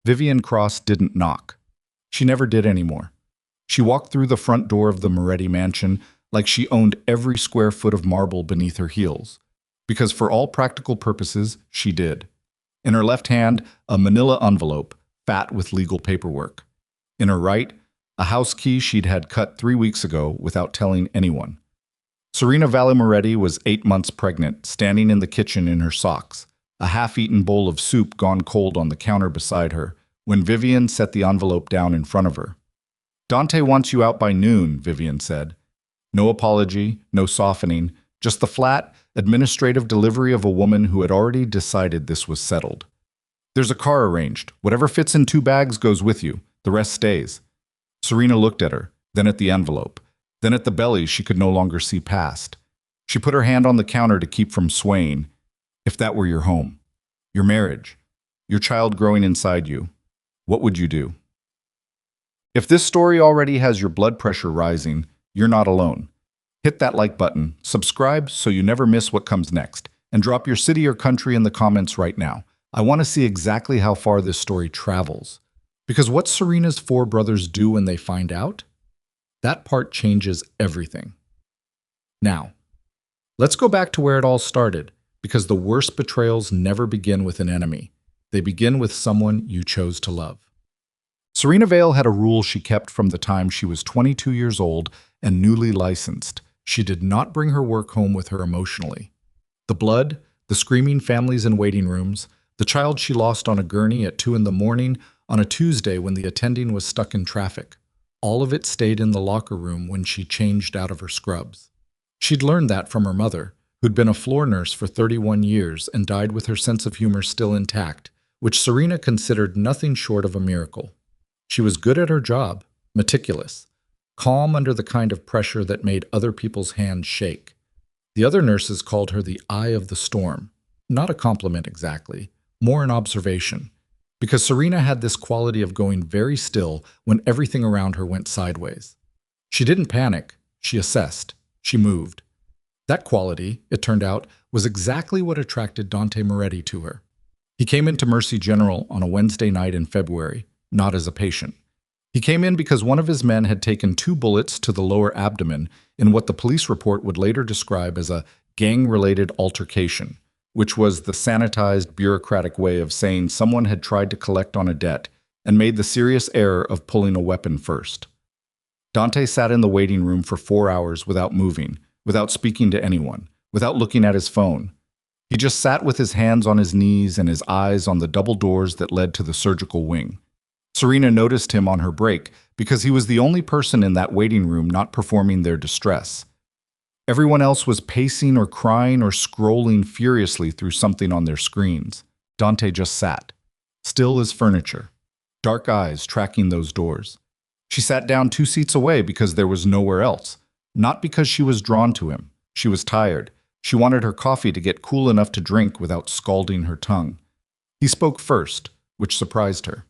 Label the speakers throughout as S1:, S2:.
S1: Vivian Cross didn't knock. She never did anymore. She walked through the front door of the Moretti mansion like she owned every square foot of marble beneath her heels. Because for all practical purposes, she did. In her left hand, a manila envelope, fat with legal paperwork. In her right, a house key she'd had cut 3 weeks ago without telling anyone. Serena Valle Moretti was 8 months pregnant, standing in the kitchen in her socks, a half-eaten bowl of soup gone cold on the counter beside her, when Vivian set the envelope down in front of her. "Dante wants you out by noon," Vivian said. No apology, no softening, just the flat, administrative delivery of a woman who had already decided this was settled. "There's a car arranged. Whatever fits in 2 bags goes with you. The rest stays." Serena looked at her, then at the envelope, then at the belly she could no longer see past. She put her hand on the counter to keep from swaying. If that were your home, your marriage, your child growing inside you, what would you do? If this story already has your blood pressure rising, you're not alone. Hit that like button, subscribe so you never miss what comes next, and drop your city or country in the comments right now. I want to see exactly how far this story travels. Because what Serena's 4 brothers do when they find out? That part changes everything. Now, let's go back to where it all started, because the worst betrayals never begin with an enemy. They begin with someone you chose to love. Serena Vale had a rule she kept from the time she was 22 years old and newly licensed. She did not bring her work home with her emotionally. The blood, the screaming families in waiting rooms, the child she lost on a gurney at 2 in the morning on a Tuesday when the attending was stuck in traffic. All of it stayed in the locker room when she changed out of her scrubs. She'd learned that from her mother, who'd been a floor nurse for 31 years and died with her sense of humor still intact, which Serena considered nothing short of a miracle. She was good at her job, meticulous, calm under the kind of pressure that made other people's hands shake. The other nurses called her the eye of the storm. Not a compliment exactly, more an observation, because Serena had this quality of going very still when everything around her went sideways. She didn't panic, she assessed, she moved. That quality, it turned out, was exactly what attracted Dante Moretti to her. He came into Mercy General on a Wednesday night in February, not as a patient. He came in because one of his men had taken 2 bullets to the lower abdomen in what the police report would later describe as a gang-related altercation, which was the sanitized, bureaucratic way of saying someone had tried to collect on a debt and made the serious error of pulling a weapon first. Dante sat in the waiting room for 4 hours without moving, without speaking to anyone, without looking at his phone. He just sat with his hands on his knees and his eyes on the double doors that led to the surgical wing. Serena noticed him on her break because he was the only person in that waiting room not performing their distress. Everyone else was pacing or crying or scrolling furiously through something on their screens. Dante just sat, still as furniture, dark eyes tracking those doors. She sat down 2 seats away because there was nowhere else, not because she was drawn to him. She was tired. She wanted her coffee to get cool enough to drink without scalding her tongue. He spoke first, which surprised her.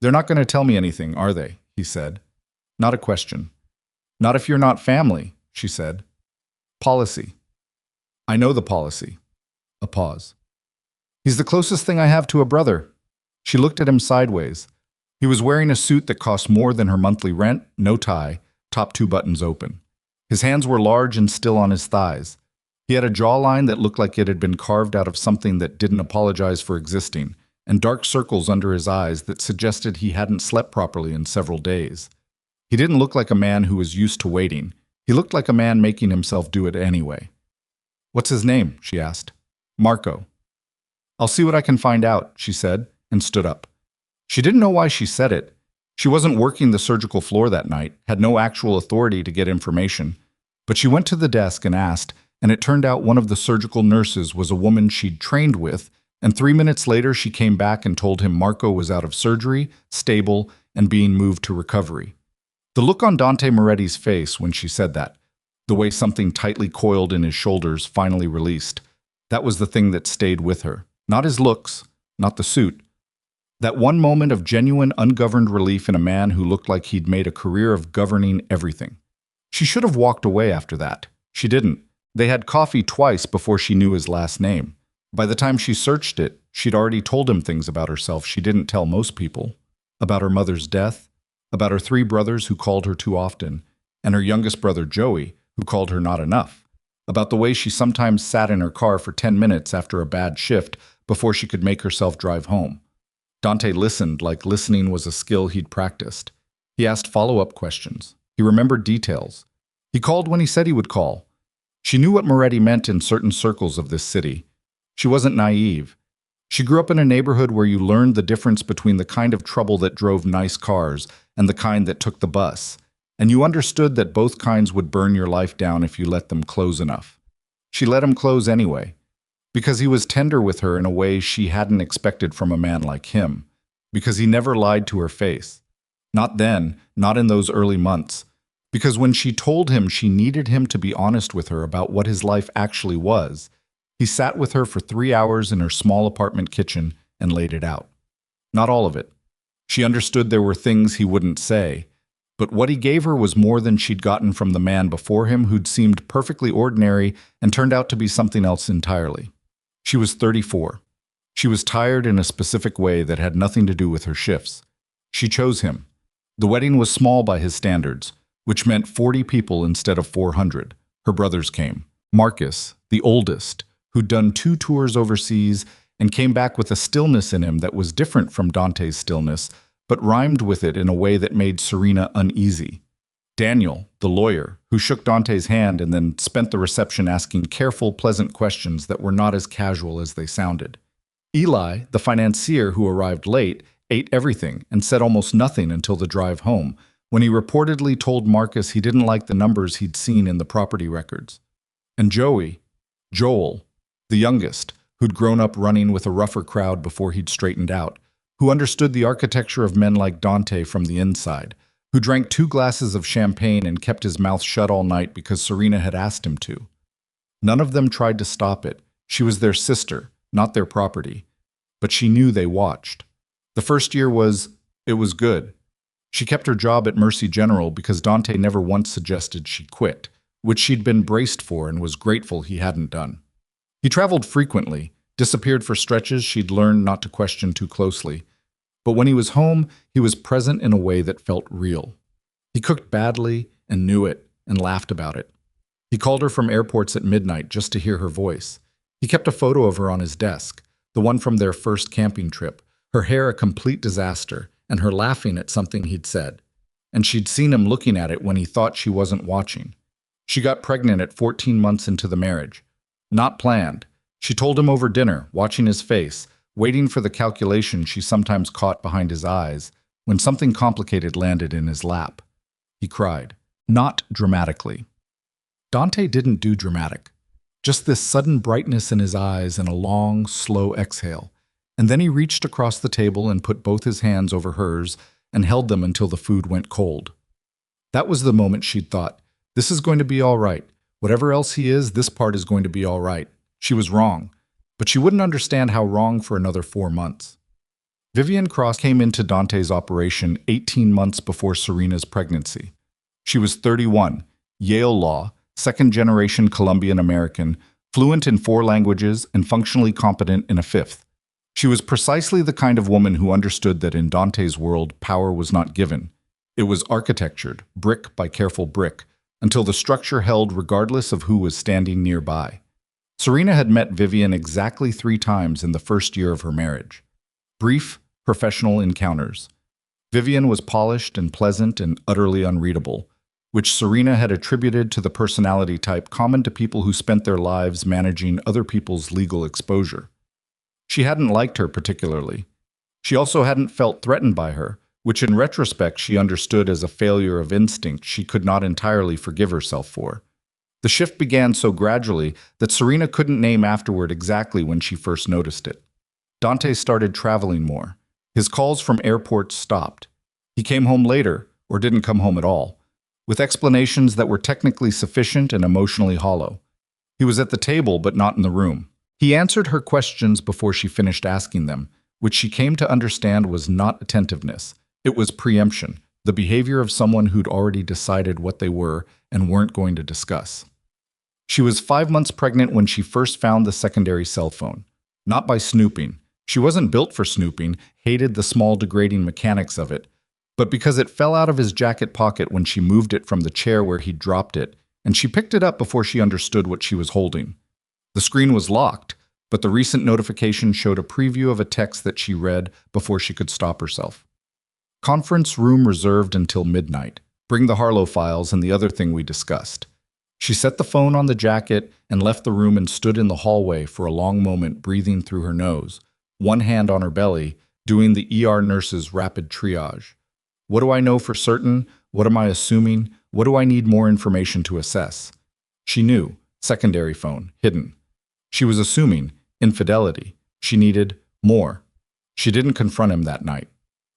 S1: "They're not going to tell me anything, are they?" he said. Not a question. "Not if you're not family," she said. "Policy." "I know the policy." A pause. "He's the closest thing I have to a brother." She looked at him sideways. He was wearing a suit that cost more than her monthly rent, no tie, top 2 buttons open. His hands were large and still on his thighs. He had a jawline that looked like it had been carved out of something that didn't apologize for existing, and dark circles under his eyes that suggested he hadn't slept properly in several days. He didn't look like a man who was used to waiting. He looked like a man making himself do it anyway. "What's his name?" she asked. "Marco." "I'll see what I can find out," she said, and stood up. She didn't know why she said it. She wasn't working the surgical floor that night, had no actual authority to get information. But she went to the desk and asked, and it turned out one of the surgical nurses was a woman she'd trained with, and 3 minutes later she came back and told him Marco was out of surgery, stable, and being moved to recovery. The look on Dante Moretti's face when she said that, the way something tightly coiled in his shoulders finally released, that was the thing that stayed with her. Not his looks, not the suit. That one moment of genuine, ungoverned relief in a man who looked like he'd made a career of governing everything. She should have walked away after that. She didn't. They had coffee twice before she knew his last name. By the time she searched it, she'd already told him things about herself she didn't tell most people. About her mother's death, about her 3 brothers who called her too often, and her youngest brother Joey, who called her not enough. About the way she sometimes sat in her car for 10 minutes after a bad shift before she could make herself drive home. Dante listened like listening was a skill he'd practiced. He asked follow-up questions. He remembered details. He called when he said he would call. She knew what Moretti meant in certain circles of this city. She wasn't naive. She grew up in a neighborhood where you learned the difference between the kind of trouble that drove nice cars and the kind that took the bus, and you understood that both kinds would burn your life down if you let them close enough. She let him close anyway, because he was tender with her in a way she hadn't expected from a man like him, because he never lied to her face. Not then, not in those early months, because when she told him she needed him to be honest with her about what his life actually was, he sat with her for 3 hours in her small apartment kitchen and laid it out. Not all of it. She understood there were things he wouldn't say, but what he gave her was more than she'd gotten from the man before him who'd seemed perfectly ordinary and turned out to be something else entirely. She was 34. She was tired in a specific way that had nothing to do with her shifts. She chose him. The wedding was small by his standards, which meant 40 people instead of 400. Her brothers came. Marcus, the oldest, who'd done 2 tours overseas and came back with a stillness in him that was different from Dante's stillness, but rhymed with it in a way that made Serena uneasy. Daniel, the lawyer, who shook Dante's hand and then spent the reception asking careful, pleasant questions that were not as casual as they sounded. Eli, the financier who arrived late, ate everything and said almost nothing until the drive home, when he reportedly told Marcus he didn't like the numbers he'd seen in the property records. And Joel, the youngest, who'd grown up running with a rougher crowd before he'd straightened out, who understood the architecture of men like Dante from the inside, who drank 2 glasses of champagne and kept his mouth shut all night because Serena had asked him to. None of them tried to stop it. She was their sister, not their property. But she knew they watched. The first year was good. She kept her job at Mercy General because Dante never once suggested she quit, which she'd been braced for and was grateful he hadn't done. He traveled frequently, disappeared for stretches she'd learned not to question too closely. But when he was home, he was present in a way that felt real. He cooked badly and knew it and laughed about it. He called her from airports at midnight just to hear her voice. He kept a photo of her on his desk, the one from their first camping trip, her hair a complete disaster, and her laughing at something he'd said. And she'd seen him looking at it when he thought she wasn't watching. She got pregnant at 14 months into the marriage. Not planned. She told him over dinner, watching his face, waiting for the calculation she sometimes caught behind his eyes, when something complicated landed in his lap. He cried. Not dramatically. Dante didn't do dramatic. Just this sudden brightness in his eyes and a long, slow exhale. And then he reached across the table and put both his hands over hers and held them until the food went cold. That was the moment she'd thought, this is going to be all right. Whatever else he is, this part is going to be all right. She was wrong, but she wouldn't understand how wrong for another 4 months. Vivian Cross came into Dante's operation 18 months before Serena's pregnancy. She was 31, Yale Law, second-generation Colombian-American, fluent in 4 languages and functionally competent in a 5th. She was precisely the kind of woman who understood that in Dante's world, power was not given. It was architectured, brick by careful brick, until the structure held regardless of who was standing nearby. Serena had met Vivian exactly 3 times in the first year of her marriage. Brief, professional encounters. Vivian was polished and pleasant and utterly unreadable, which Serena had attributed to the personality type common to people who spent their lives managing other people's legal exposure. She hadn't liked her particularly. She also hadn't felt threatened by her, which in retrospect she understood as a failure of instinct she could not entirely forgive herself for. The shift began so gradually that Serena couldn't name afterward exactly when she first noticed it. Dante started traveling more. His calls from airports stopped. He came home later, or didn't come home at all, with explanations that were technically sufficient and emotionally hollow. He was at the table but not in the room. He answered her questions before she finished asking them, which she came to understand was not attentiveness. It was preemption, the behavior of someone who'd already decided what they were and weren't going to discuss. She was 5 months pregnant when she first found the secondary cell phone. Not by snooping. She wasn't built for snooping, hated the small degrading mechanics of it, but because it fell out of his jacket pocket when she moved it from the chair where he'd dropped it, and she picked it up before she understood what she was holding. The screen was locked, but the recent notification showed a preview of a text that she read before she could stop herself. Conference room reserved until midnight. Bring the Harlow files and the other thing we discussed. She set the phone on the jacket and left the room and stood in the hallway for a long moment, breathing through her nose, one hand on her belly, doing the ER nurse's rapid triage. What do I know for certain? What am I assuming? What do I need more information to assess? She knew. Secondary phone, hidden. She was assuming infidelity. She needed more. She didn't confront him that night.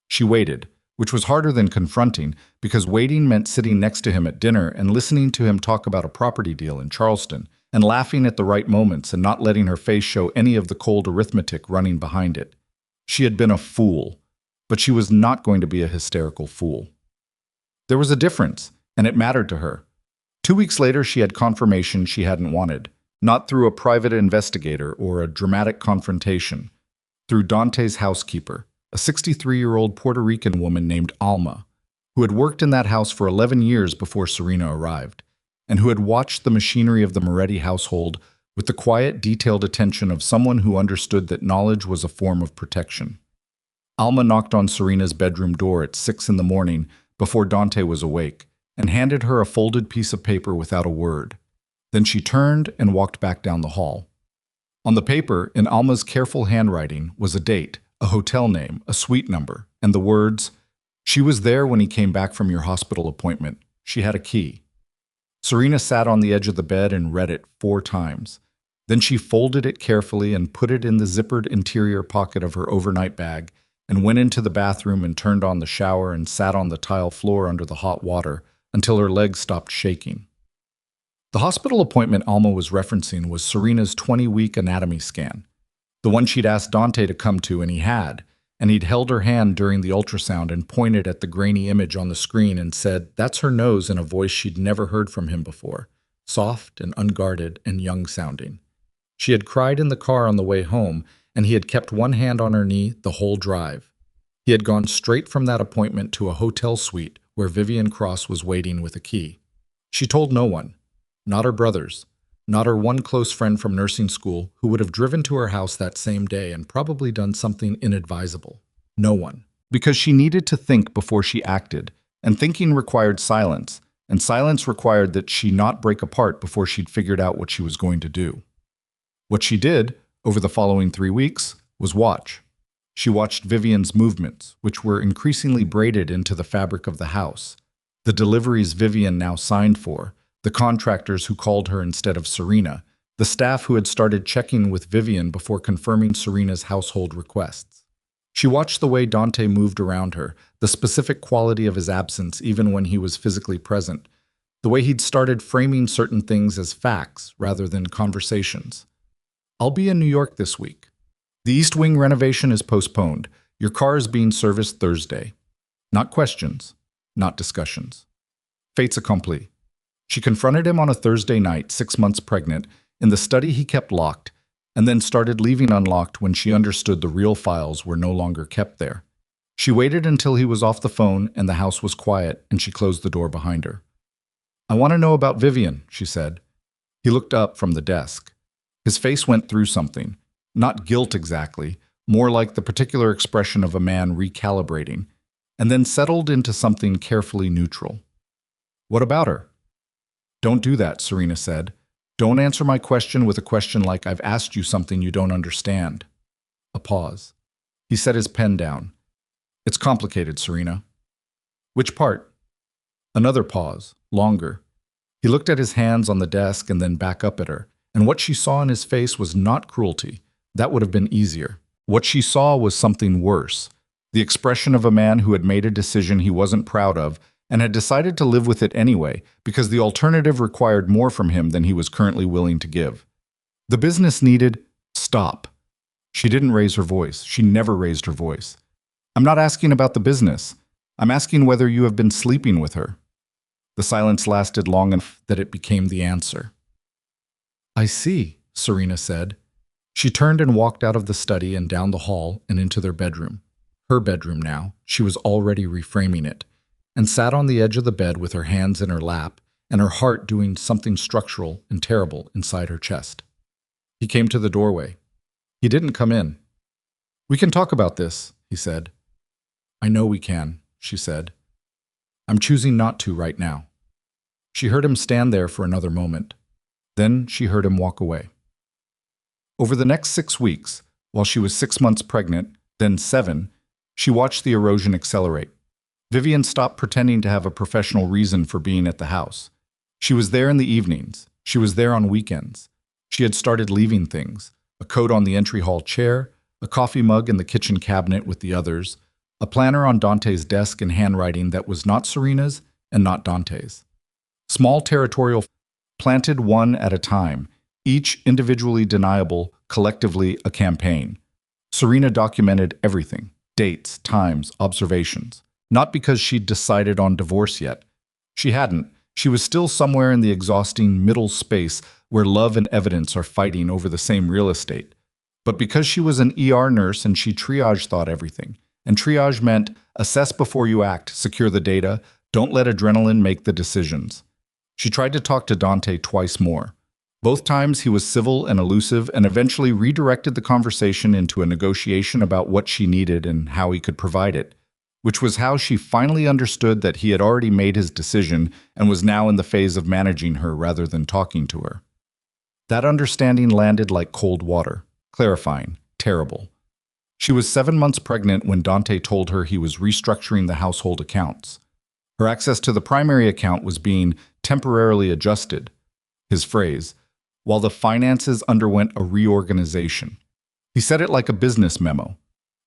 S1: She waited, which was harder than confronting because waiting meant sitting next to him at dinner and listening to him talk about a property deal in Charleston and laughing at the right moments and not letting her face show any of the cold arithmetic running behind it. She had been a fool, but she was not going to be a hysterical fool. There was a difference, and it mattered to her. 2 weeks later, she had confirmation she hadn't wanted, not through a private investigator or a dramatic confrontation, through Dante's housekeeper, a 63-year-old Puerto Rican woman named Alma, who had worked in that house for 11 years before Serena arrived, and who had watched the machinery of the Moretti household with the quiet, detailed attention of someone who understood that knowledge was a form of protection. Alma knocked on Serena's bedroom door at 6 in the morning before Dante was awake, and handed her a folded piece of paper without a word. Then she turned and walked back down the hall. On the paper, in Alma's careful handwriting, was a date, a hotel name, a suite number, and the words, "She was there when he came back from your hospital appointment. She had a key." Serena sat on the edge of the bed and read it 4 times. Then she folded it carefully and put it in the zippered interior pocket of her overnight bag and went into the bathroom and turned on the shower and sat on the tile floor under the hot water until her legs stopped shaking. The hospital appointment Alma was referencing was Serena's 20-week anatomy scan, the one she'd asked Dante to come to, and he had, and he'd held her hand during the ultrasound and pointed at the grainy image on the screen and said, "That's her nose," in a voice she'd never heard from him before, soft and unguarded and young-sounding. She had cried in the car on the way home, and he had kept one hand on her knee the whole drive. He had gone straight from that appointment to a hotel suite where Vivian Cross was waiting with a key. She told no one, not her brothers, not her one close friend from nursing school who would have driven to her house that same day and probably done something inadvisable. No one. Because she needed to think before she acted, and thinking required silence, and silence required that she not break apart before she'd figured out what she was going to do. What she did, over the following 3 weeks, was watch. She watched Vivian's movements, which were increasingly braided into the fabric of the house, the deliveries Vivian now signed for, the contractors who called her instead of Serena, the staff who had started checking with Vivian before confirming Serena's household requests. She watched the way Dante moved around her, the specific quality of his absence even when he was physically present, the way he'd started framing certain things as facts rather than conversations. "I'll be in New York this week. The East Wing renovation is postponed. Your car is being serviced Thursday." Not questions, not discussions. Fates accompli. She confronted him on a Thursday night, 6 months pregnant, in the study he kept locked, and then started leaving unlocked when she understood the real files were no longer kept there. She waited until he was off the phone and the house was quiet, and she closed the door behind her. "I want to know about Vivian," she said. He looked up from the desk. His face went through something. Not guilt exactly, more like the particular expression of a man recalibrating, and then settled into something carefully neutral. "What about her?" "Don't do that," Serena said. "Don't answer my question with a question like I've asked you something you don't understand." A pause. He set his pen down. "It's complicated, Serena." "Which part?" Another pause, longer. He looked at his hands on the desk and then back up at her, and what she saw in his face was not cruelty. That would have been easier. What she saw was something worse, the expression of a man who had made a decision he wasn't proud of and had decided to live with it anyway because the alternative required more from him than he was currently willing to give. The business needed stop. She didn't raise her voice. She never raised her voice. "I'm not asking about the business. I'm asking whether you have been sleeping with her." The silence lasted long enough that it became the answer. "I see," Serena said. She turned and walked out of the study and down the hall and into their bedroom. Her bedroom now, she was already reframing it, and sat on the edge of the bed with her hands in her lap and her heart doing something structural and terrible inside her chest. He came to the doorway. He didn't come in. "We can talk about this," he said. "I know we can," she said. "I'm choosing not to right now." She heard him stand there for another moment. Then she heard him walk away. Over the next 6 weeks, while she was 6 months pregnant, then 7, she watched the erosion accelerate. Vivian stopped pretending to have a professional reason for being at the house. She was there in the evenings. She was there on weekends. She had started leaving things: a coat on the entry hall chair, a coffee mug in the kitchen cabinet with the others, a planner on Dante's desk in handwriting that was not Serena's and not Dante's. Small territorial, planted one at a time, each individually deniable, collectively a campaign. Serena documented everything: dates, times, observations. Not because she'd decided on divorce yet. She hadn't. She was still somewhere in the exhausting middle space where love and evidence are fighting over the same real estate. But because she was an ER nurse and she triage thought everything. And triage meant assess before you act, secure the data, don't let adrenaline make the decisions. She tried to talk to Dante twice more. Both times he was civil and elusive and eventually redirected the conversation into a negotiation about what she needed and how he could provide it, which was how she finally understood that he had already made his decision and was now in the phase of managing her rather than talking to her. That understanding landed like cold water, clarifying, terrible. She was 7 months pregnant when Dante told her he was restructuring the household accounts. Her access to the primary account was being temporarily adjusted, his phrase, while the finances underwent a reorganization. He said it like a business memo.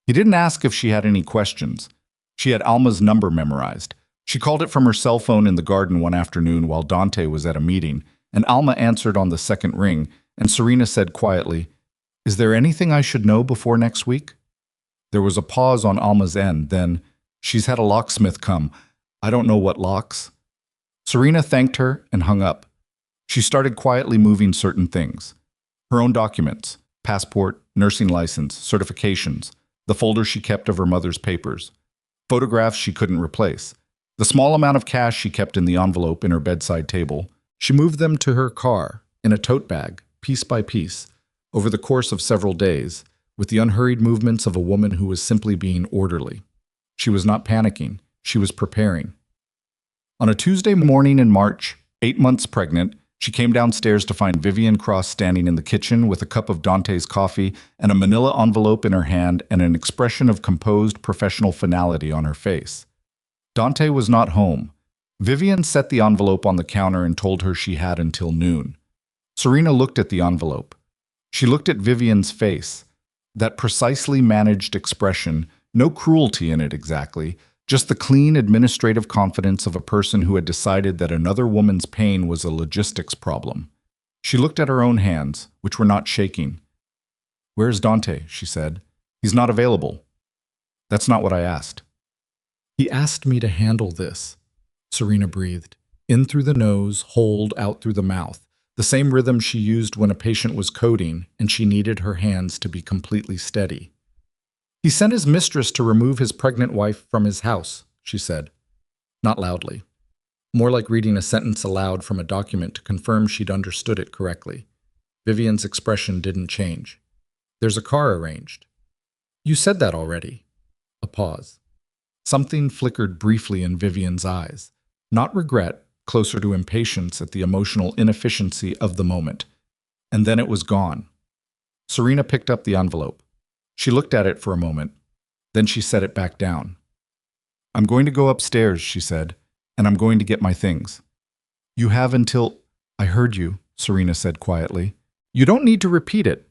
S1: He didn't ask if she had any questions. She had Alma's number memorized. She called it from her cell phone in the garden one afternoon while Dante was at a meeting, and Alma answered on the second ring, and Serena said quietly, "Is there anything I should know before next week?" There was a pause on Alma's end, then, "She's had a locksmith come. I don't know what locks." Serena thanked her and hung up. She started quietly moving certain things. Her own documents, passport, nursing license, certifications, the folder she kept of her mother's papers, photographs she couldn't replace, the small amount of cash she kept in the envelope in her bedside table. She moved them to her car, in a tote bag, piece by piece, over the course of several days, with the unhurried movements of a woman who was simply being orderly. She was not panicking. She was preparing. On a Tuesday morning in March, 8 months pregnant, she came downstairs to find Vivian Cross standing in the kitchen with a cup of Dante's coffee and a manila envelope in her hand and an expression of composed professional finality on her face. Dante was not home. Vivian set the envelope on the counter and told her she had until noon. Serena looked at the envelope. She looked at Vivian's face. That precisely managed expression, no cruelty in it exactly, just the clean administrative confidence of a person who had decided that another woman's pain was a logistics problem. She looked at her own hands, which were not shaking. "Where's Dante?" she said. "He's not available." "That's not what I asked." "He asked me to handle this," Serena breathed. In through the nose, hold out through the mouth, the same rhythm she used when a patient was coding and she needed her hands to be completely steady. "He sent his mistress to remove his pregnant wife from his house," she said. Not loudly. More like reading a sentence aloud from a document to confirm she'd understood it correctly. Vivian's expression didn't change. "There's a car arranged." "You said that already." A pause. Something flickered briefly in Vivian's eyes. Not regret, closer to impatience at the emotional inefficiency of the moment. And then it was gone. Serena picked up the envelope. She looked at it for a moment. Then she set it back down. "I'm going to go upstairs," she said, "and I'm going to get my things." "You have until—" "I heard you," Serena said quietly. "You don't need to repeat it."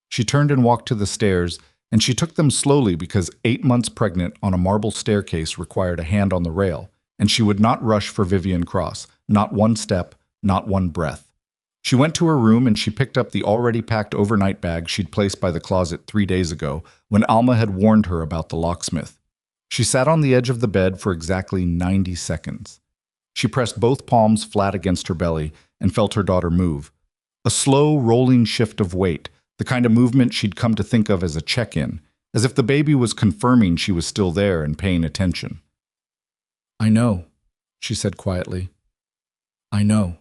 S1: She turned and walked to the stairs, and she took them slowly because 8 months pregnant on a marble staircase required a hand on the rail, and she would not rush for Vivian Cross, not one step, not one breath. She went to her room and she picked up the already packed overnight bag she'd placed by the closet 3 days ago when Alma had warned her about the locksmith. She sat on the edge of the bed for exactly 90 seconds. She pressed both palms flat against her belly and felt her daughter move. A slow, rolling shift of weight, the kind of movement she'd come to think of as a check-in, as if the baby was confirming she was still there and paying attention. "I know," she said quietly. "I know."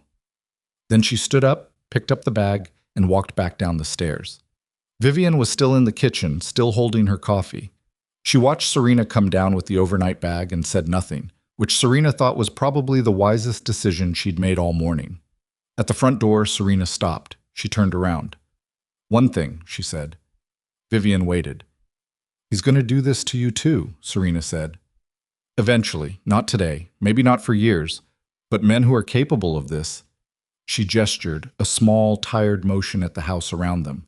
S1: Then she stood up, picked up the bag, and walked back down the stairs. Vivian was still in the kitchen, still holding her coffee. She watched Serena come down with the overnight bag and said nothing, which Serena thought was probably the wisest decision she'd made all morning. At the front door, Serena stopped. She turned around. "One thing," she said. Vivian waited. "He's going to do this to you too," Serena said. "Eventually, not today, maybe not for years, but men who are capable of this." She gestured, a small, tired motion at the house around them.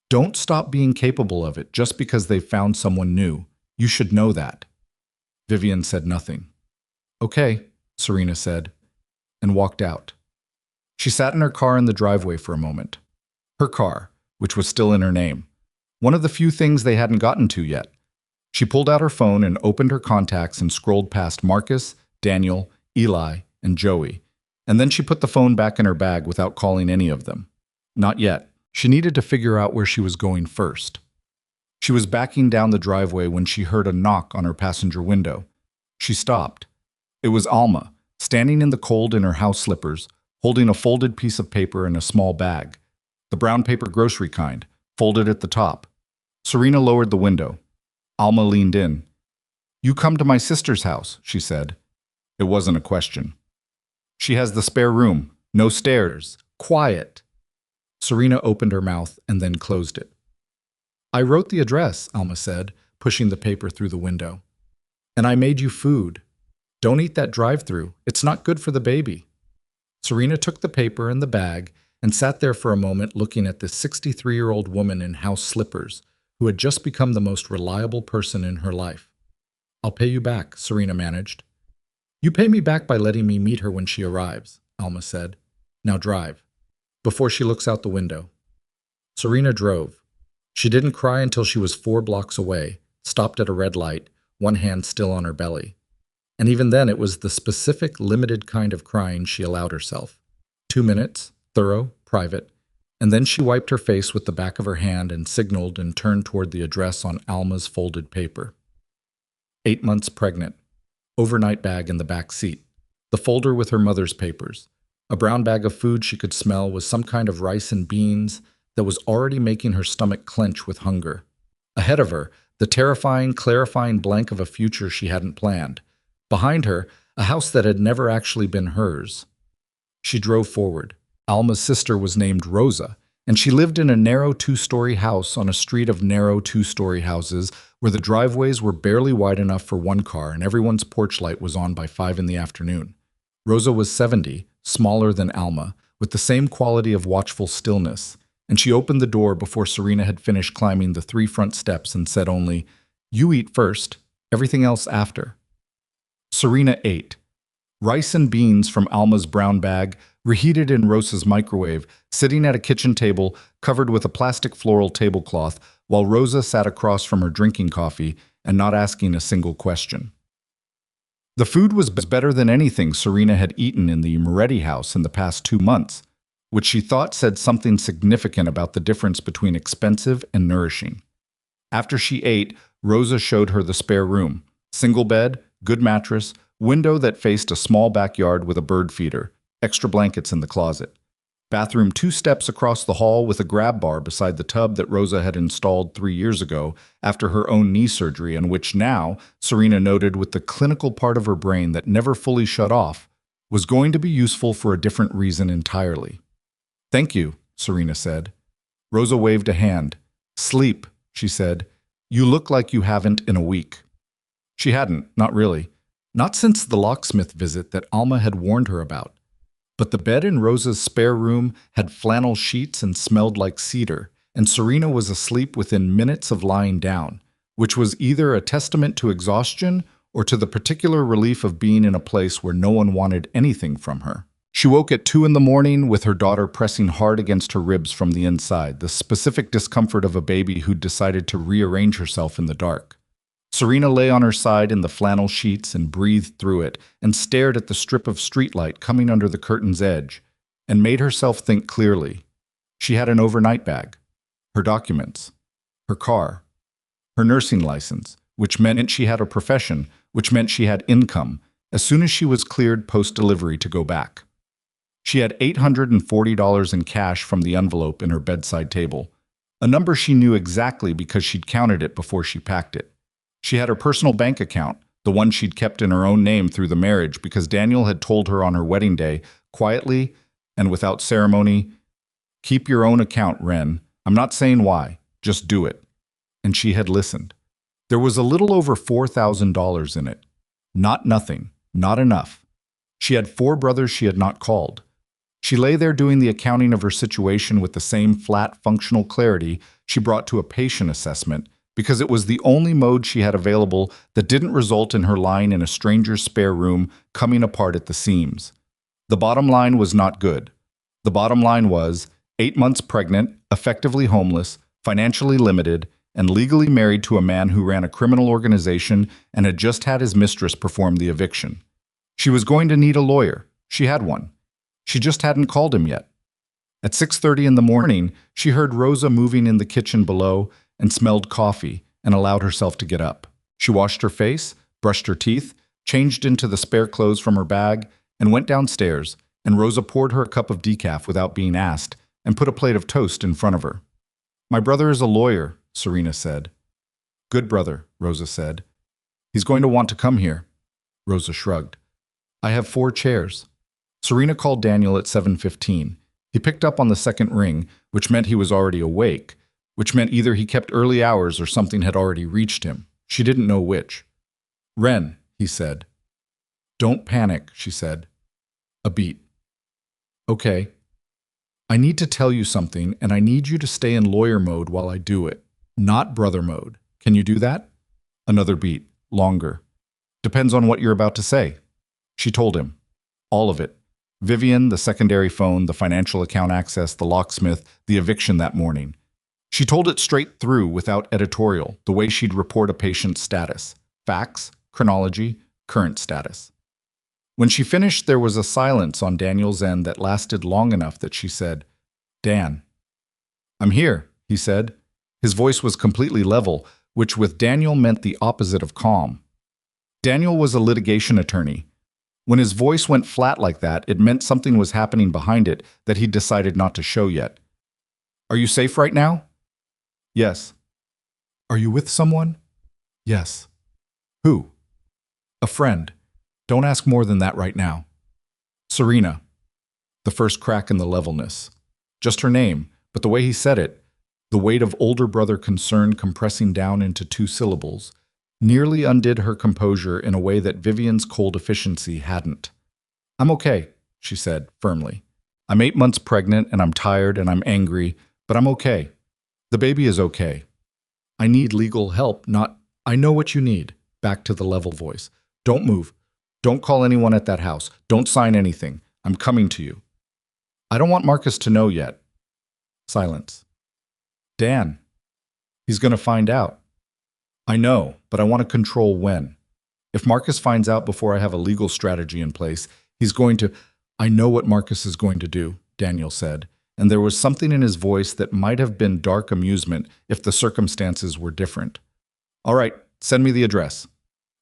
S1: "Don't stop being capable of it just because they've found someone new. You should know that." Vivian said nothing. "Okay," Serena said, and walked out. She sat in her car in the driveway for a moment. Her car, which was still in her name. One of the few things they hadn't gotten to yet. She pulled out her phone and opened her contacts and scrolled past Marcus, Daniel, Eli, and Joey. And then she put the phone back in her bag without calling any of them. Not yet. She needed to figure out where she was going first. She was backing down the driveway when she heard a knock on her passenger window. She stopped. It was Alma, standing in the cold in her house slippers, holding a folded piece of paper in a small bag. The brown paper grocery kind, folded at the top. Serena lowered the window. Alma leaned in. "You come to my sister's house," she said. It wasn't a question. "She has the spare room. No stairs. Quiet." Serena opened her mouth and then closed it. "I wrote the address," Alma said, pushing the paper through the window. "And I made you food. Don't eat that drive-through. It's not good for the baby." Serena took the paper and the bag and sat there for a moment looking at this 63-year-old woman in house slippers who had just become the most reliable person in her life. "I'll pay you back," Serena managed. "You pay me back by letting me meet her when she arrives," Alma said. "Now drive." Before she looks out the window. Serena drove. She didn't cry until she was 4 blocks away, stopped at a red light, one hand still on her belly. And even then it was the specific, limited kind of crying she allowed herself. 2 minutes, thorough, private, and then she wiped her face with the back of her hand and signaled and turned toward the address on Alma's folded paper. 8 months pregnant. Overnight bag in the back seat. The folder with her mother's papers. A brown bag of food she could smell was some kind of rice and beans that was already making her stomach clench with hunger. Ahead of her, the terrifying, clarifying blank of a future she hadn't planned. Behind her, a house that had never actually been hers. She drove forward. Alma's sister was named Rosa, and she lived in a narrow 2-story house on a street of narrow 2-story houses where the driveways were barely wide enough for one car and everyone's porch light was on by 5 in the afternoon. Rosa was 70, smaller than Alma, with the same quality of watchful stillness, and she opened the door before Serena had finished climbing the 3 front steps and said only, "You eat first, everything else after." Serena ate. Rice and beans from Alma's brown bag, reheated in Rosa's microwave, sitting at a kitchen table covered with a plastic floral tablecloth, while Rosa sat across from her drinking coffee and not asking a single question. The food was better than anything Serena had eaten in the Moretti house in the past 2 months, which she thought said something significant about the difference between expensive and nourishing. After she ate, Rosa showed her the spare room. Single bed, good mattress, window that faced a small backyard with a bird feeder, extra blankets in the closet. Bathroom 2 steps across the hall with a grab bar beside the tub that Rosa had installed 3 years ago after her own knee surgery, and which now, Serena noted with the clinical part of her brain that never fully shut off, was going to be useful for a different reason entirely. "Thank you," Serena said. Rosa waved a hand. "Sleep," she said. "You look like you haven't in a week." She hadn't, not really. Not since the locksmith visit that Alma had warned her about. But the bed in Rosa's spare room had flannel sheets and smelled like cedar, and Serena was asleep within minutes of lying down, which was either a testament to exhaustion or to the particular relief of being in a place where no one wanted anything from her. She woke at 2 in the morning with her daughter pressing hard against her ribs from the inside, the specific discomfort of a baby who'd decided to rearrange herself in the dark. Serena lay on her side in the flannel sheets and breathed through it and stared at the strip of streetlight coming under the curtain's edge and made herself think clearly. She had an overnight bag. her documents, her car, her nursing license, which meant she had a profession, which meant she had income, as soon as she was cleared post-delivery to go back. She had $840 in cash from the envelope in her bedside table, a number she knew exactly because she'd counted it before she packed it. She had her personal bank account, the one she'd kept in her own name through the marriage because Daniel had told her on her wedding day, quietly and without ceremony, "Keep your own account, Ren. I'm not saying why, just do it." And she had listened. There was a little over $4,000 in it. Not nothing, not enough. She had 4 brothers she had not called. She lay there doing the accounting of her situation with the same flat, functional clarity she brought to a patient assessment because it was the only mode she had available that didn't result in her lying in a stranger's spare room coming apart at the seams. The bottom line was not good. The bottom line was 8 months pregnant, effectively homeless, financially limited, and legally married to a man who ran a criminal organization and had just had his mistress perform the eviction. She was going to need a lawyer. She had one. She just hadn't called him yet. At 6:30 in the morning, she heard Rosa moving in the kitchen below and smelled coffee and allowed herself to get up. She washed her face, brushed her teeth, changed into the spare clothes from her bag, and went downstairs, and Rosa poured her a cup of decaf without being asked and put a plate of toast in front of her. "My brother is a lawyer," Serena said. "Good brother," Rosa said. "He's going to want to come here." Rosa shrugged. "I have 4 chairs." Serena called Daniel at 7:15. He picked up on the second ring, which meant he was already awake, which meant either he kept early hours or something had already reached him. She didn't know which. "Ren," he said. "Don't panic," she said. A beat. "Okay. I need to tell you something, and I need you to stay in lawyer mode while I do it, not brother mode. Can you do that?" Another beat, longer. "Depends on what you're about to say." She told him. All of it. Vivian, the secondary phone, the financial account access, the locksmith, the eviction that morning. She told it straight through without editorial, the way she'd report a patient's status. Facts, chronology, current status. When she finished, there was a silence on Daniel's end that lasted long enough that she said, "Dan." "I'm here," he said. His voice was completely level, which with Daniel meant the opposite of calm. Daniel was a litigation attorney. When his voice went flat like that, it meant something was happening behind it that he'd decided not to show yet. "Are you safe right now?" "Yes." "Are you with someone?" "Yes." "Who?" "A friend. Don't ask more than that right now." "Serena." The first crack in the levelness. Just her name, but the way he said it, the weight of older brother concern compressing down into 2 syllables, nearly undid her composure in a way that Vivian's cold efficiency hadn't. "I'm okay," she said firmly. "I'm 8 months pregnant and I'm tired and I'm angry, but I'm okay. The baby is okay. I need legal help, not... I know what you need." Back to the level voice. "Don't move. Don't call anyone at that house. Don't sign anything. I'm coming to you." "I don't want Marcus to know yet." Silence. "Dan." "He's going to find out." "I know, but I want to control when. If Marcus finds out before I have a legal strategy in place, he's going to..." "I know what Marcus is going to do," Daniel said, and there was something in his voice that might have been dark amusement if the circumstances were different. "All right, send me the address."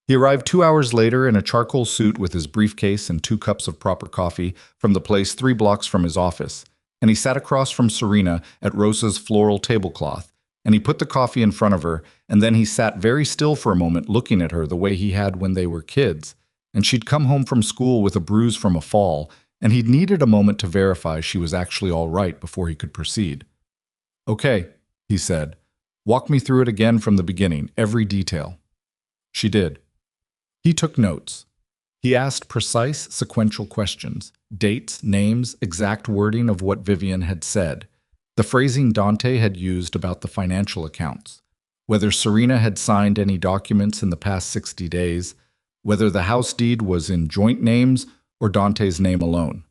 S1: He arrived 2 hours later in a charcoal suit with his briefcase and 2 cups of proper coffee from the place 3 blocks from his office, and he sat across from Serena at Rosa's floral tablecloth, and he put the coffee in front of her, and then he sat very still for a moment looking at her the way he had when they were kids, and she'd come home from school with a bruise from a fall, and he'd needed a moment to verify she was actually all right before he could proceed. "Okay," he said. "Walk me through it again from the beginning, every detail." She did. He took notes. He asked precise, sequential questions, dates, names, exact wording of what Vivian had said, the phrasing Dante had used about the financial accounts, whether Serena had signed any documents in the past 60 days, whether the house deed was in joint names or Dante's name alone.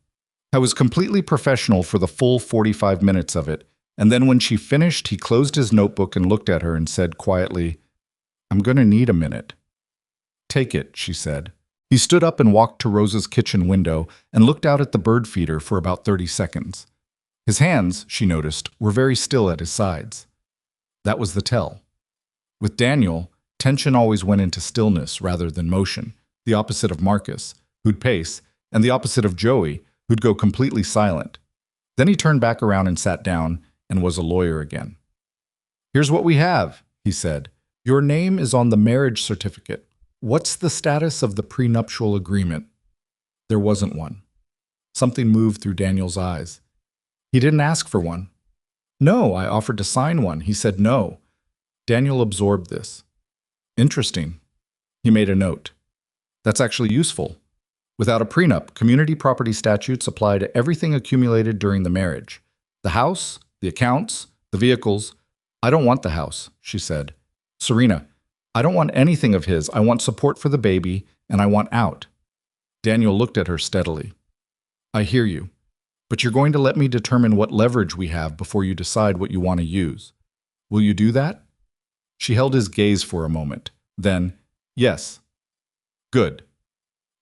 S1: I was completely professional for the full 45 minutes of it, and then when she finished, he closed his notebook and looked at her and said quietly, "I'm going to need a minute." "Take it," she said. He stood up and walked to Rosa's kitchen window and looked out at the bird feeder for about 30 seconds. His hands, she noticed, were very still at his sides. That was the tell. With Daniel, tension always went into stillness rather than motion, the opposite of Marcus, who'd pace, and the opposite of Joey, who'd go completely silent. Then he turned back around and sat down and was a lawyer again. "Here's what we have," he said. "Your name is on the marriage certificate. What's the status of the prenuptial agreement?" There wasn't one. Something moved through Daniel's eyes. He didn't ask for one. "No, I offered to sign one." He said no. Daniel absorbed this. "Interesting." He made a note. "That's actually useful. Without a prenup, community property statutes apply to everything accumulated during the marriage. The house, the accounts, the vehicles. I don't want the house," she said. "Serena, I don't want anything of his. I want support for the baby, and I want out." Daniel looked at her steadily. "I hear you, but you're going to let me determine what leverage we have before you decide what you want to use. Will you do that?" She held his gaze for a moment. Then, "Yes." "Good."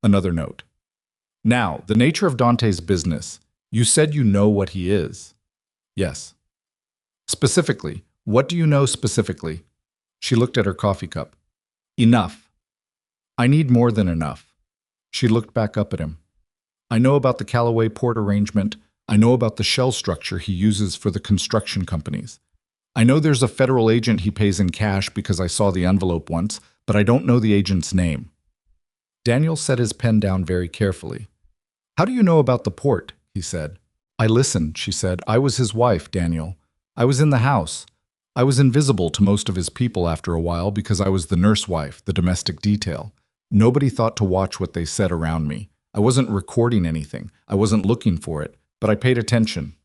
S1: Another note. "Now, the nature of Dante's business. You said you know what he is." "Yes." "Specifically, what do you know specifically?" She looked at her coffee cup. "Enough." "I need more than enough." She looked back up at him. "I know about the Callaway port arrangement. I know about the shell structure he uses for the construction companies. I know there's a federal agent he pays in cash because I saw the envelope once, but I don't know the agent's name." Daniel set his pen down very carefully. "How do you know about the port?" he said. "I listened," she said. "I was his wife, Daniel. I was in the house. I was invisible to most of his people after a while because I was the nurse wife, the domestic detail. Nobody thought to watch what they said around me. I wasn't recording anything. I wasn't looking for it, but I paid attention."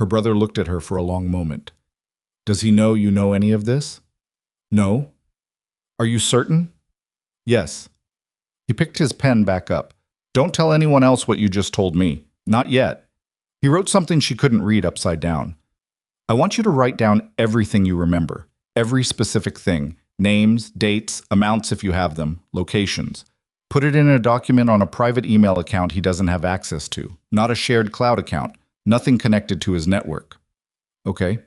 S1: Her brother looked at her for a long moment. "Does he know you know any of this?" "No." "Are you certain?" "Yes." He picked his pen back up. "Don't tell anyone else what you just told me. Not yet." He wrote something she couldn't read upside down. "I want you to write down everything you remember, every specific thing, names, dates, amounts if you have them, locations. Put it in a document on a private email account he doesn't have access to, not a shared cloud account, nothing connected to his network." "Okay."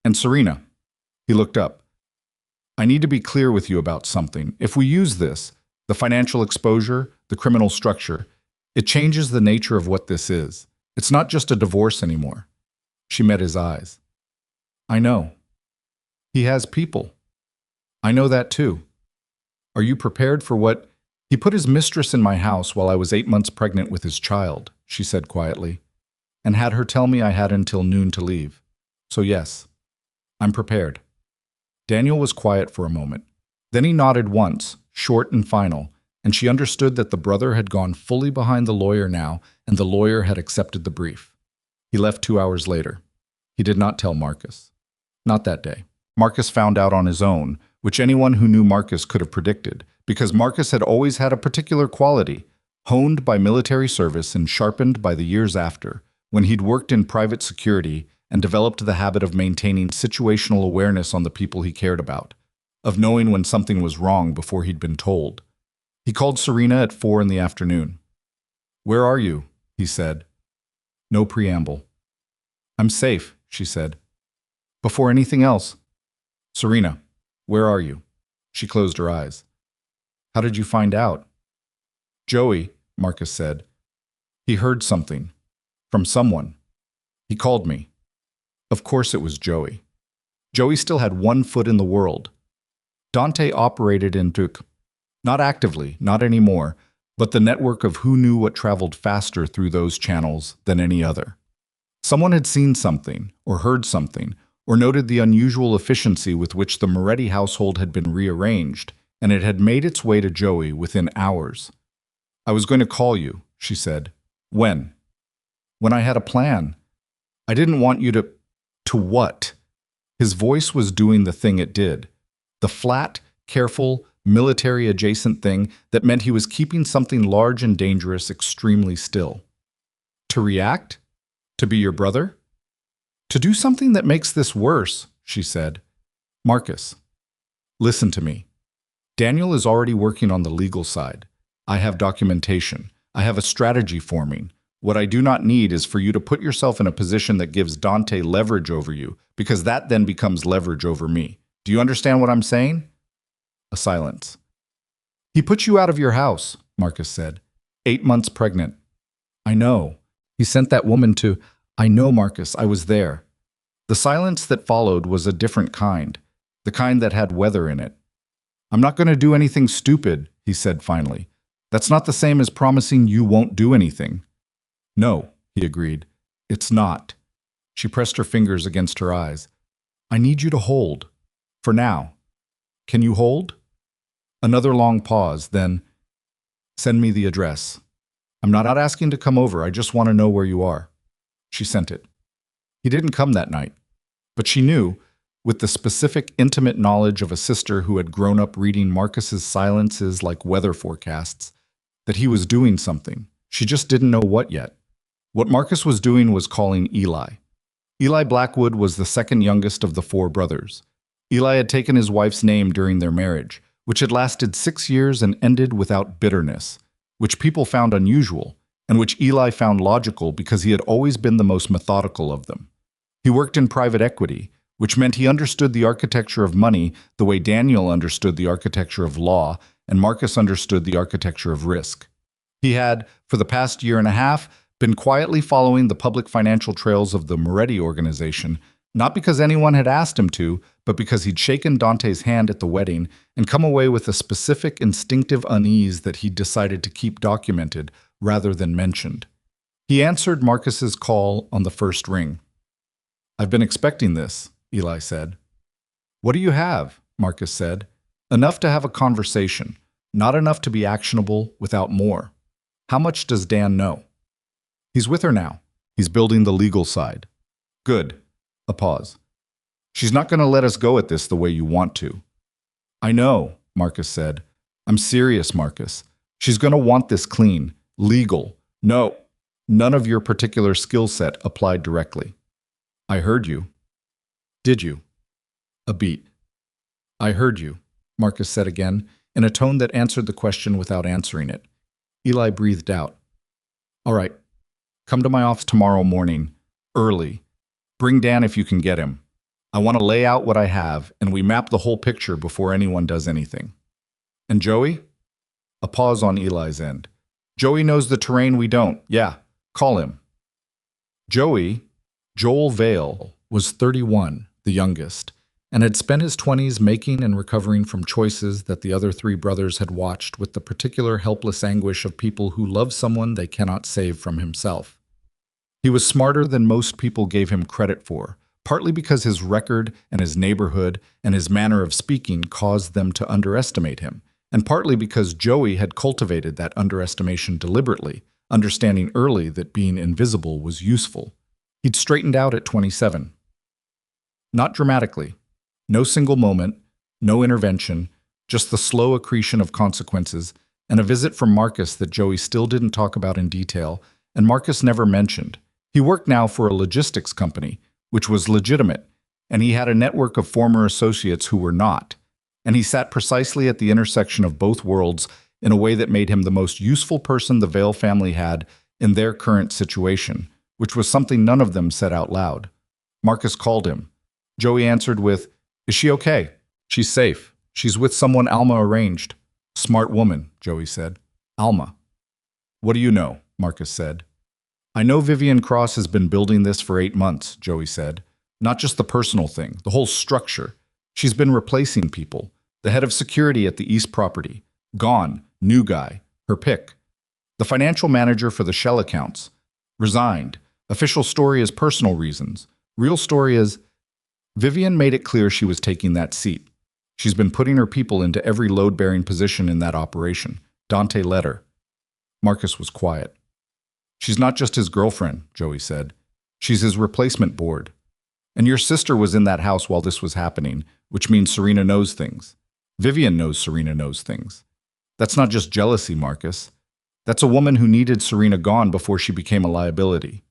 S1: "And Serena," he looked up, "I need to be clear with you about something. If we use this, the financial exposure, the criminal structure, it changes the nature of what this is. It's not just a divorce anymore." She met his eyes. "I know. He has people. I know that too. Are you prepared for what—" "He put his mistress in my house while I was 8 months pregnant with his child," she said quietly, "and had her tell me I had until noon to leave. So yes, I'm prepared." Daniel was quiet for a moment. Then he nodded once, short and final, and she understood that the brother had gone fully behind the lawyer now, and the lawyer had accepted the brief. He left 2 hours later. He did not tell Marcus. Not that day. Marcus found out on his own, which anyone who knew Marcus could have predicted, because Marcus had always had a particular quality, honed by military service and sharpened by the years after, when he'd worked in private security and developed the habit of maintaining situational awareness on the people he cared about, of knowing when something was wrong before he'd been told. He called Serena at 4 in the afternoon. "Where are you?" he said. No preamble. "I'm safe," she said. "Before anything else." "Serena, where are you?" She closed her eyes. "How did you find out?" "Joey," Marcus said. "He heard something. From someone. He called me." Of course it was Joey. Joey still had 1 foot in the world. Dante operated into, not actively, not anymore, but the network of who knew what traveled faster through those channels than any other. Someone had seen something, or heard something, or noted the unusual efficiency with which the Moretti household had been rearranged, and it had made its way to Joey within hours. "I was going to call you," she said. "When?" "When I had a plan. I didn't want you to—" "To what?" His voice was doing the thing it did. The flat, careful, military-adjacent thing that meant he was keeping something large and dangerous extremely still. "To react? To be your brother?" "To do something that makes this worse," she said. "Marcus, listen to me. Daniel is already working on the legal side. I have documentation. I have a strategy forming. What I do not need is for you to put yourself in a position that gives Dante leverage over you, because that then becomes leverage over me. Do you understand what I'm saying?" A silence. "He put you out of your house," Marcus said. 8 months pregnant. "I know. He sent that woman to—" "I know, Marcus. I was there." The silence that followed was a different kind, the kind that had weather in it. "I'm not going to do anything stupid," he said finally. "That's not the same as promising you won't do anything." "No," he agreed. "It's not." She pressed her fingers against her eyes. "I need you to hold. For now. Can you hold?" Another long pause, then, "Send me the address. I'm not asking to come over, I just want to know where you are." She sent it. He didn't come that night, but she knew, with the specific, intimate knowledge of a sister who had grown up reading Marcus's silences like weather forecasts, that he was doing something. She just didn't know what yet. What Marcus was doing was calling Eli. Eli Blackwood was the second youngest of the 4 brothers. Eli had taken his wife's name during their marriage, which had lasted 6 years and ended without bitterness, which people found unusual, and which Eli found logical because he had always been the most methodical of them. He worked in private equity, which meant he understood the architecture of money the way Daniel understood the architecture of law, and Marcus understood the architecture of risk. He had, for the past year and a half, been quietly following the public financial trails of the Moretti organization, not because anyone had asked him to, but because he'd shaken Dante's hand at the wedding and come away with a specific instinctive unease that he'd decided to keep documented rather than mentioned. He answered Marcus's call on the first ring. "I've been expecting this," Eli said. "What do you have?" Marcus said. "Enough to have a conversation, not enough to be actionable without more. How much does Dan know?" "He's with her now. He's building the legal side." "Good." A pause. "She's not going to let us go at this the way you want to." "I know," Marcus said. "I'm serious, Marcus. She's going to want this clean, legal. No, none of your particular skill set applied directly." "I heard you." "Did you?" A beat. "I heard you," Marcus said again, in a tone that answered the question without answering it. Eli breathed out. "All right. Come to my office tomorrow morning, early. Bring Dan if you can get him. I want to lay out what I have, and we map the whole picture before anyone does anything." "And Joey?" A pause on Eli's end. "Joey knows the terrain we don't. Yeah, call him." Joey, Joel Vale, was 31, the youngest, and had spent his 20s making and recovering from choices that the other 3 brothers had watched with the particular helpless anguish of people who love someone they cannot save from himself. He was smarter than most people gave him credit for, partly because his record and his neighborhood and his manner of speaking caused them to underestimate him, and partly because Joey had cultivated that underestimation deliberately, understanding early that being invisible was useful. He'd straightened out at 27. Not dramatically. No single moment, no intervention, just the slow accretion of consequences, and a visit from Marcus that Joey still didn't talk about in detail, and Marcus never mentioned. He worked now for a logistics company, which was legitimate, and he had a network of former associates who were not, and he sat precisely at the intersection of both worlds in a way that made him the most useful person the Vale family had in their current situation, which was something none of them said out loud. Marcus called him. Joey answered with, "Is she okay?" "She's safe. She's with someone Alma arranged." "Smart woman," Joey said. "Alma." "What do you know?" Marcus said. "I know Vivian Cross has been building this for 8 months," Joey said. "Not just the personal thing, the whole structure. She's been replacing people. The head of security at the East property. Gone. New guy. Her pick. The financial manager for the shell accounts. Resigned. Official story is personal reasons. Real story is Vivian made it clear she was taking that seat. She's been putting her people into every load-bearing position in that operation. Dante let her." Marcus was quiet. "She's not just his girlfriend," Joey said. "She's his replacement board. And your sister was in that house while this was happening, which means Serena knows things. Vivian knows Serena knows things. That's not just jealousy, Marcus. That's a woman who needed Serena gone before she became a liability."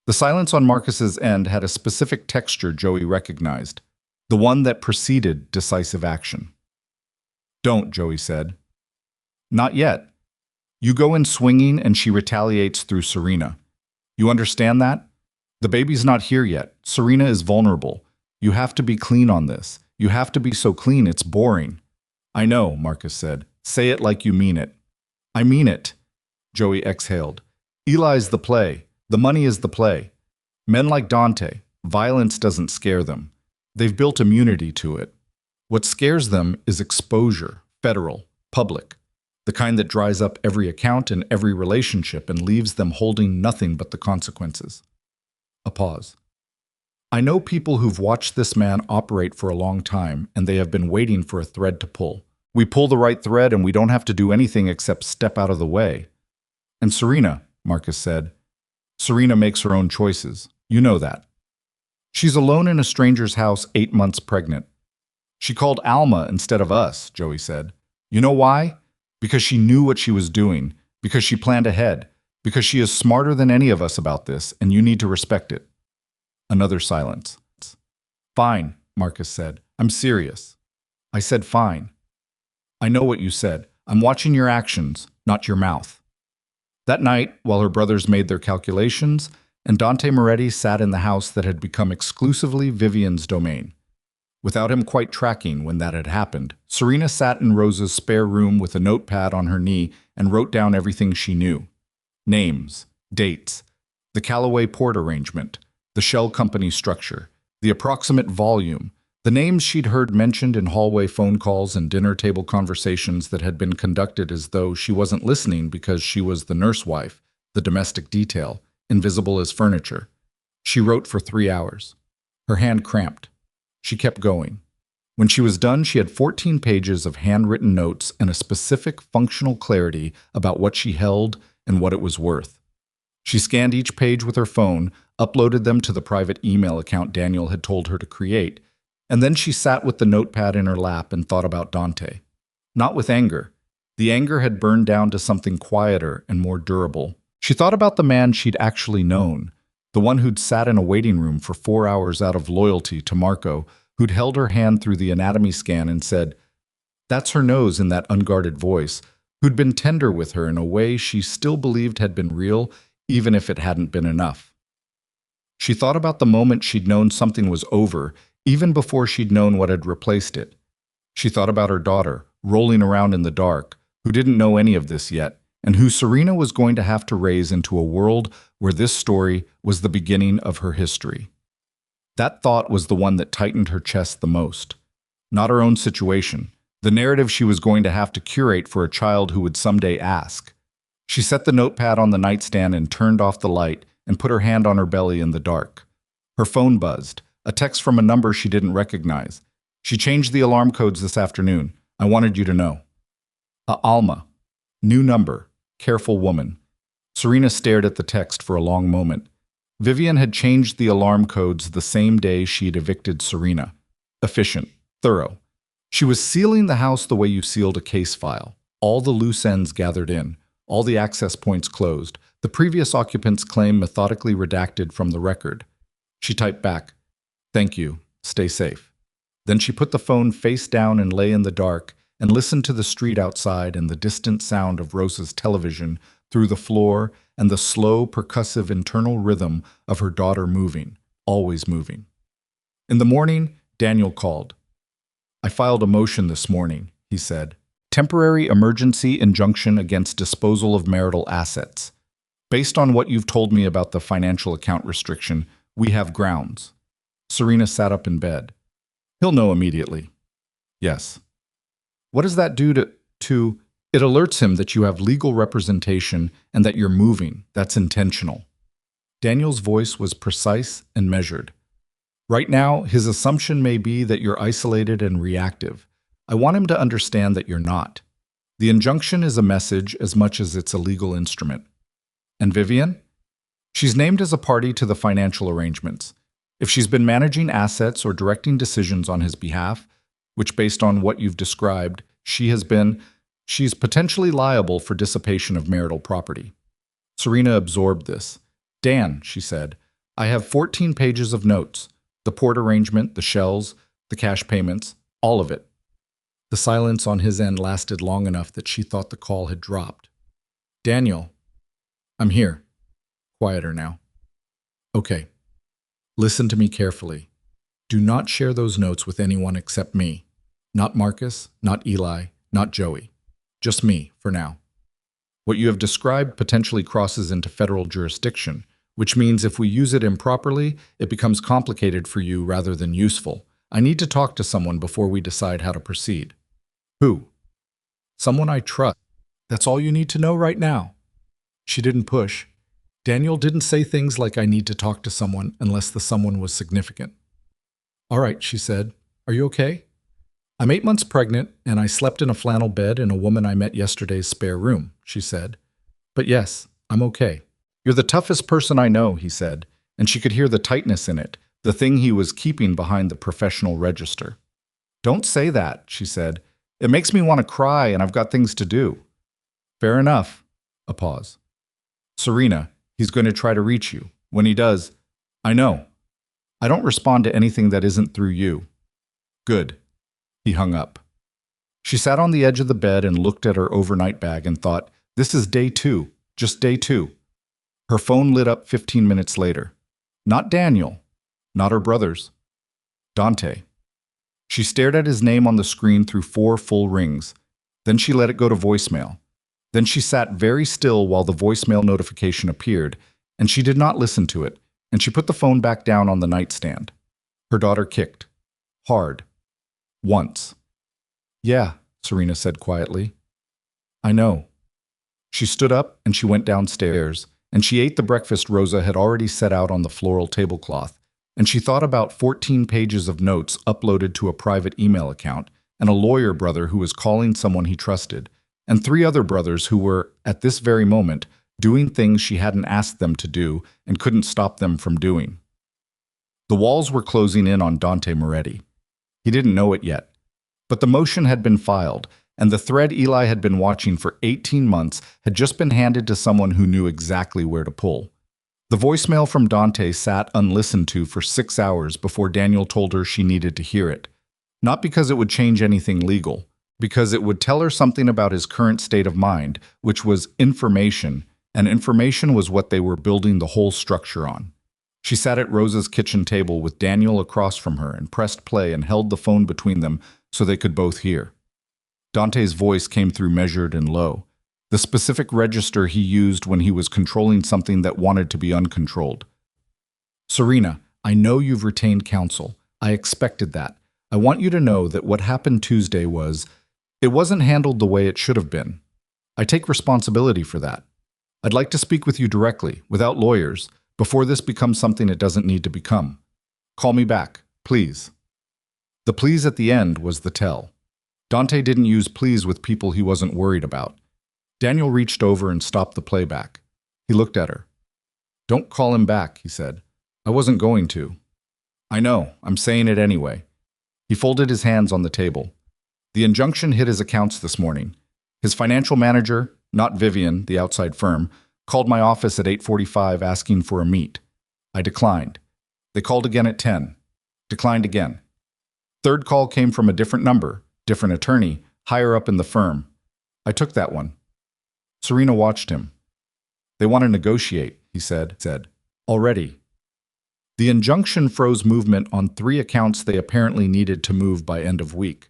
S1: The silence on Marcus's end had a specific texture Joey recognized, the one that preceded decisive action. "Don't," Joey said. "Not yet. You go in swinging and she retaliates through Serena. You understand that? The baby's not here yet. Serena is vulnerable. You have to be clean on this. You have to be so clean it's boring. I know, Marcus said. Say it like you mean it. I mean it, Joey exhaled. Eli's the play. The money is the play. Men like Dante, violence doesn't scare them. They've built immunity to it. What scares them is exposure, federal, public, the kind that dries up every account and every relationship and leaves them holding nothing but the consequences. A pause. I know people who've watched this man operate for a long time, and they have been waiting for a thread to pull. We pull the right thread and we don't have to do anything except step out of the way. And Serena, Marcus said. Serena makes her own choices. You know that. She's alone in a stranger's house 8 months pregnant. She called Alma instead of us, Joey said. You know why? Because she knew what she was doing, because she planned ahead, because she is smarter than any of us about this, and you need to respect it. Another silence. Fine, Marcus said. I'm serious. I said fine. I know what you said. I'm watching your actions, not your mouth. That night, while her brothers made their calculations, and Dante Moretti sat in the house that had become exclusively Vivian's domain. Without him quite tracking when that had happened, Serena sat in Rosa's spare room with a notepad on her knee and wrote down everything she knew. Names, dates, the Callaway port arrangement, the shell company structure, the approximate volume, the names she'd heard mentioned in hallway phone calls and dinner table conversations that had been conducted as though she wasn't listening because she was the nurse wife, the domestic detail, invisible as furniture. She wrote for 3 hours. Her hand cramped. She kept going. When she was done, she had 14 pages of handwritten notes and a specific functional clarity about what she held and what it was worth. She scanned each page with her phone, uploaded them to the private email account Daniel had told her to create, and then she sat with the notepad in her lap and thought about Dante. Not with anger. The anger had burned down to something quieter and more durable. She thought about the man she'd actually known, the one who'd sat in a waiting room for 4 hours out of loyalty to Marco, who'd held her hand through the anatomy scan and said, "That's her nose," in that unguarded voice, who'd been tender with her in a way she still believed had been real, even if it hadn't been enough. She thought about the moment she'd known something was over, even before she'd known what had replaced it. She thought about her daughter, rolling around in the dark, who didn't know any of this yet, and who Serena was going to have to raise into a world where this story was the beginning of her history. That thought was the one that tightened her chest the most. Not her own situation, the narrative she was going to have to curate for a child who would someday ask. She set the notepad on the nightstand and turned off the light and put her hand on her belly in the dark. Her phone buzzed, a text from a number she didn't recognize. She changed the alarm codes this afternoon. I wanted you to know. Alma. New number. Careful woman. Serena stared at the text for a long moment. Vivian had changed the alarm codes the same day she'd evicted Serena. Efficient. Thorough. She was sealing the house the way you sealed a case file. All the loose ends gathered in. All the access points closed. The previous occupant's claim methodically redacted from the record. She typed back, "Thank you. Stay safe." Then she put the phone face down and lay in the dark and listened to the street outside and the distant sound of Rosa's television through the floor and the slow, percussive internal rhythm of her daughter moving, always moving. In the morning, Daniel called. "I filed a motion this morning," he said. "Temporary emergency injunction against disposal of marital assets. Based on what you've told me about the financial account restriction, we have grounds." Serena sat up in bed. "He'll know immediately." "Yes." "What does that do to... It alerts him that you have legal representation and that you're moving. That's intentional." Daniel's voice was precise and measured. "Right now, his assumption may be that you're isolated and reactive. I want him to understand that you're not. The injunction is a message as much as it's a legal instrument." "And Vivian?" "She's named as a party to the financial arrangements. If she's been managing assets or directing decisions on his behalf, which based on what you've described, she has been, she's potentially liable for dissipation of marital property." Serena absorbed this. "Dan," she said, "I have 14 pages of notes. The port arrangement, the shells, the cash payments, all of it." The silence on his end lasted long enough that she thought the call had dropped. "Daniel." "I'm here." Quieter now. Okay, listen to me carefully. Do not share those notes with anyone except me. Not Marcus, not Eli, not Joey. Just me, for now. What you have described potentially crosses into federal jurisdiction, which means if we use it improperly, it becomes complicated for you rather than useful. I need to talk to someone before we decide how to proceed. Who? Someone I trust. That's all you need to know right now. She didn't push. Daniel didn't say things like I need to talk to someone unless the someone was significant. All right, she said. Are you okay? I'm 8 months pregnant, and I slept in a flannel bed in a woman I met yesterday's spare room, she said. But yes, I'm okay. You're the toughest person I know, he said, and she could hear the tightness in it, the thing he was keeping behind the professional register. Don't say that, she said. It makes me want to cry, and I've got things to do. Fair enough. A pause. Serena, he's going to try to reach you. When he does, I know. I don't respond to anything that isn't through you. Good. He hung up. She sat on the edge of the bed and looked at her overnight bag and thought, this is day 2, just day 2. Her phone lit up 15 minutes later. Not Daniel, not her brothers. Dante. She stared at his name on the screen through 4 full rings. Then she let it go to voicemail. Then she sat very still while the voicemail notification appeared, and she did not listen to it, and she put the phone back down on the nightstand. Her daughter kicked. Hard. Once. Yeah, Serena said quietly. I know. She stood up and she went downstairs, and she ate the breakfast Rosa had already set out on the floral tablecloth, and she thought about 14 pages of notes uploaded to a private email account, and a lawyer brother who was calling someone he trusted, and 3 other brothers who were, at this very moment, doing things she hadn't asked them to do and couldn't stop them from doing. The walls were closing in on Dante Moretti. He didn't know it yet, but the motion had been filed, and the thread Eli had been watching for 18 months had just been handed to someone who knew exactly where to pull. The voicemail from Dante sat unlistened to for 6 hours before Daniel told her she needed to hear it. Not because it would change anything legal, because it would tell her something about his current state of mind, which was information, and information was what they were building the whole structure on. She sat at Rosa's kitchen table with Daniel across from her and pressed play and held the phone between them so they could both hear. Dante's voice came through measured and low, the specific register he used when he was controlling something that wanted to be uncontrolled. Serena, I know you've retained counsel. I expected that. I want you to know that what happened Tuesday it wasn't handled the way it should have been. I take responsibility for that. I'd like to speak with you directly, without lawyers, before this becomes something it doesn't need to become. Call me back, please. The please at the end was the tell. Dante didn't use please with people he wasn't worried about. Daniel reached over and stopped the playback. He looked at her. Don't call him back, he said. I wasn't going to. I know, I'm saying it anyway. He folded his hands on the table. The injunction hit his accounts this morning. His financial manager, not Vivian, the outside firm, called my office at 8:45 asking for a meet. I declined. They called again at 10. Declined again. Third call came from a different number, different attorney, higher up in the firm. I took that one. Serena watched him. They want to negotiate, he said. Already. The injunction froze movement on 3 accounts they apparently needed to move by end of week.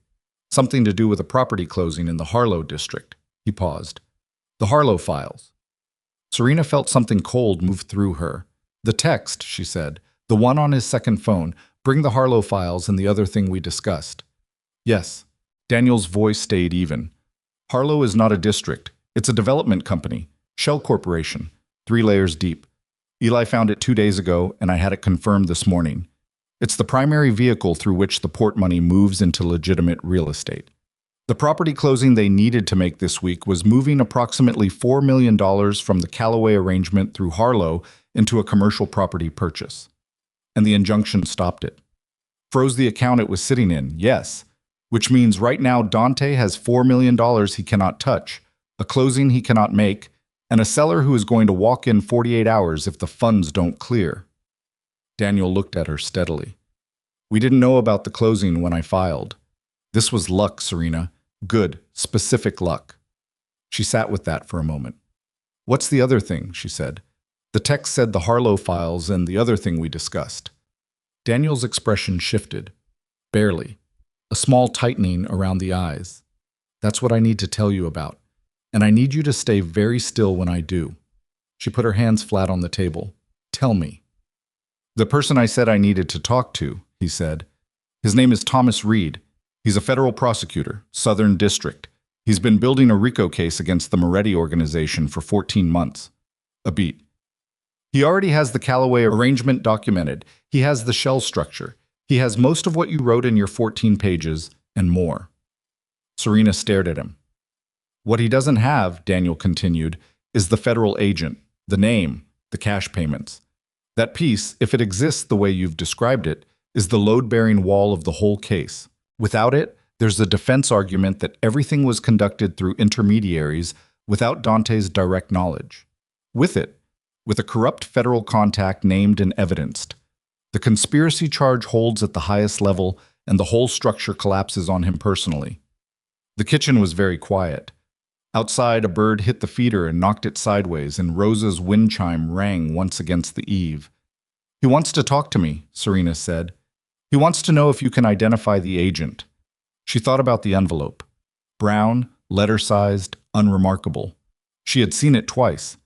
S1: Something to do with a property closing in the Harlow district. He paused. The Harlow files. Serena felt something cold move through her. The text, she said, the one on his second phone, bring the Harlow files and the other thing we discussed. Yes. Daniel's voice stayed even. Harlow is not a district. It's a development company. Shell Corporation. 3 layers deep. Eli found it 2 days ago, and I had it confirmed this morning. It's the primary vehicle through which the port money moves into legitimate real estate. The property closing they needed to make this week was moving approximately $4 million from the Callaway arrangement through Harlow into a commercial property purchase. And the injunction stopped it. Froze the account it was sitting in, yes, which means right now Dante has $4 million he cannot touch, a closing he cannot make, and a seller who is going to walk in 48 hours if the funds don't clear. Daniel looked at her steadily. We didn't know about the closing when I filed. This was luck, Serena. Good, specific luck. She sat with that for a moment. What's the other thing? She said. The text said the Harlow files and the other thing we discussed. Daniel's expression shifted. Barely. A small tightening around the eyes. That's what I need to tell you about. And I need you to stay very still when I do. She put her hands flat on the table. Tell me. The person I said I needed to talk to, he said. His name is Thomas Reed. He's a federal prosecutor, Southern District. He's been building a RICO case against the Moretti organization for 14 months. A beat. He already has the Callaway arrangement documented. He has the shell structure. He has most of what you wrote in your 14 pages, and more. Serena stared at him. What he doesn't have, Daniel continued, is the federal agent, the name, the cash payments. That piece, if it exists the way you've described it, is the load-bearing wall of the whole case. Without it, there's the defense argument that everything was conducted through intermediaries without Dante's direct knowledge. With it, with a corrupt federal contact named and evidenced, the conspiracy charge holds at the highest level and the whole structure collapses on him personally. The kitchen was very quiet. Outside, a bird hit the feeder and knocked it sideways, and Rosa's wind chime rang once against the eave. He wants to talk to me, Serena said. He wants to know if you can identify the agent. She thought about the envelope. Brown, letter-sized, unremarkable. She had seen it twice.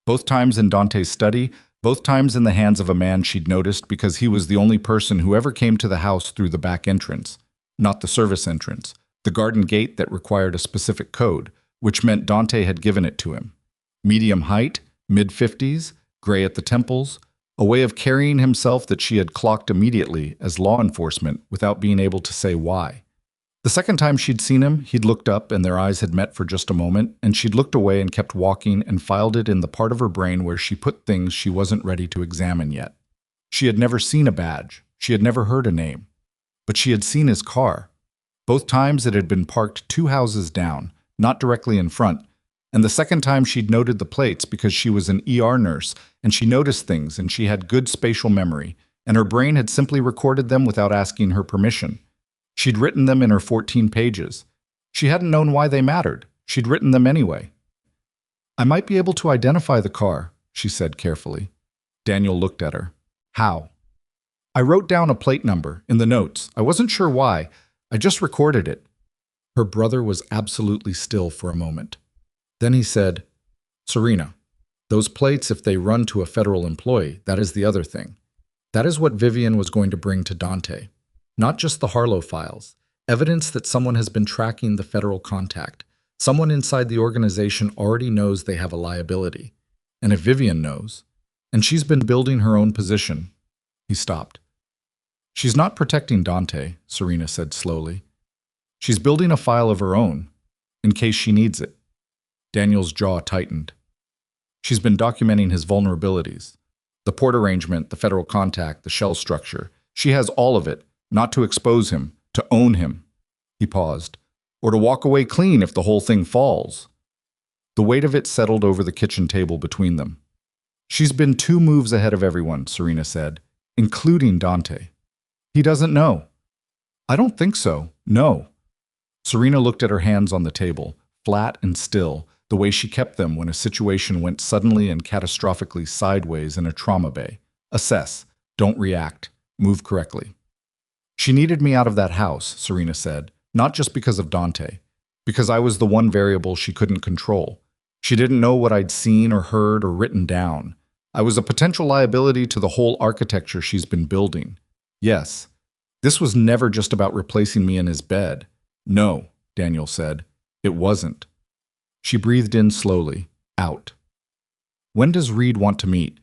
S1: Both times in Dante's study, both times in the hands of a man she'd noticed because he was the only person who ever came to the house through the back entrance, not the service entrance, the garden gate that required a specific code, which meant Dante had given it to him. Medium height, mid-50s, gray at the temples, a way of carrying himself that she had clocked immediately as law enforcement without being able to say why. The second time she'd seen him, he'd looked up and their eyes had met for just a moment, and she'd looked away and kept walking and filed it in the part of her brain where she put things she wasn't ready to examine yet. She had never seen a badge. She had never heard a name. But she had seen his car. Both times it had been parked 2 houses down, not directly in front, and the second time she'd noted the plates because she was an ER nurse and she noticed things and she had good spatial memory, and her brain had simply recorded them without asking her permission. She'd written them in her 14 pages. She hadn't known why they mattered. She'd written them anyway. I might be able to identify the car, she said carefully. Daniel looked at her. How? I wrote down a plate number in the notes. I wasn't sure why. I just recorded it. Her brother was absolutely still for a moment. Then he said, Serena, those plates, if they run to a federal employee, that is the other thing. That is what Vivian was going to bring to Dante. Not just the Harlow files, evidence that someone has been tracking the federal contact. Someone inside the organization already knows they have a liability. And if Vivian knows, and she's been building her own position. He stopped. She's not protecting Dante, Serena said slowly. She's building a file of her own, in case she needs it. Daniel's jaw tightened. She's been documenting his vulnerabilities. The port arrangement, the federal contact, the shell structure. She has all of it, not to expose him, to own him. He paused. Or to walk away clean if the whole thing falls. The weight of it settled over the kitchen table between them. She's been 2 moves ahead of everyone, Serena said, including Dante. He doesn't know. I don't think so, no. Serena looked at her hands on the table, flat and still, the way she kept them when a situation went suddenly and catastrophically sideways in a trauma bay. Assess, don't react, move correctly. She needed me out of that house, Serena said, not just because of Dante, because I was the one variable she couldn't control. She didn't know what I'd seen or heard or written down. I was a potential liability to the whole architecture she's been building. Yes, this was never just about replacing me in his bed. No, Daniel said, it wasn't. She breathed in slowly, out. When does Reed want to meet?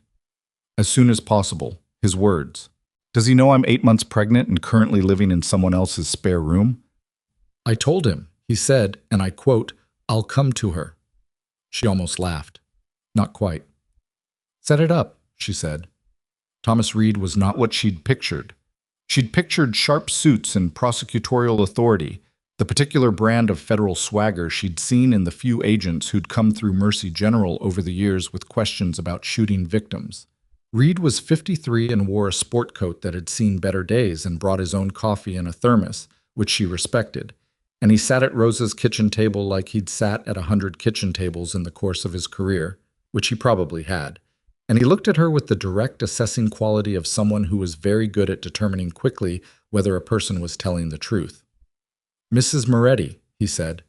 S1: As soon as possible, his words. Does he know I'm 8 months pregnant and currently living in someone else's spare room? I told him, he said, and I quote, I'll come to her. She almost laughed. Not quite. Set it up, she said. Thomas Reed was not what she'd pictured. She'd pictured sharp suits and prosecutorial authority, the particular brand of federal swagger she'd seen in the few agents who'd come through Mercy General over the years with questions about shooting victims. Reed was 53 and wore a sport coat that had seen better days and brought his own coffee in a thermos, which she respected. And he sat at Rosa's kitchen table like he'd sat at 100 kitchen tables in the course of his career, which he probably had. And he looked at her with the direct assessing quality of someone who was very good at determining quickly whether a person was telling the truth. "Mrs. Moretti," he said.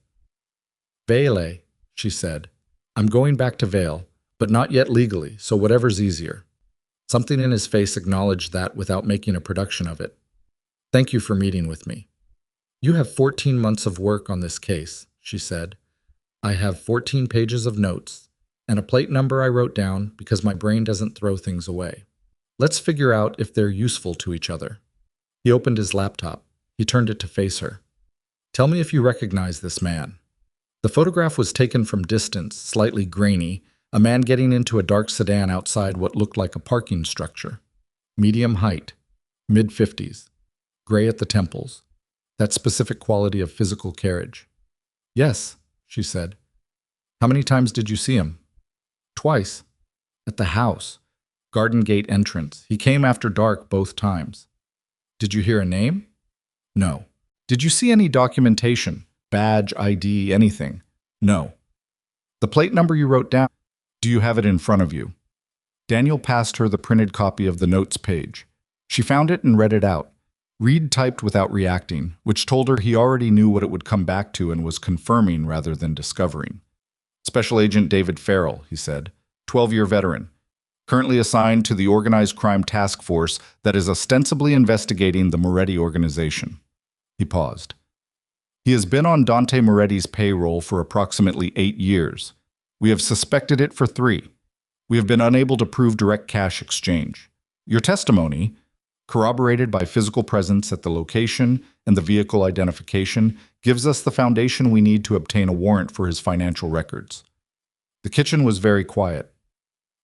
S1: "Vale," she said. "I'm going back to Vale, but not yet legally, so whatever's easier." Something in his face acknowledged that without making a production of it. "Thank you for meeting with me." "You have 14 months of work on this case," she said. "I have 14 pages of notes, and a plate number I wrote down because my brain doesn't throw things away. Let's figure out if they're useful to each other." He opened his laptop. He turned it to face her. "Tell me if you recognize this man." The photograph was taken from distance, slightly grainy, a man getting into a dark sedan outside what looked like a parking structure. Medium height, mid-50s, gray at the temples, that specific quality of physical carriage. "Yes," she said. "How many times did you see him?" "Twice. At the house. Garden gate entrance. He came after dark both times." "Did you hear a name?" "No." "Did you see any documentation? Badge, ID, anything?" "No." "The plate number you wrote down, do you have it in front of you?" Daniel passed her the printed copy of the notes page. She found it and read it out. Reed typed without reacting, which told her he already knew what it would come back to and was confirming rather than discovering. "Special Agent David Farrell," he said, 12-year veteran, currently assigned to the Organized Crime Task Force that is ostensibly investigating the Moretti organization. He paused. "He has been on Dante Moretti's payroll for approximately 8 years. We have suspected it for 3. We have been unable to prove direct cash exchange. Your testimony, corroborated by physical presence at the location and the vehicle identification, gives us the foundation we need to obtain a warrant for his financial records." The kitchen was very quiet.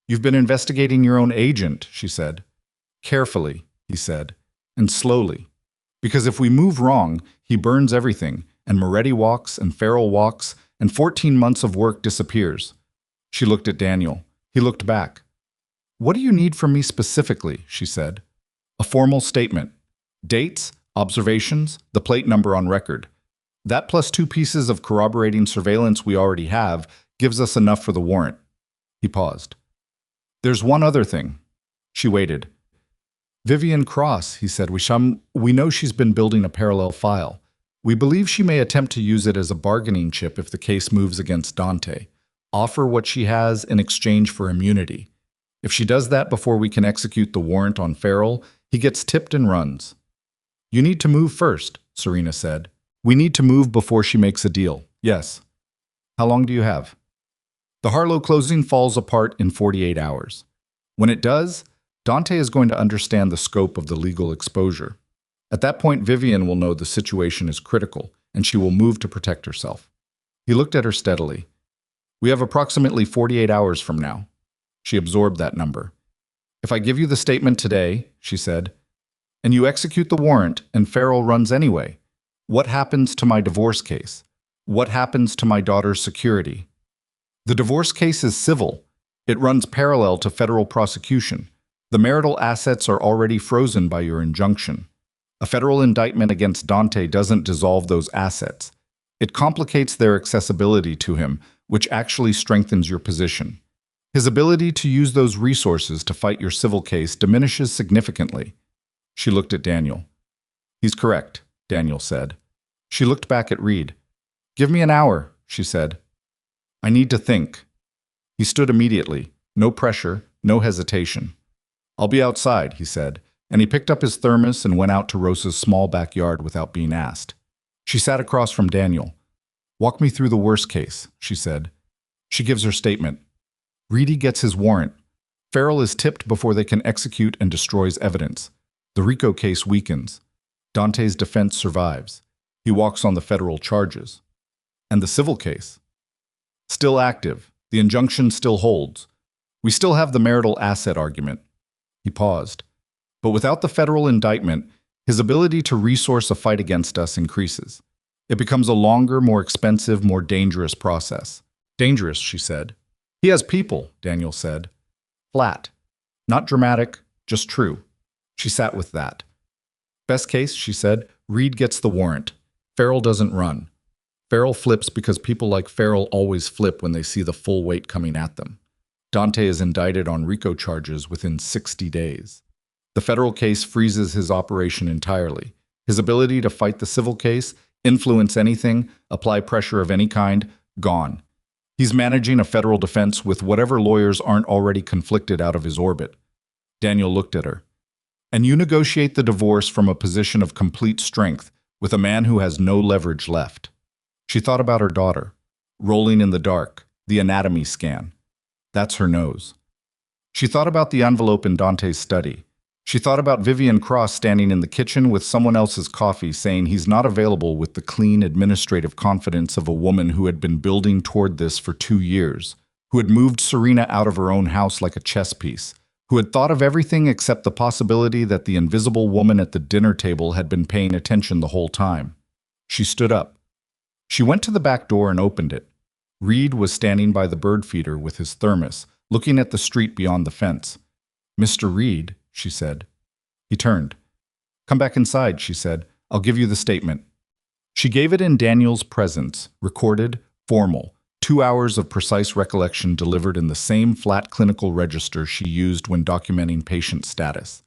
S1: "You've been investigating your own agent," she said. "Carefully," he said, "and slowly. Because if we move wrong, he burns everything, and Moretti walks, and Farrell walks, and 14 months of work disappears." She looked at Daniel. He looked back. "What do you need from me specifically?" she said. "A formal statement. Dates, observations, the plate number on record. That plus 2 pieces of corroborating surveillance we already have gives us enough for the warrant." He paused. "There's one other thing." She waited. "Vivian Cross," he said. We know she's been building a parallel file. We believe she may attempt to use it as a bargaining chip if the case moves against Dante. Offer what she has in exchange for immunity. If she does that before we can execute the warrant on Farrell, he gets tipped and runs." "You need to move first," Serena said. "We need to move before she makes a deal." "Yes." "How long do you have?" "The Harlow closing falls apart in 48 hours. When it does, Dante is going to understand the scope of the legal exposure. At that point, Vivian will know the situation is critical, and she will move to protect herself." He looked at her steadily. "We have approximately 48 hours from now." She absorbed that number. "If I give you the statement today," she said, "and you execute the warrant and Farrell runs anyway, what happens to my divorce case? What happens to my daughter's security?" "The divorce case is civil. It runs parallel to federal prosecution. The marital assets are already frozen by your injunction. A federal indictment against Dante doesn't dissolve those assets. It complicates their accessibility to him, which actually strengthens your position. His ability to use those resources to fight your civil case diminishes significantly." She looked at Daniel. "He's correct," Daniel said. She looked back at Reed. "Give me an hour," she said. "I need to think." He stood immediately. No pressure, no hesitation. "I'll be outside," he said, and he picked up his thermos and went out to Rosa's small backyard without being asked. She sat across from Daniel. "Walk me through the worst case," she said. She gives her statement. Reedy gets his warrant. Farrell is tipped before they can execute and destroys evidence. The RICO case weakens. Dante's defense survives. He walks on the federal charges. And the civil case? Still active. The injunction still holds. We still have the marital asset argument. He paused. But without the federal indictment, his ability to resource a fight against us increases. It becomes a longer, more expensive, more dangerous process. Dangerous, she said. He has people, Daniel said. Flat. Not dramatic, just true. She sat with that. Best case, she said, Reed gets the warrant. Farrell doesn't run. Farrell flips because people like Farrell always flip when they see the full weight coming at them. Dante is indicted on RICO charges within 60 days. The federal case freezes his operation entirely. His ability to fight the civil case, influence anything, apply pressure of any kind, gone. He's managing a federal defense with whatever lawyers aren't already conflicted out of his orbit. Daniel looked at her. And you negotiate the divorce from a position of complete strength with a man who has no leverage left. She thought about her daughter, rolling in the dark, the anatomy scan. That's her nose. She thought about the envelope in Dante's study. She thought about Vivian Cross standing in the kitchen with someone else's coffee saying he's not available with the clean administrative confidence of a woman who had been building toward this for 2 years, who had moved Serena out of her own house like a chess piece, who had thought of everything except the possibility that the invisible woman at the dinner table had been paying attention the whole time. She stood up. She went to the back door and opened it. Reed was standing by the bird feeder with his thermos, looking at the street beyond the fence. "Mr. Reed," she said. He turned. "Come back inside," she said. "I'll give you the statement." She gave it in Daniel's presence, recorded, formal, 2 hours of precise recollection delivered in the same flat clinical register she used when documenting patient status.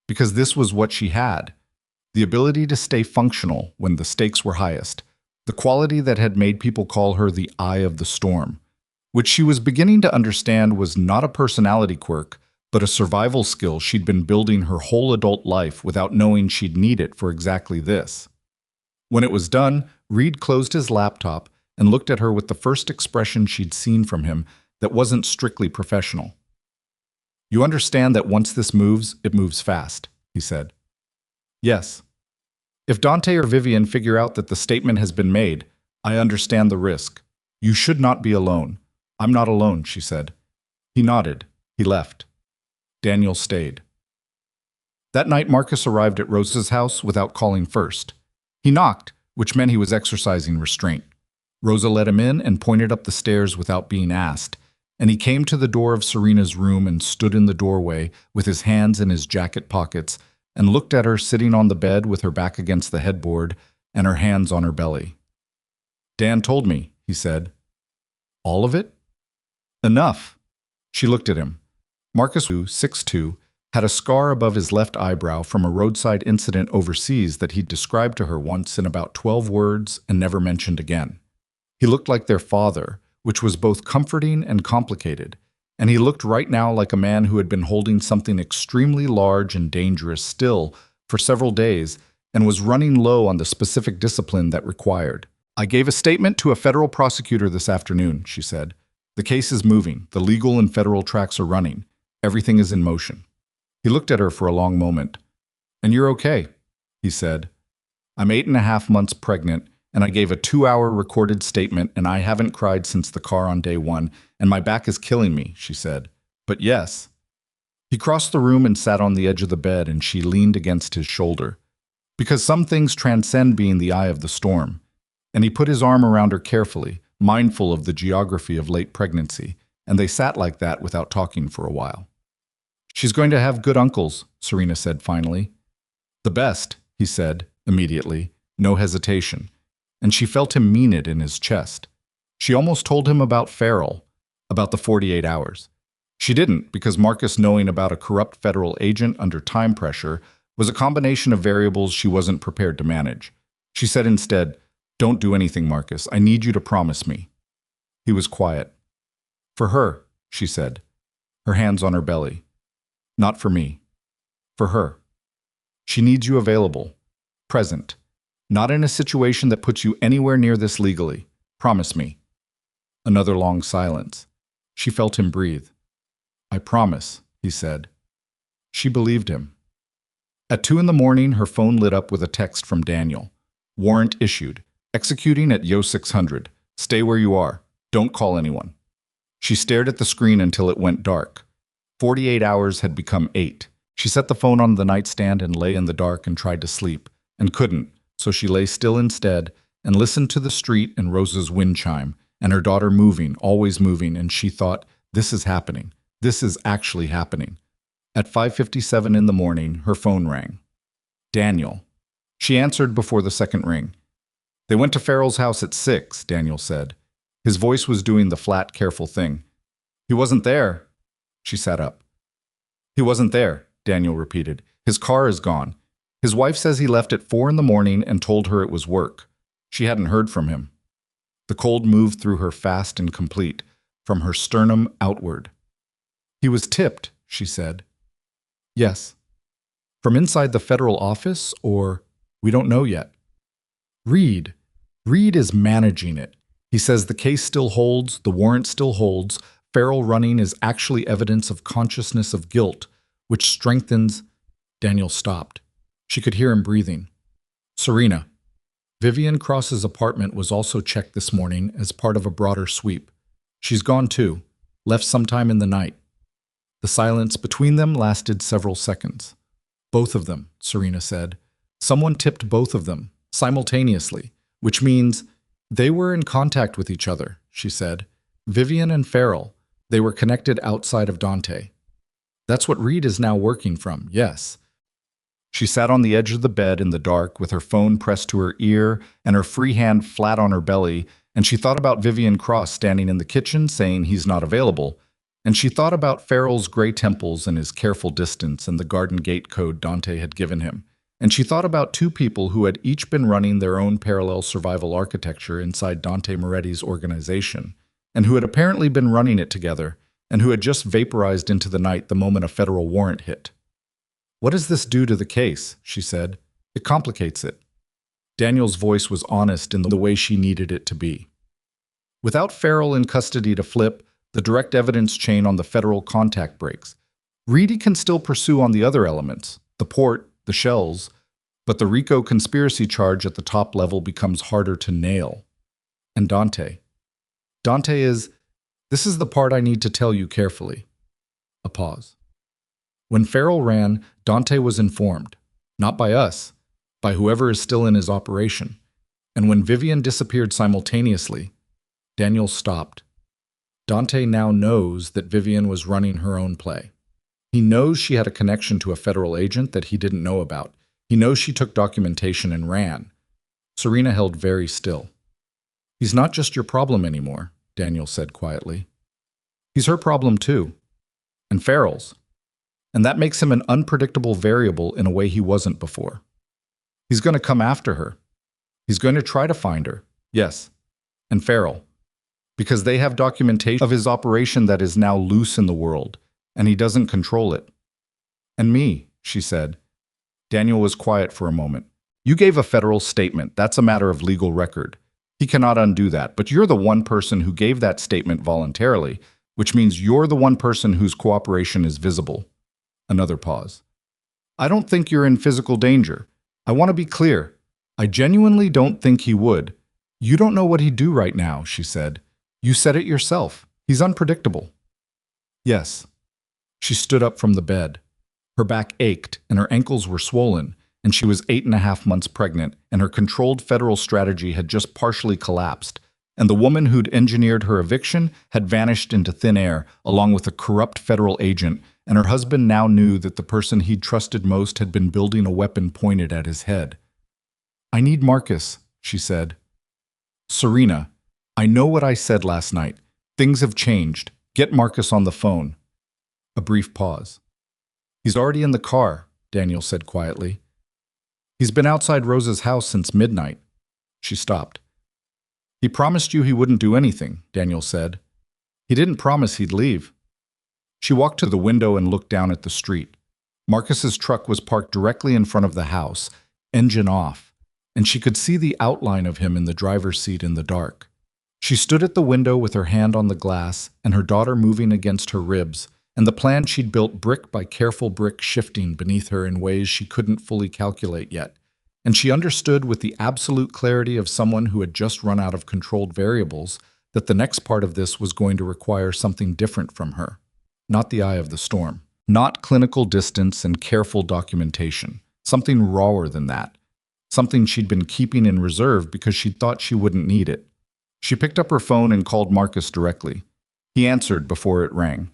S1: Because this was what she had: the ability to stay functional when the stakes were highest, the quality that had made people call her the eye of the storm, which she was beginning to understand was not a personality quirk, but a survival skill she'd been building her whole adult life without knowing she'd need it for exactly this. When it was done, Reed closed his laptop and looked at her with the first expression she'd seen from him that wasn't strictly professional. "You understand that once this moves, it moves fast," he said. "Yes. If Dante or Vivian figure out that the statement has been made, I understand the risk. You should not be alone." "I'm not alone," she said. He nodded. He left. Daniel stayed. That night, Marcus arrived at Rosa's house without calling first. He knocked, which meant he was exercising restraint. Rosa let him in and pointed up the stairs without being asked, and he came to the door of Serena's room and stood in the doorway with his hands in his jacket pockets and looked at her sitting on the bed with her back against the headboard and her hands on her belly. "Dan told me," he said. "All of it?" "Enough." She looked at him. Marcus, 6'2", had a scar above his left eyebrow from a roadside incident overseas that he'd described to her once in about 12 words and never mentioned again. He looked like their father, which was both comforting and complicated, and he looked right now like a man who had been holding something extremely large and dangerous still for several days and was running low on the specific discipline that required. "I gave a statement to a federal prosecutor this afternoon," she said. "The case is moving. The legal and federal tracks are running. Everything is in motion." He looked at her for a long moment. "And you're okay," he said. "I'm 8.5 months pregnant, and I gave a 2-hour recorded statement, and I haven't cried since the car on day 1, and my back is killing me," she said. "But yes." He crossed the room and sat on the edge of the bed, and she leaned against his shoulder. Because some things transcend being the eye of the storm. And he put his arm around her carefully, mindful of the geography of late pregnancy, and they sat like that without talking for a while. "She's going to have good uncles," Serena said finally. "The best," he said, immediately, no hesitation, and she felt him mean it in his chest. She almost told him about Farrell, about the 48 hours. She didn't, because Marcus knowing about a corrupt federal agent under time pressure was a combination of variables she wasn't prepared to manage. She said instead, "Don't do anything, Marcus. I need you to promise me." He was quiet. "For her," she said, her hands on her belly. "Not for me. For her. She needs you available, present, not in a situation that puts you anywhere near this legally. Promise me." Another long silence. She felt him breathe. "I promise," he said. She believed him. At 2 a.m, her phone lit up with a text from Daniel. "Warrant issued. Executing at Yo 600. Stay where you are. Don't call anyone." She stared at the screen until it went dark. 48 hours had become 8. She set the phone on the nightstand and lay in the dark and tried to sleep, and couldn't, so she lay still instead and listened to the street and Rosa's wind chime, and her daughter moving, always moving, and she thought, "This is happening. This is actually happening." At 5:57 in the morning, her phone rang. "Daniel." She answered before the second ring. "They went to Farrell's house at 6, Daniel said. His voice was doing the flat, careful thing. "He wasn't there." She sat up. He wasn't there, Daniel repeated. His car is gone. His wife says he left at 4 in the morning and told her it was work. She hadn't heard from him. The cold moved through her fast and complete, from her sternum outward. He was tipped, she said. Yes. From inside the federal office, or we don't know yet. Reed is managing it. He says the case still holds, the warrant still holds. Farrell running is actually evidence of consciousness of guilt, which strengthens. Daniel stopped. She could hear him breathing. Serena. Vivian Cross's apartment was also checked this morning as part of a broader sweep. She's gone too, left sometime in the night. The silence between them lasted several seconds. Both of them, Serena said. Someone tipped both of them, simultaneously, which means they were in contact with each other, she said. Vivian and Farrell, they were connected outside of Dante. That's what Reed is now working from, yes. She sat on the edge of the bed in the dark with her phone pressed to her ear and her free hand flat on her belly, and she thought about Vivian Cross standing in the kitchen saying he's not available, and she thought about Farrell's gray temples and his careful distance and the garden gate code Dante had given him, and she thought about two people who had each been running their own parallel survival architecture inside Dante Moretti's organization, and who had apparently been running it together, and who had just vaporized into the night the moment a federal warrant hit. What does this do to the case? She said. It complicates it. Daniel's voice was honest in the way she needed it to be. Without Farrell in custody to flip, the direct evidence chain on the federal contact breaks. Reedy can still pursue on the other elements, the port, the shells, but the RICO conspiracy charge at the top level becomes harder to nail. And Dante. Dante is, this is the part I need to tell you carefully. A pause. When Farrell ran, Dante was informed, not by us, by whoever is still in his operation. And when Vivian disappeared simultaneously, Daniel stopped. Dante now knows that Vivian was running her own play. He knows she had a connection to a federal agent that he didn't know about. He knows she took documentation and ran. Serena held very still. He's not just your problem anymore, Daniel said quietly. He's her problem too. And Farrell's. And that makes him an unpredictable variable in a way he wasn't before. He's going to come after her. He's going to try to find her. Yes. And Farrell. Because they have documentation of his operation that is now loose in the world, and he doesn't control it. And me, she said. Daniel was quiet for a moment. You gave a federal statement. That's a matter of legal record. He cannot undo that, but you're the one person who gave that statement voluntarily, which means you're the one person whose cooperation is visible. Another pause. I don't think you're in physical danger. I want to be clear. I genuinely don't think he would. You don't know what he'd do right now, she said. You said it yourself. He's unpredictable. Yes. She stood up from the bed. Her back ached and her ankles were swollen, and she was 8.5 months pregnant, and her controlled federal strategy had just partially collapsed, and the woman who'd engineered her eviction had vanished into thin air, along with a corrupt federal agent, and her husband now knew that the person he'd trusted most had been building a weapon pointed at his head. I need Marcus, she said. Serena, I know what I said last night. Things have changed. Get Marcus on the phone. A brief pause. He's already in the car, Daniel said quietly. He's been outside Rosa's house since midnight. She stopped. He promised you he wouldn't do anything, Daniel said. He didn't promise he'd leave. She walked to the window and looked down at the street. Marcus's truck was parked directly in front of the house, engine off, and she could see the outline of him in the driver's seat in the dark. She stood at the window with her hand on the glass and her daughter moving against her ribs, and the plan she'd built brick by careful brick shifting beneath her in ways she couldn't fully calculate yet. And she understood with the absolute clarity of someone who had just run out of controlled variables that the next part of this was going to require something different from her. Not the eye of the storm. Not clinical distance and careful documentation. Something rawer than that. Something she'd been keeping in reserve because she'd thought she wouldn't need it. She picked up her phone and called Marcus directly. He answered before it rang.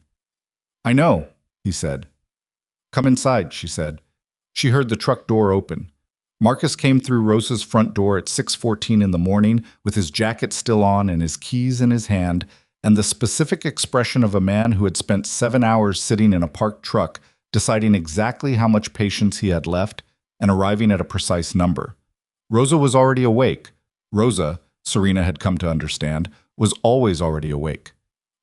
S1: I know, he said. Come inside, she said. She heard the truck door open. Marcus came through Rosa's front door at 6:14 in the morning with his jacket still on and his keys in his hand, and the specific expression of a man who had spent 7 hours sitting in a parked truck, deciding exactly how much patience he had left and arriving at a precise number. Rosa was already awake. Rosa, Serena had come to understand, was always already awake.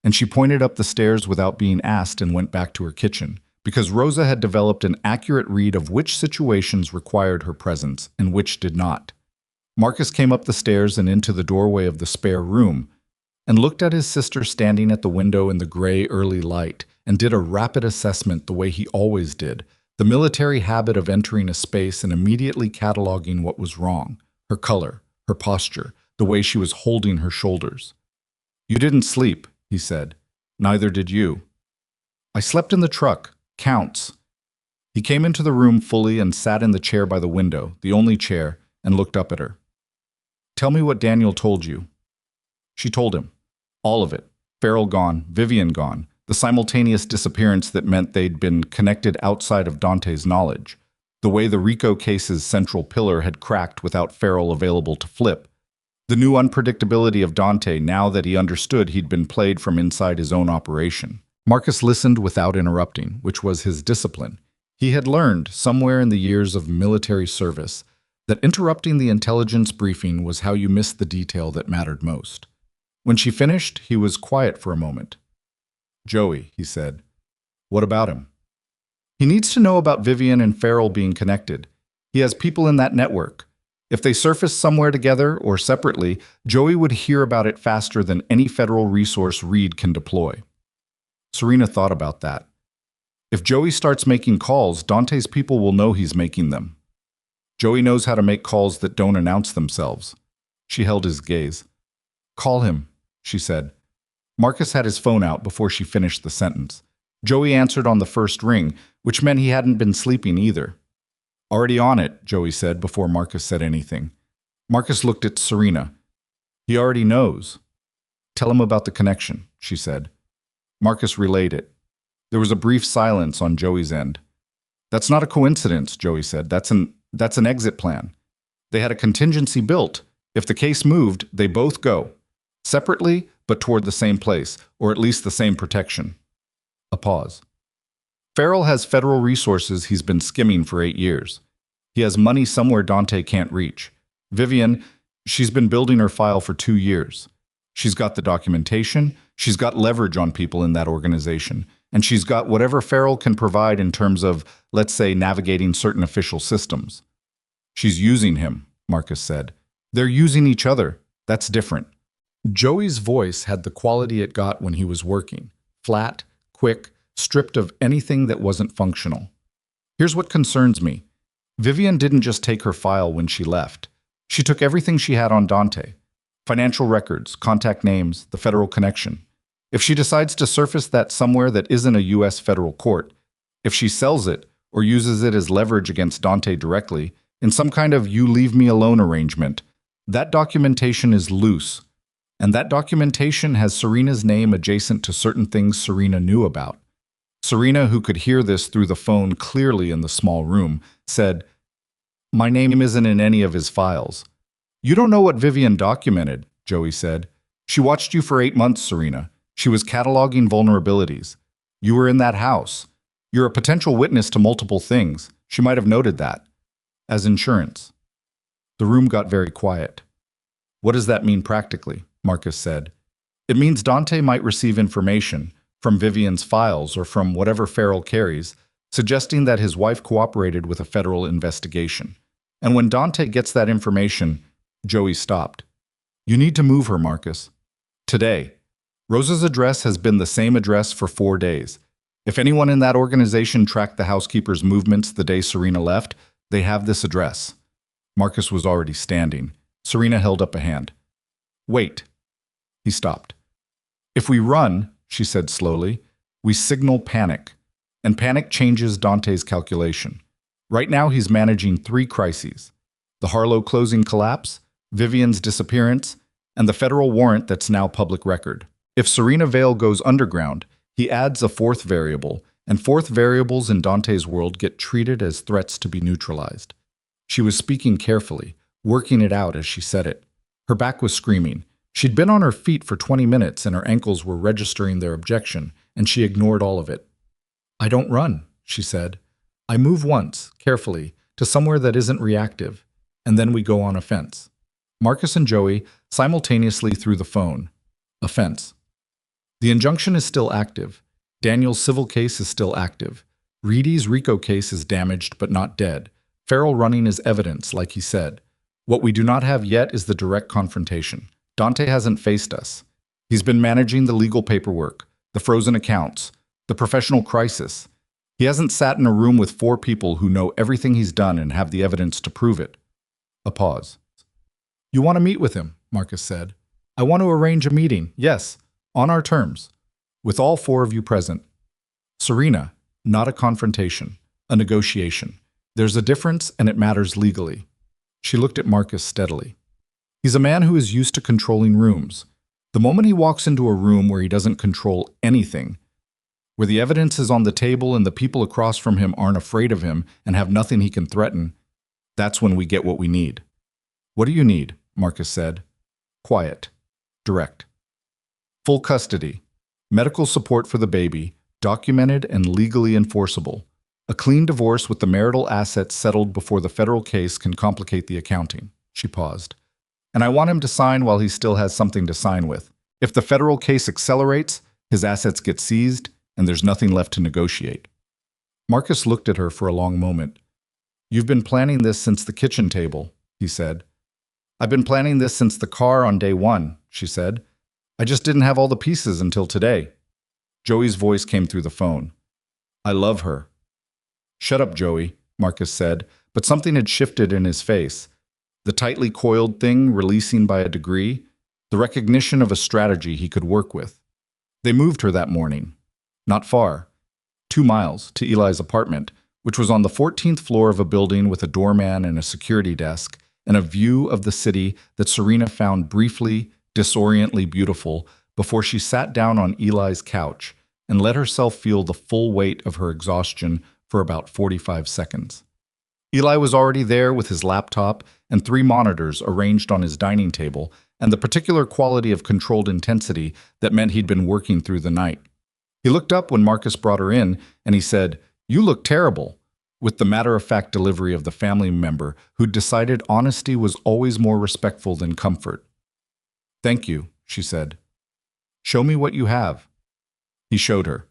S1: And she pointed up the stairs without being asked and went back to her kitchen, because Rosa had developed an accurate read of which situations required her presence and which did not. Marcus came up the stairs and into the doorway of the spare room, and looked at his sister standing at the window in the gray early light, and did a rapid assessment the way he always did, the military habit of entering a space and immediately cataloging what was wrong, her color, her posture, the way she was holding her shoulders. "You didn't sleep," he said. "Neither did you." "I slept in the truck. Counts." He came into the room fully and sat in the chair by the window, the only chair, and looked up at her. "Tell me what Daniel told you." She told him. All of it. Farrell gone, Vivian gone, the simultaneous disappearance that meant they'd been connected outside of Dante's knowledge, the way the Rico case's central pillar had cracked without Farrell available to flip, the new unpredictability of Dante now that he understood he'd been played from inside his own operation. Marcus listened without interrupting, which was his discipline. He had learned, somewhere in the years of military service, that interrupting the intelligence briefing was how you missed the detail that mattered most. When she finished, he was quiet for a moment. "Joey," he said, "what about him?" "He needs to know about Vivian and Farrell being connected. He has people in that network. If they surface somewhere together or separately, Joey would hear about it faster than any federal resource Reed can deploy." Serena thought about that. If Joey starts making calls, Dante's people will know he's making them. Joey knows how to make calls that don't announce themselves. She held his gaze. "Call him," she said. Marcus had his phone out before she finished the sentence. Joey answered on the first ring, which meant he hadn't been sleeping either. "Already on it," Joey said before Marcus said anything. Marcus looked at Serena. "He already knows." "Tell him about the connection," she said. Marcus relayed it. There was a brief silence on Joey's end. "That's not a coincidence," Joey said. That's an exit plan. They had a contingency built. If the case moved, they both go. Separately, but toward the same place, or at least the same protection. A pause. "Farrell has federal resources he's been skimming for 8 years. He has money somewhere Dante can't reach. Vivian, she's been building her file for 2 years. She's got the documentation, she's got leverage on people in that organization, and she's got whatever Farrell can provide in terms of, let's say, navigating certain official systems." "She's using him," Marcus said. "They're using each other. That's different." Joey's voice had the quality it got when he was working. Flat, quick, stripped of anything that wasn't functional. "Here's what concerns me. Vivian didn't just take her file when she left. She took everything she had on Dante. Financial records, contact names, the federal connection. If she decides to surface that somewhere that isn't a U.S. federal court, if she sells it or uses it as leverage against Dante directly, in some kind of you-leave-me-alone arrangement, that documentation is loose. And that documentation has Serena's name adjacent to certain things Serena knew about." Serena, who could hear this through the phone clearly in the small room, said, "My name isn't in any of his files." "You don't know what Vivian documented," Joey said. "She watched you for 8 months, Serena. She was cataloging vulnerabilities. You were in that house. You're a potential witness to multiple things. She might have noted that. As insurance." The room got very quiet. "What does that mean practically?" Marcus said. "It means Dante might receive information from Vivian's files or from whatever Farrell carries, suggesting that his wife cooperated with a federal investigation. And when Dante gets that information," Joey stopped. "You need to move her, Marcus. Today. Rosa's address has been the same address for 4 days. If anyone in that organization tracked the housekeeper's movements the day Serena left, they have this address." Marcus was already standing. Serena held up a hand. "Wait." He stopped. "If we run," she said slowly, "we signal panic. And panic changes Dante's calculation. Right now he's managing 3 crises. The Harlow closing collapse, Vivian's disappearance, and the federal warrant that's now public record. If Serena Vale goes underground, he adds a 4th variable, and 4th variables in Dante's world get treated as threats to be neutralized." She was speaking carefully, working it out as she said it. Her back was screaming. She'd been on her feet for 20 minutes and her ankles were registering their objection, and she ignored all of it. "I don't run," she said. "I move once, carefully, to somewhere that isn't reactive, and then we go on offense." Marcus and Joey simultaneously through the phone. Offense. The injunction is still active. Daniel's civil case is still active. Reedy's RICO case is damaged but not dead. Farrell running is evidence, like he said. What we do not have yet is the direct confrontation. Dante hasn't faced us. He's been managing the legal paperwork, the frozen accounts, the professional crisis. He hasn't sat in a room with 4 people who know everything he's done and have the evidence to prove it. A pause. "You want to meet with him," Marcus said. "I want to arrange a meeting, yes, on our terms, with all 4 of you present. Serena, not a confrontation, a negotiation. There's a difference and it matters legally." She looked at Marcus steadily. He's a man who is used to controlling rooms. The moment he walks into a room where he doesn't control anything, where the evidence is on the table and the people across from him aren't afraid of him and have nothing he can threaten, that's when we get what we need. "What do you need?" Marcus said. Quiet. Direct. Full custody. Medical support for the baby, documented and legally enforceable. A clean divorce with the marital assets settled before the federal case can complicate the accounting. She paused. "And I want him to sign while he still has something to sign with. If the federal case accelerates, his assets get seized, and there's nothing left to negotiate." Marcus looked at her for a long moment. "You've been planning this since the kitchen table," he said. "I've been planning this since the car on day 1, she said. "I just didn't have all the pieces until today." Joey's voice came through the phone. "I love her." "Shut up, Joey," Marcus said, but something had shifted in his face. The tightly coiled thing releasing by a degree, the recognition of a strategy he could work with. They moved her that morning. Not far. 2 miles to Eli's apartment, which was on the 14th floor of a building with a doorman and a security desk, and a view of the city that Serena found briefly, disoriently beautiful before she sat down on Eli's couch and let herself feel the full weight of her exhaustion for about 45 seconds. Eli was already there with his laptop and 3 monitors arranged on his dining table, and the particular quality of controlled intensity that meant he'd been working through the night. He looked up when Marcus brought her in, and he said, "You look terrible," with the matter-of-fact delivery of the family member who'd decided honesty was always more respectful than comfort. "Thank you," she said. "Show me what you have." He showed her.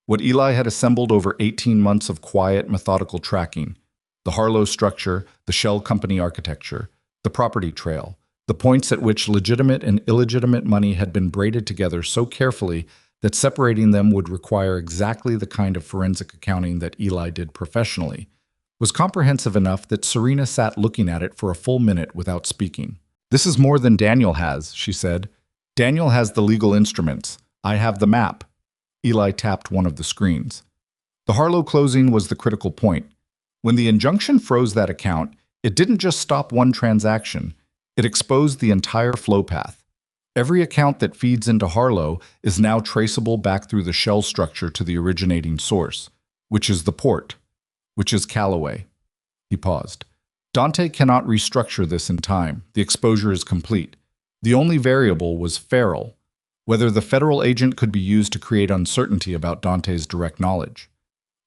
S1: What Eli had assembled over 18 months of quiet, methodical tracking. The Harlow structure, the shell company architecture, the property trail, the points at which legitimate and illegitimate money had been braided together so carefully that separating them would require exactly the kind of forensic accounting that Eli did professionally, was comprehensive enough that Serena sat looking at it for a full minute without speaking. "This is more than Daniel has," she said. "Daniel has the legal instruments. I have the map." Eli tapped one of the screens. The Harlow closing was the critical point. When the injunction froze that account, it didn't just stop one transaction. It exposed the entire flow path. Every account that feeds into Harlow is now traceable back through the shell structure to the originating source, which is the port, which is Callaway. He paused. Dante cannot restructure this in time. The exposure is complete. The only variable was Farrell, whether the federal agent could be used to create uncertainty about Dante's direct knowledge.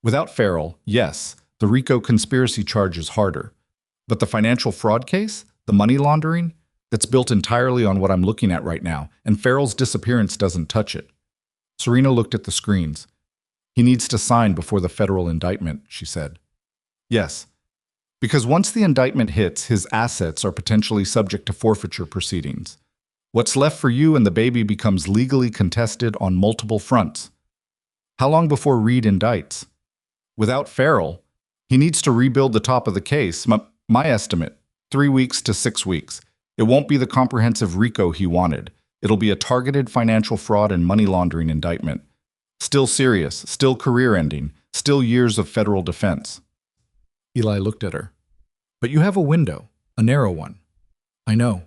S1: Without Farrell, yes, the RICO conspiracy charge is harder. But the financial fraud case, the money laundering, that's built entirely on what I'm looking at right now, and Farrell's disappearance doesn't touch it. Serena looked at the screens. "He needs to sign before the federal indictment," she said. "Yes, because once the indictment hits, his assets are potentially subject to forfeiture proceedings. What's left for you and the baby becomes legally contested on multiple fronts. How long before Reed indicts? Without Farrell, he needs to rebuild the top of the case. My estimate, 3 weeks to 6 weeks. It won't be the comprehensive RICO he wanted. It'll be a targeted financial fraud and money laundering indictment. Still serious, still career-ending, still years of federal defense." Eli looked at her. "But you have a window, a narrow one." "I know."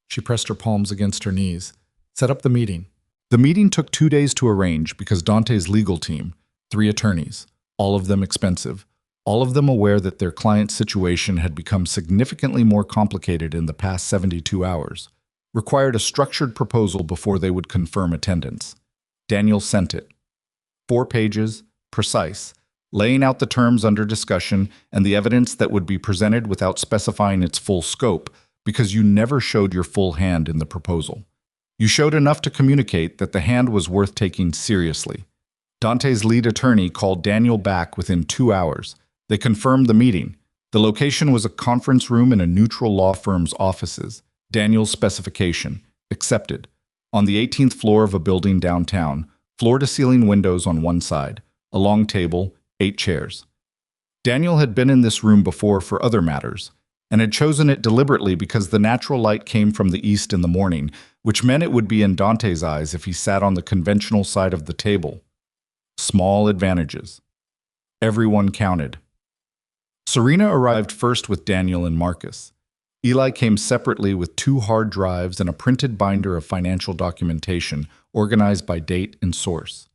S1: She pressed her palms against her knees. "Set up the meeting." The meeting took 2 days to arrange because Dante's legal team, 3 attorneys, all of them expensive, all of them aware that their client's situation had become significantly more complicated in the past 72 hours, required a structured proposal before they would confirm attendance. Daniel sent it. 4 pages, precise, laying out the terms under discussion and the evidence that would be presented without specifying its full scope, because you never showed your full hand in the proposal. You showed enough to communicate that the hand was worth taking seriously. Dante's lead attorney called Daniel back within 2 hours. They confirmed the meeting. The location was a conference room in a neutral law firm's offices. Daniel's specification, accepted. On the 18th floor of a building downtown, floor-to-ceiling windows on one side, a long table, 8 chairs. Daniel had been in this room before for other matters, and had chosen it deliberately because the natural light came from the east in the morning, which meant it would be in Dante's eyes if he sat on the conventional side of the table. Small advantages. Everyone counted. Serena arrived first with Daniel and Marcus. Eli came separately with 2 hard drives and a printed binder of financial documentation, organized by date and source.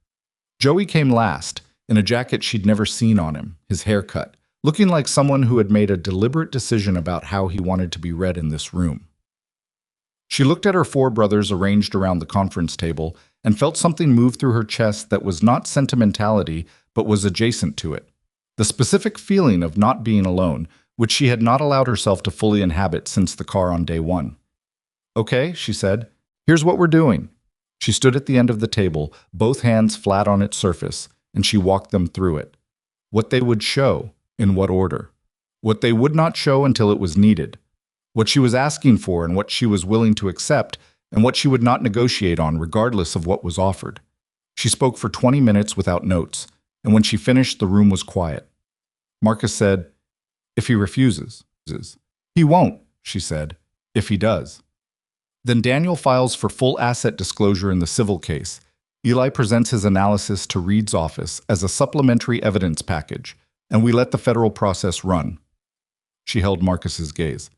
S1: Joey came last, in a jacket she'd never seen on him, his hair cut, looking like someone who had made a deliberate decision about how he wanted to be read in this room. She looked at her 4 brothers arranged around the conference table and felt something move through her chest that was not sentimentality, but was adjacent to it. The specific feeling of not being alone, which she had not allowed herself to fully inhabit since the car on day 1. "Okay," she said. "Here's what we're doing." She stood at the end of the table, both hands flat on its surface, and she walked them through it. What they would show, in what order. What they would not show until it was needed. What she was asking for and what she was willing to accept, and what she would not negotiate on regardless of what was offered. She spoke for 20 minutes without notes, and when she finished, the room was quiet. Marcus said, "If he refuses." "He won't," she said, "if he does." Then Daniel files for full asset disclosure in the civil case. Eli presents his analysis to Reed's office as a supplementary evidence package, and we let the federal process run. She held Marcus's gaze.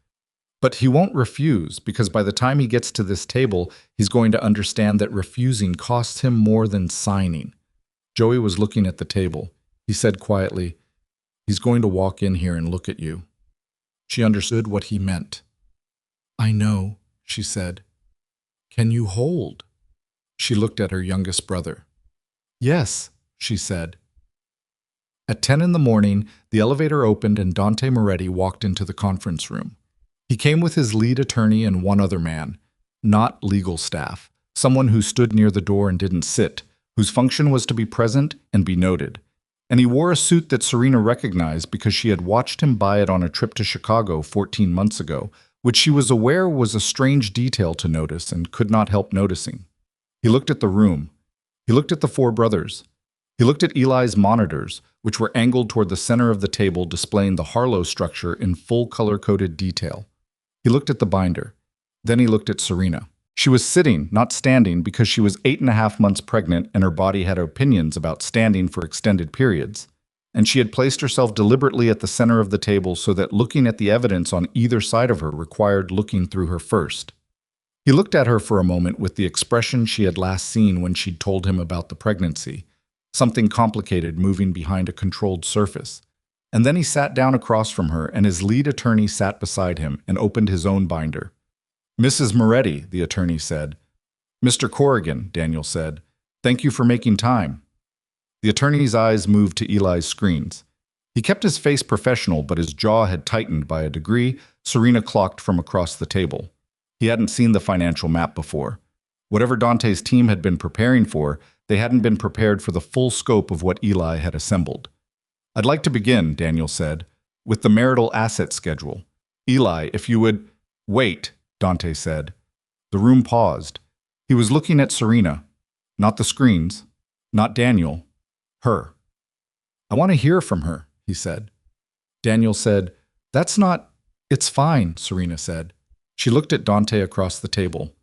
S1: "But he won't refuse, because by the time he gets to this table, he's going to understand that refusing costs him more than signing." Joey was looking at the table. He said quietly, "He's going to walk in here and look at you." She understood what he meant. "I know," she said. "Can you hold?" She looked at her youngest brother. "Yes," she said. At 10 in the morning, the elevator opened and Dante Moretti walked into the conference room. He came with his lead attorney and 1 other man, not legal staff, someone who stood near the door and didn't sit, whose function was to be present and be noted. And he wore a suit that Serena recognized because she had watched him buy it on a trip to Chicago 14 months ago, which she was aware was a strange detail to notice and could not help noticing. He looked at the room. He looked at the 4 brothers. He looked at Eli's monitors, which were angled toward the center of the table displaying the Harlow structure in full color-coded detail. He looked at the binder. Then he looked at Serena. She was sitting, not standing, because she was 8.5 months pregnant and her body had opinions about standing for extended periods. And she had placed herself deliberately at the center of the table so that looking at the evidence on either side of her required looking through her first. He looked at her for a moment with the expression she had last seen when she'd told him about the pregnancy, something complicated moving behind a controlled surface. And then he sat down across from her, and his lead attorney sat beside him and opened his own binder. "Mrs. Moretti," the attorney said. "Mr. Corrigan," Daniel said. "Thank you for making time." The attorney's eyes moved to Eli's screens. He kept his face professional, but his jaw had tightened by a degree Serena clocked from across the table. He hadn't seen the financial map before. Whatever Dante's team had been preparing for, they hadn't been prepared for the full scope of what Eli had assembled. "I'd like to begin," Daniel said, "with the marital asset schedule. Eli, if you would—" "Wait," Dante said. The room paused. He was looking at Serena. Not the screens. Not Daniel. Her. "I want to hear from her," he said. Daniel said, "That's not—" "It's fine," Serena said. She looked at Dante across the table.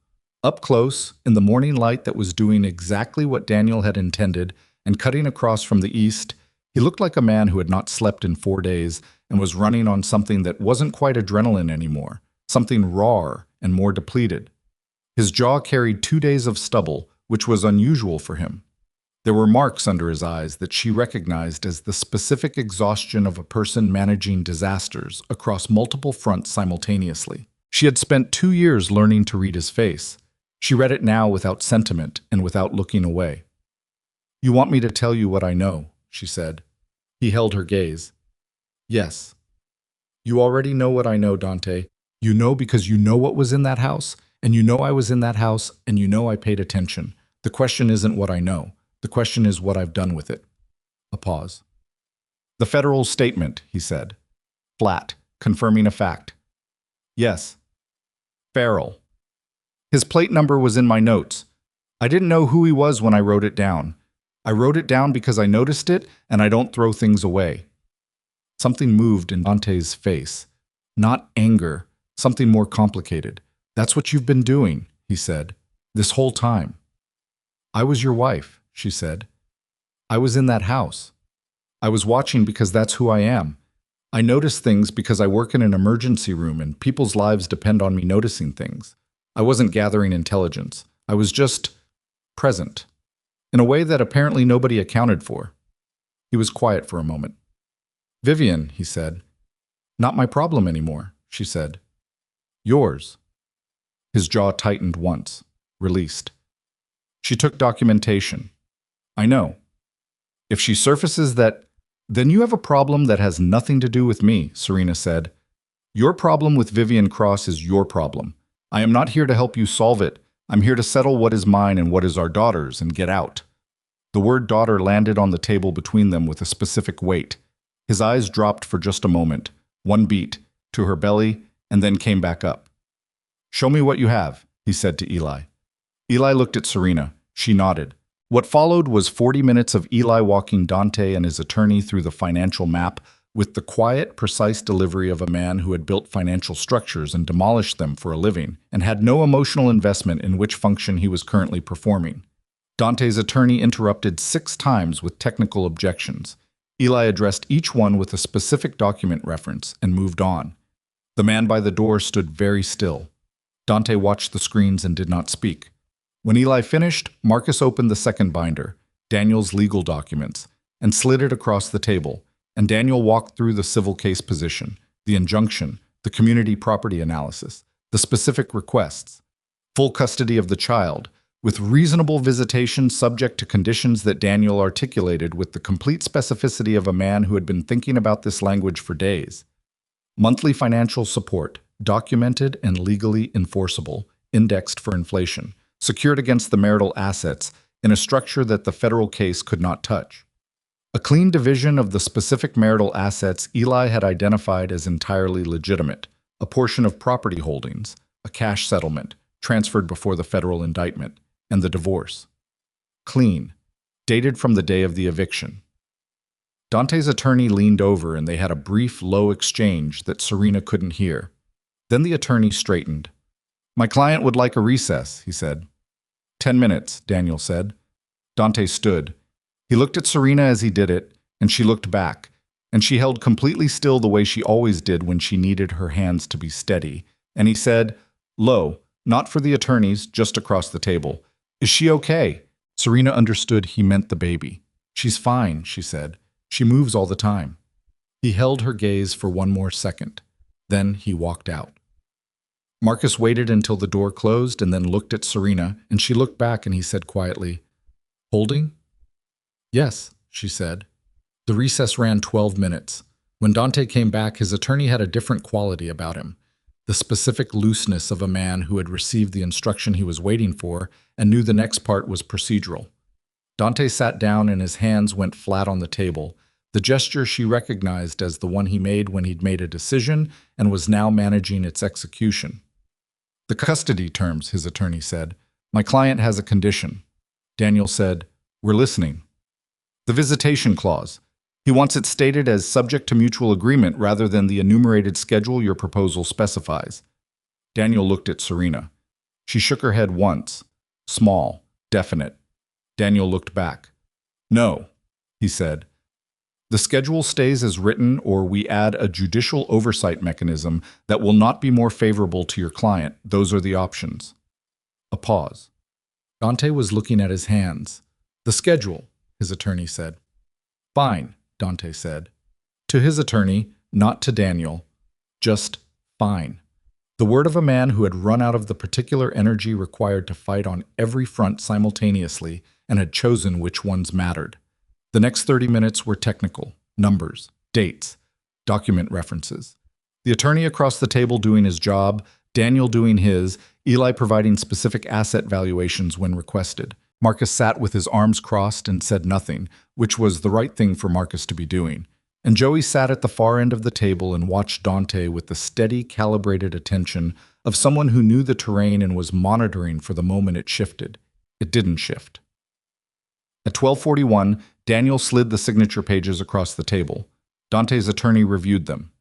S1: Up close, in the morning light that was doing exactly what Daniel had intended and cutting across from the east, he looked like a man who had not slept in 4 days and was running on something that wasn't quite adrenaline anymore, something rawer and more depleted. His jaw carried 2 days of stubble, which was unusual for him. There were marks under his eyes that she recognized as the specific exhaustion of a person managing disasters across multiple fronts simultaneously. She had spent 2 years learning to read his face. She read it now without sentiment and without looking away. "You want me to tell you what I know," she said. He held her gaze. "Yes. You already know what I know, Dante. You know because you know what was in that house, and you know I was in that house, and you know I paid attention. The question isn't what I know. The question is what I've done with it." A pause. "The federal statement," he said. Flat, confirming a fact. "Yes. Farrell. His plate number was in my notes. I didn't know who he was when I wrote it down. I wrote it down because I noticed it, and I don't throw things away." Something moved in Dante's face. Not anger, something more complicated. "That's what you've been doing," he said, "this whole time." "I was your wife," she said. "I was in that house. I was watching because that's who I am. I notice things because I work in an emergency room and people's lives depend on me noticing things. I wasn't gathering intelligence. I was just present, in a way that apparently nobody accounted for." He was quiet for a moment. "Vivian," he said. "Not my problem anymore," she said. "Yours." His jaw tightened once, released. "She took documentation. I know. If she surfaces that, then you have a problem that has nothing to do with me," Serena said. "Your problem with Vivian Cross is your problem. I am not here to help you solve it. I'm here to settle what is mine and what is our daughter's and get out." The word daughter landed on the table between them with a specific weight. His eyes dropped for just a moment, one beat, to her belly, and then came back up. "Show me what you have," he said to Eli. Eli looked at Serena. She nodded. What followed was 40 minutes of Eli walking Dante and his attorney through the financial map with the quiet, precise delivery of a man who had built financial structures and demolished them for a living and had no emotional investment in which function he was currently performing. Dante's attorney interrupted 6 times with technical objections. Eli addressed each one with a specific document reference and moved on. The man by the door stood very still. Dante watched the screens and did not speak. When Eli finished, Marcus opened the second binder, Daniel's legal documents, and slid it across the table, and Daniel walked through the civil case position, the injunction, the community property analysis, the specific requests, full custody of the child, with reasonable visitation subject to conditions that Daniel articulated with the complete specificity of a man who had been thinking about this language for days. Monthly financial support, documented and legally enforceable, indexed for inflation, secured against the marital assets in a structure that the federal case could not touch. A clean division of the specific marital assets Eli had identified as entirely legitimate, a portion of property holdings, a cash settlement, transferred before the federal indictment, and the divorce. Clean, dated from the day of the eviction. Dante's attorney leaned over and they had a brief, low exchange that Serena couldn't hear. Then the attorney straightened. "My client would like a recess," he said. 10 minutes, Daniel said. Dante stood. He looked at Serena as he did it, and she looked back, and she held completely still the way she always did when she needed her hands to be steady. And he said, low, not for the attorneys, just across the table, "Is she okay?" Serena understood he meant the baby. "She's fine," she said. "She moves all the time." He held her gaze for one more second. Then he walked out. Marcus waited until the door closed and then looked at Serena, and she looked back and he said quietly, "Holding?" "Yes," she said. The recess ran 12 minutes. When Dante came back, his attorney had a different quality about him, the specific looseness of a man who had received the instruction he was waiting for and knew the next part was procedural. Dante sat down and his hands went flat on the table, the gesture she recognized as the one he made when he'd made a decision and was now managing its execution. "The custody terms," his attorney said. "My client has a condition." Daniel said, "We're listening." "The visitation clause. He wants it stated as subject to mutual agreement rather than the enumerated schedule your proposal specifies." Daniel looked at Serena. She shook her head once. Small, definite. Daniel looked back. "No," he said. "The schedule stays as written, or we add a judicial oversight mechanism that will not be more favorable to your client. Those are the options." A pause. Dante was looking at his hands. "The schedule," his attorney said. "Fine," Dante said. To his attorney, not to Daniel. Just fine. The word of a man who had run out of the particular energy required to fight on every front simultaneously and had chosen which ones mattered. The next 30 minutes were technical: numbers, dates, document references. The attorney across the table doing his job, Daniel doing his, Eli providing specific asset valuations when requested. Marcus sat with his arms crossed and said nothing, which was the right thing for Marcus to be doing. And Joey sat at the far end of the table and watched Dante with the steady, calibrated attention of someone who knew the terrain and was monitoring for the moment it shifted. It didn't shift. At 12:41, Daniel slid the signature pages across the table. Dante's attorney reviewed them,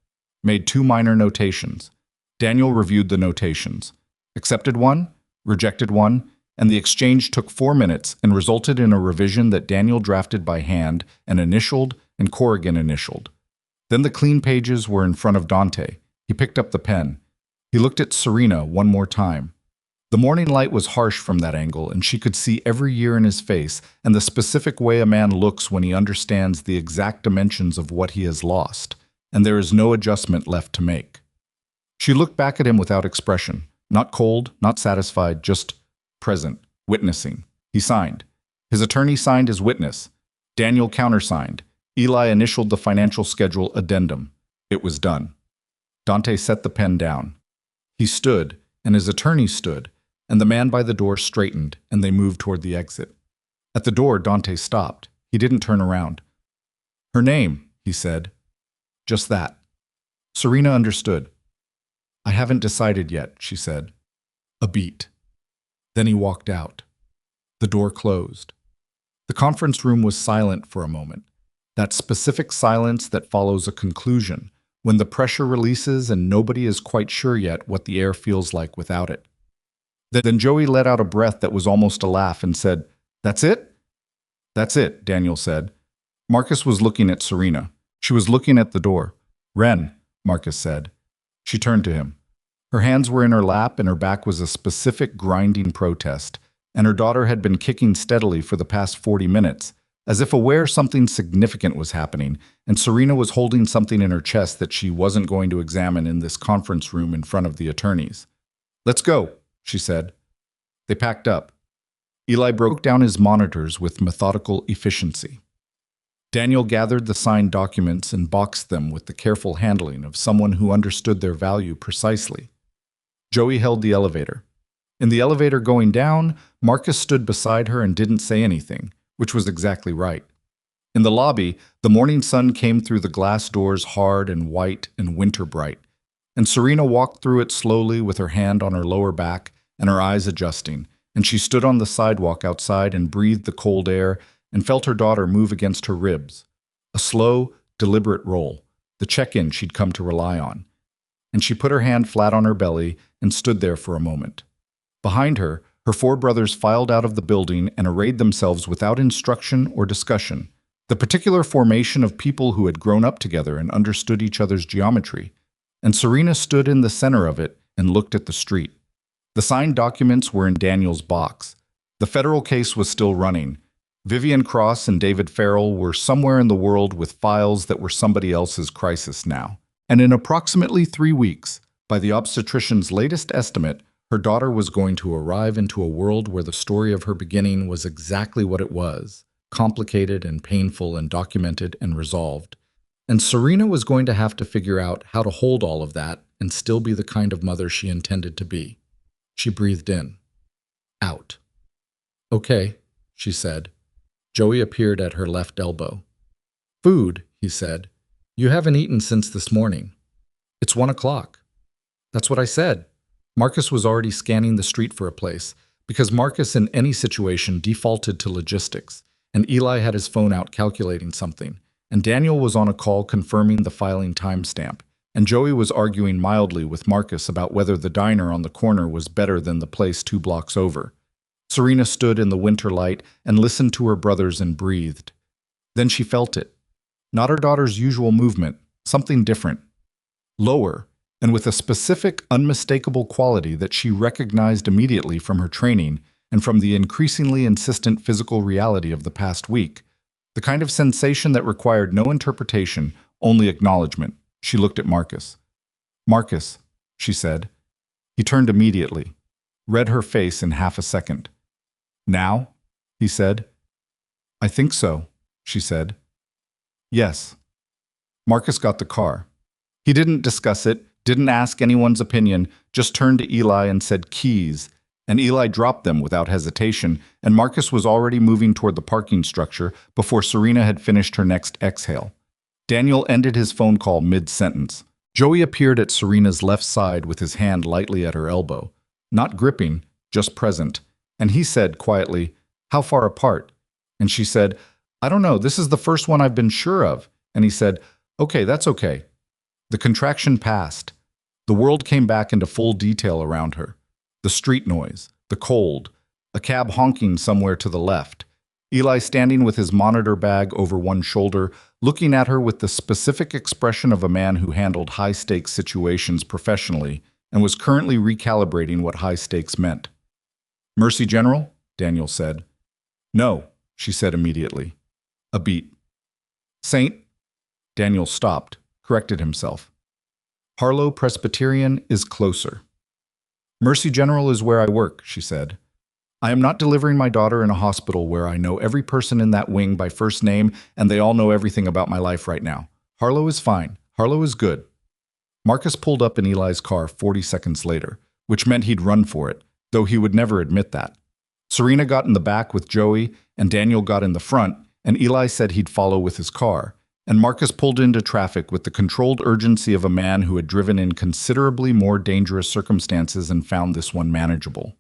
S1: made 2 minor notations. Daniel reviewed the notations, accepted one, rejected one, and the exchange took 4 minutes and resulted in a revision that Daniel drafted by hand and initialed and Corrigan initialed. Then the clean pages were in front of Dante. He picked up the pen. He looked at Serena one more time. The morning light was harsh from that angle, and she could see every year in his face and the specific way a man looks when he understands the exact dimensions of what he has lost, and there is no adjustment left to make. She looked back at him without expression, not cold, not satisfied, just present, witnessing. He signed. His attorney signed as witness. Daniel countersigned. Eli initialed the financial schedule addendum. It was done. Dante set the pen down. He stood, and his attorney stood, and the man by the door straightened, and they moved toward the exit. At the door, Dante stopped. He didn't turn around. "Her name," he said. Just that. Serena understood. "I haven't decided yet," she said. A beat. Then he walked out. The door closed. The conference room was silent for a moment. That specific silence that follows a conclusion, when the pressure releases and nobody is quite sure yet what the air feels like without it. Then Joey let out a breath that was almost a laugh and said, "That's it?" "That's it," Daniel said. Marcus was looking at Serena. She was looking at the door. "Ren," Marcus said. She turned to him. Her hands were in her lap and her back was a specific grinding protest, and her daughter had been kicking steadily for the past 40 minutes, as if aware something significant was happening, and Serena was holding something in her chest that she wasn't going to examine in this conference room in front of the attorneys. "Let's go," she said. They packed up. Eli broke down his monitors with methodical efficiency. Daniel gathered the signed documents and boxed them with the careful handling of someone who understood their value precisely. Joey held the elevator. In the elevator going down, Marcus stood beside her and didn't say anything, which was exactly right. In the lobby, the morning sun came through the glass doors hard and white and winter bright, and Serena walked through it slowly with her hand on her lower back and her eyes adjusting, and she stood on the sidewalk outside and breathed the cold air and felt her daughter move against her ribs. A slow, deliberate roll, the check-in she'd come to rely on. And she put her hand flat on her belly and stood there for a moment. Behind her, her 4 brothers filed out of the building and arrayed themselves without instruction or discussion, the particular formation of people who had grown up together and understood each other's geometry. And Serena stood in the center of it and looked at the street. The signed documents were in Daniel's box. The federal case was still running. Vivian Cross and David Farrell were somewhere in the world with files that were somebody else's crisis now. And in approximately 3 weeks, by the obstetrician's latest estimate, her daughter was going to arrive into a world where the story of her beginning was exactly what it was, complicated and painful and documented and resolved. And Serena was going to have to figure out how to hold all of that and still be the kind of mother she intended to be. She breathed in. Out. "Okay," she said. Joey appeared at her left elbow. "Food," he said. "You haven't eaten since this morning." "It's 1 o'clock." "That's what I said." Marcus was already scanning the street for a place, because Marcus in any situation defaulted to logistics, and Eli had his phone out calculating something, and Daniel was on a call confirming the filing timestamp, and Joey was arguing mildly with Marcus about whether the diner on the corner was better than the place 2 blocks over. Serena stood in the winter light and listened to her brothers and breathed. Then she felt it. Not her daughter's usual movement, something different. Lower, and with a specific, unmistakable quality that she recognized immediately from her training and from the increasingly insistent physical reality of the past week. The kind of sensation that required no interpretation, only acknowledgement. She looked at Marcus. "Marcus," she said. He turned immediately, read her face in half a second. "Now?" he said. "I think so," she said. "Yes." Marcus got the car. He didn't discuss it, didn't ask anyone's opinion, just turned to Eli and said keys, and Eli dropped them without hesitation, and Marcus was already moving toward the parking structure before Serena had finished her next exhale. Daniel ended his phone call mid-sentence. Joey appeared at Serena's left side with his hand lightly at her elbow, not gripping, just present, and he said quietly, "How far apart?" And she said, "I don't know, this is the first one I've been sure of." And he said, "Okay, that's okay." The contraction passed. The world came back into full detail around her. The street noise, the cold, a cab honking somewhere to the left, Eli standing with his monitor bag over one shoulder, looking at her with the specific expression of a man who handled high-stakes situations professionally and was currently recalibrating what high stakes meant. "Mercy, General?" Daniel said. "No," she said immediately. A beat. "Saint?" Daniel stopped, corrected himself. "Harlow Presbyterian is closer." "Mercy General is where I work," she said. "I am not delivering my daughter in a hospital where I know every person in that wing by first name and they all know everything about my life right now. Harlow is fine. Harlow is good." Marcus pulled up in Eli's car 40 seconds later, which meant he'd run for it, though he would never admit that. Serena got in the back with Joey, and Daniel got in the front, and Eli said he'd follow with his car. And Marcus pulled into traffic with the controlled urgency of a man who had driven in considerably more dangerous circumstances and found this one manageable.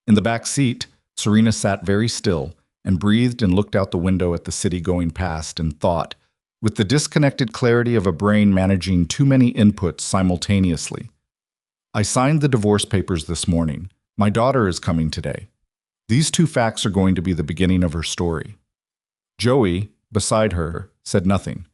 S1: In the back seat, Serena sat very still and breathed and looked out the window at the city going past and thought, with the disconnected clarity of a brain managing too many inputs simultaneously. "I signed the divorce papers this morning. My daughter is coming today. These two facts are going to be the beginning of her story." Joey, beside her, said nothing.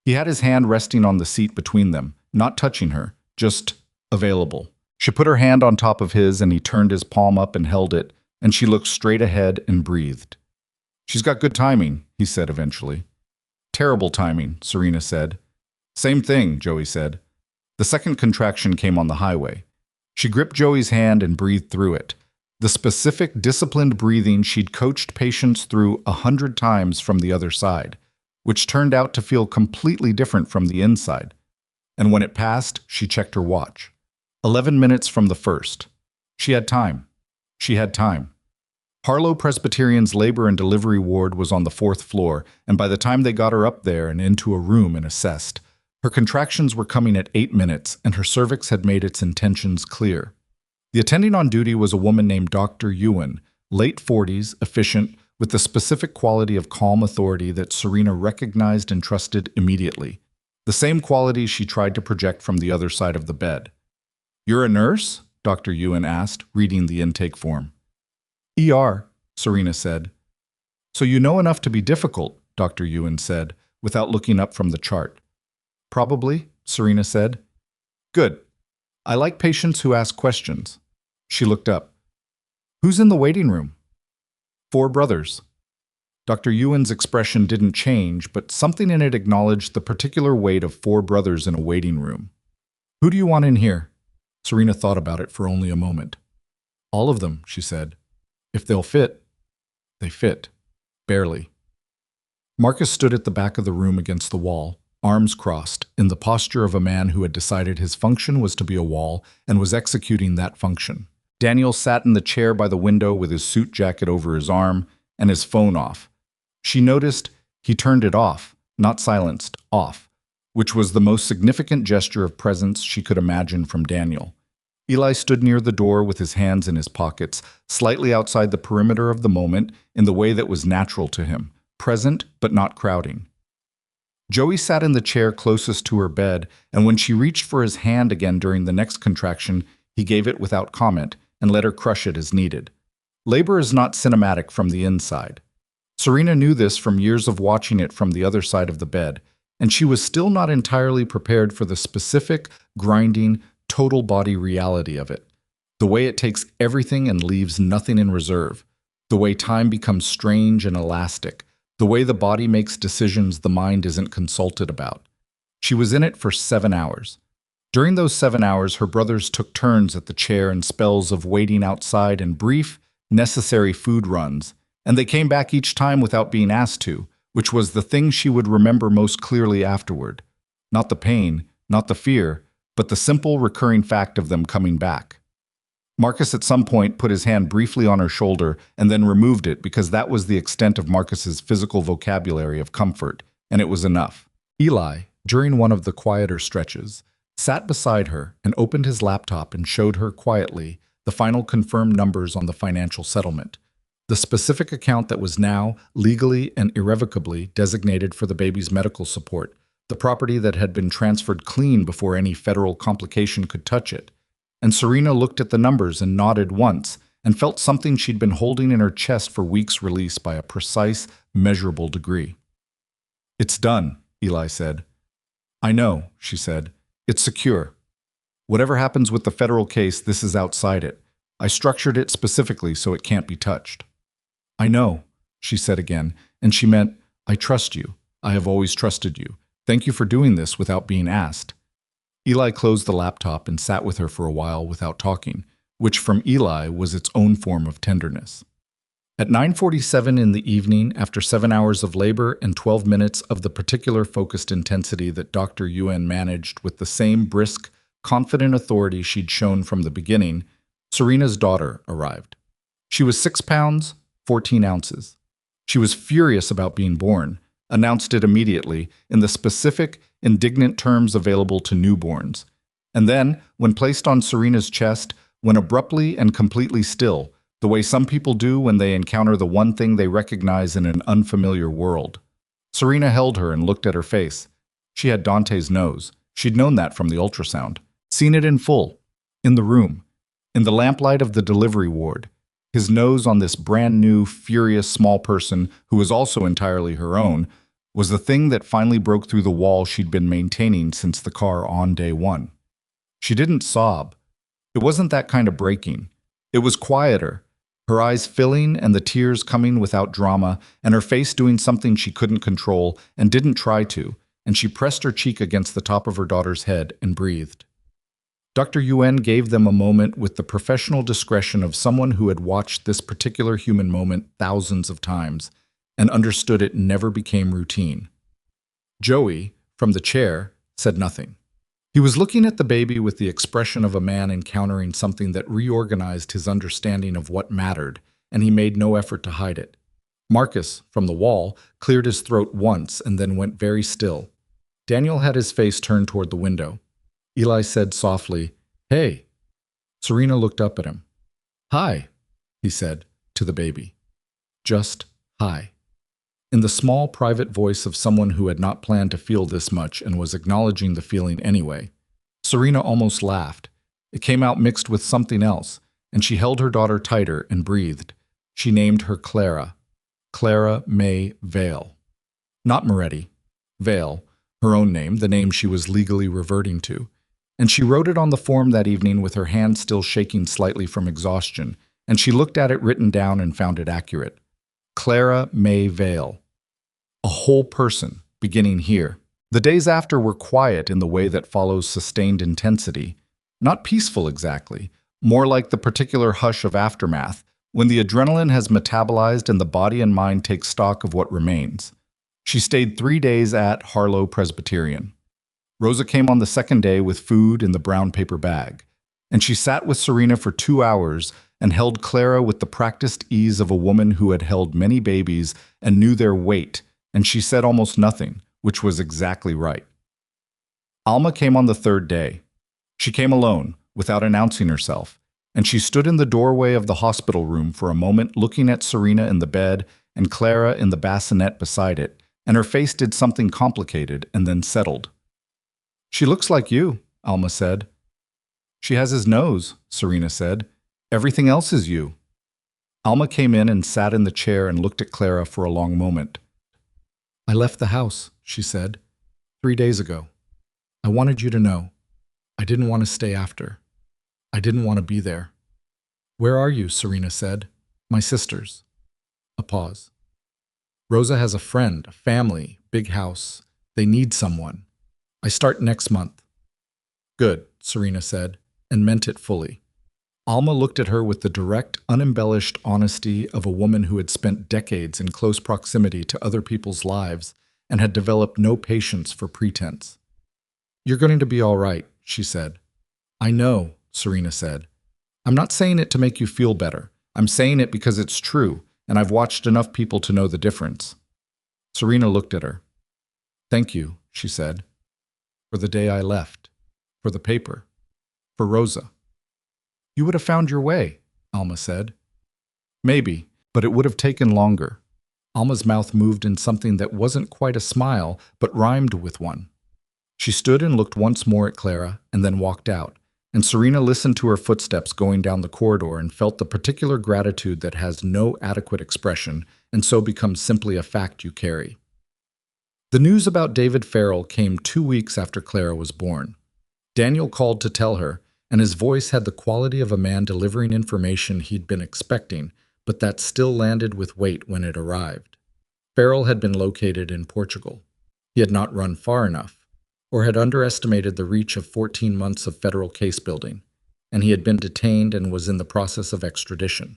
S1: He had his hand resting on the seat between them, not touching her, just available. She put her hand on top of his and he turned his palm up and held it, and she looked straight ahead and breathed. "She's got good timing," he said eventually. "Terrible timing," Serena said. "Same thing," Joey said. The second contraction came on the highway. She gripped Joey's hand and breathed through it. The specific, disciplined breathing she'd coached patients through 100 times from the other side, which turned out to feel completely different from the inside. And when it passed, she checked her watch. 11 minutes from the first. She had time. She had time. Harlow Presbyterian's labor and delivery ward was on the 4th floor, and by the time they got her up there and into a room and assessed, her contractions were coming at 8 minutes, and her cervix had made its intentions clear. The attending on duty was a woman named Dr. Ewan, late 40s, efficient, with the specific quality of calm authority that Serena recognized and trusted immediately, the same qualities she tried to project from the other side of the bed. "You're a nurse?" Dr. Ewan asked, reading the intake form. "ER," Serena said. "So you know enough to be difficult," Dr. Ewan said, without looking up from the chart. "Probably," Serena said. "Good. I like patients who ask questions." She looked up. "Who's in the waiting room?" "4 brothers." Dr. Ewan's expression didn't change, but something in it acknowledged the particular weight of 4 brothers in a waiting room. "Who do you want in here?" Serena thought about it for only a moment. "All of them," she said. "If they'll fit." They fit. Barely. Marcus stood at the back of the room against the wall, arms crossed, in the posture of a man who had decided his function was to be a wall and was executing that function. Daniel sat in the chair by the window with his suit jacket over his arm and his phone off. She noticed he turned it off, not silenced, off, which was the most significant gesture of presence she could imagine from Daniel. Eli stood near the door with his hands in his pockets, slightly outside the perimeter of the moment in the way that was natural to him, present but not crowding. Joey sat in the chair closest to her bed, and when she reached for his hand again during the next contraction, he gave it without comment and let her crush it as needed. Labor is not cinematic from the inside. Serena knew this from years of watching it from the other side of the bed, and she was still not entirely prepared for the specific, grinding, total body reality of it. The way it takes everything and leaves nothing in reserve. The way time becomes strange and elastic. The way the body makes decisions the mind isn't consulted about. She was in it for 7 hours. During those 7 hours, her brothers took turns at the chair in spells of waiting outside and brief, necessary food runs, and they came back each time without being asked to, which was the thing she would remember most clearly afterward. Not the pain, not the fear, but the simple, recurring fact of them coming back. Marcus at some point put his hand briefly on her shoulder and then removed it because that was the extent of Marcus's physical vocabulary of comfort, and it was enough. Eli, during one of the quieter stretches, sat beside her and opened his laptop and showed her quietly the final confirmed numbers on the financial settlement, the specific account that was now legally and irrevocably designated for the baby's medical support, the property that had been transferred clean before any federal complication could touch it. And Serena looked at the numbers and nodded once and felt something she'd been holding in her chest for weeks release by a precise, measurable degree. "It's done," Eli said. "I know," she said. "It's secure. Whatever happens with the federal case, this is outside it. I structured it specifically so it can't be touched." "I know," she said again, and she meant, "I trust you. I have always trusted you. Thank you for doing this without being asked." Eli closed the laptop and sat with her for a while without talking, which from Eli was its own form of tenderness. At 9:47 in the evening, after 7 hours of labor and 12 minutes of the particular focused intensity that Dr. Yuen managed with the same brisk, confident authority she'd shown from the beginning, Serena's daughter arrived. She was 6 pounds, 14 ounces. She was furious about being born, announced it immediately in the specific, indignant terms available to newborns, and then, when placed on Serena's chest, went abruptly and completely still, the way some people do when they encounter the one thing they recognize in an unfamiliar world. Serena held her and looked at her face. She had Dante's nose. She'd known that from the ultrasound, seen it in full, in the room, in the lamplight of the delivery ward. His nose on this brand new, furious small person who was also entirely her own was the thing that finally broke through the wall she'd been maintaining since the car on day one. She didn't sob. It wasn't that kind of breaking. It was quieter, her eyes filling and the tears coming without drama, and her face doing something she couldn't control and didn't try to, and she pressed her cheek against the top of her daughter's head and breathed. Dr. Yuen gave them a moment with the professional discretion of someone who had watched this particular human moment thousands of times and understood it never became routine. Joey, from the chair, said nothing. He was looking at the baby with the expression of a man encountering something that reorganized his understanding of what mattered, and he made no effort to hide it. Marcus, from the wall, cleared his throat once and then went very still. Daniel had his face turned toward the window. Eli said softly, "Hey." Serena looked up at him. "Hi," he said to the baby. Just hi. In the small, private voice of someone who had not planned to feel this much and was acknowledging the feeling anyway. Serena almost laughed. It came out mixed with something else, and she held her daughter tighter and breathed. She named her Clara. Clara May Vale. Not Moretti. Vale, her own name, the name she was legally reverting to. And she wrote it on the form that evening with her hand still shaking slightly from exhaustion, and she looked at it written down and found it accurate. Clara May Vale. A whole person, beginning here. The days after were quiet in the way that follows sustained intensity. Not peaceful exactly, more like the particular hush of aftermath, when the adrenaline has metabolized and the body and mind take stock of what remains. She stayed 3 days at Harlow Presbyterian. Rosa came on the second day with food in the brown paper bag, and she sat with Serena for 2 hours and held Clara with the practiced ease of a woman who had held many babies and knew their weight, and she said almost nothing, which was exactly right. Alma came on the third day. She came alone, without announcing herself, and she stood in the doorway of the hospital room for a moment looking at Serena in the bed and Clara in the bassinet beside it, and her face did something complicated and then settled. "She looks like you," Alma said. "She has his nose," Serena said. "Everything else is you." Alma came in and sat in the chair and looked at Clara for a long moment. "I left the house," she said, 3 days ago. "I wanted you to know. I didn't want to stay after. I didn't want to be there." "Where are you?" Serena said. "My sister's." A pause. "Rosa has a friend, a family, big house. They need someone. I start next month." Good, Serena said, and meant it fully. Alma looked at her with the direct, unembellished honesty of a woman who had spent decades in close proximity to other people's lives and had developed no patience for pretense. "You're going to be all right," she said. "I know," Serena said. "I'm not saying it to make you feel better. I'm saying it because it's true, and I've watched enough people to know the difference." Serena looked at her. "Thank you," she said, "for the day I left, for the paper, for Rosa." "You would have found your way," Alma said. "Maybe, but it would have taken longer." Alma's mouth moved in something that wasn't quite a smile, but rhymed with one. She stood and looked once more at Clara, and then walked out, and Serena listened to her footsteps going down the corridor and felt the particular gratitude that has no adequate expression, and so becomes simply a fact you carry. The news about David Farrell came 2 weeks after Clara was born. Daniel called to tell her, and his voice had the quality of a man delivering information he'd been expecting, but that still landed with weight when it arrived. Farrell had been located in Portugal. He had not run far enough, or had underestimated the reach of 14 months of federal case building, and he had been detained and was in the process of extradition.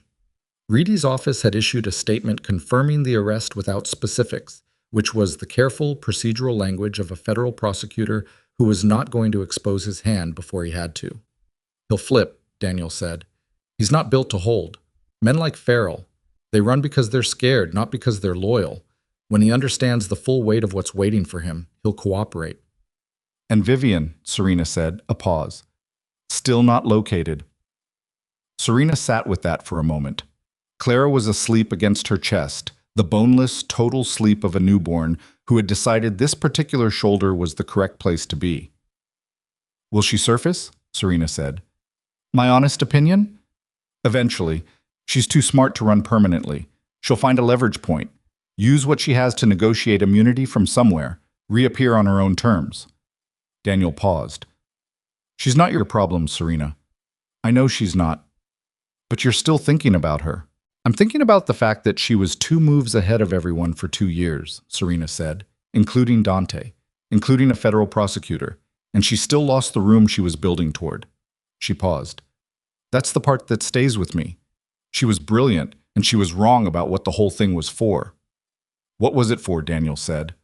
S1: Reedy's office had issued a statement confirming the arrest without specifics, which was the careful, procedural language of a federal prosecutor who was not going to expose his hand before he had to. "He'll flip," Daniel said. "He's not built to hold. Men like Farrell, they run because they're scared, not because they're loyal. When he understands the full weight of what's waiting for him, he'll cooperate." "And Vivian," Serena said, a pause. "Still not located." Serena sat with that for a moment. Clara was asleep against her chest, the boneless, total sleep of a newborn who had decided this particular shoulder was the correct place to be. "Will she surface?" Serena said. "My honest opinion? Eventually. She's too smart to run permanently. She'll find a leverage point, use what she has to negotiate immunity from somewhere, reappear on her own terms." Daniel paused. "She's not your problem, Serena. I know she's not. But you're still thinking about her." "I'm thinking about the fact that she was 2 moves ahead of everyone for 2 years, Serena said, including Dante, including a federal prosecutor, and she still lost the room she was building toward." She paused. "That's the part that stays with me. She was brilliant, and she was wrong about what the whole thing was for." "What was it for?" Daniel said.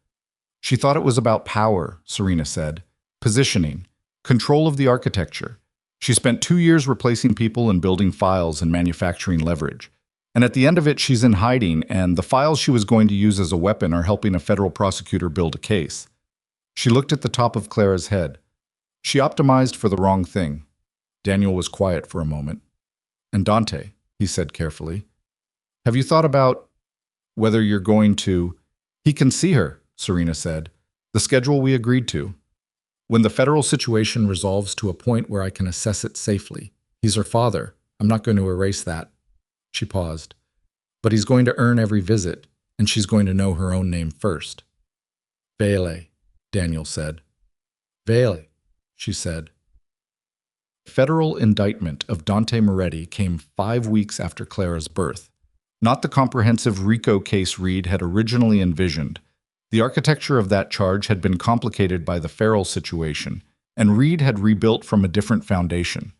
S1: "She thought it was about power," Serena said. "Positioning, control of the architecture. She spent 2 years replacing people and building files and manufacturing leverage. And at the end of it, she's in hiding, and the files she was going to use as a weapon are helping a federal prosecutor build a case." She looked at the top of Clara's head. "She optimized for the wrong thing." Daniel was quiet for a moment. "And Dante," he said carefully, "have you thought about whether you're going to—" "He can see her," Serena said. "The schedule we agreed to. When the federal situation resolves to a point where I can assess it safely. He's her father. I'm not going to erase that." She paused. "But he's going to earn every visit, and she's going to know her own name first." "Vele," Daniel said. "Vele," she said. The federal indictment of Dante Moretti came 5 weeks after Clara's birth. Not the comprehensive RICO case Reed had originally envisioned. The architecture of that charge had been complicated by the Farrell situation, and Reed had rebuilt from a different foundation.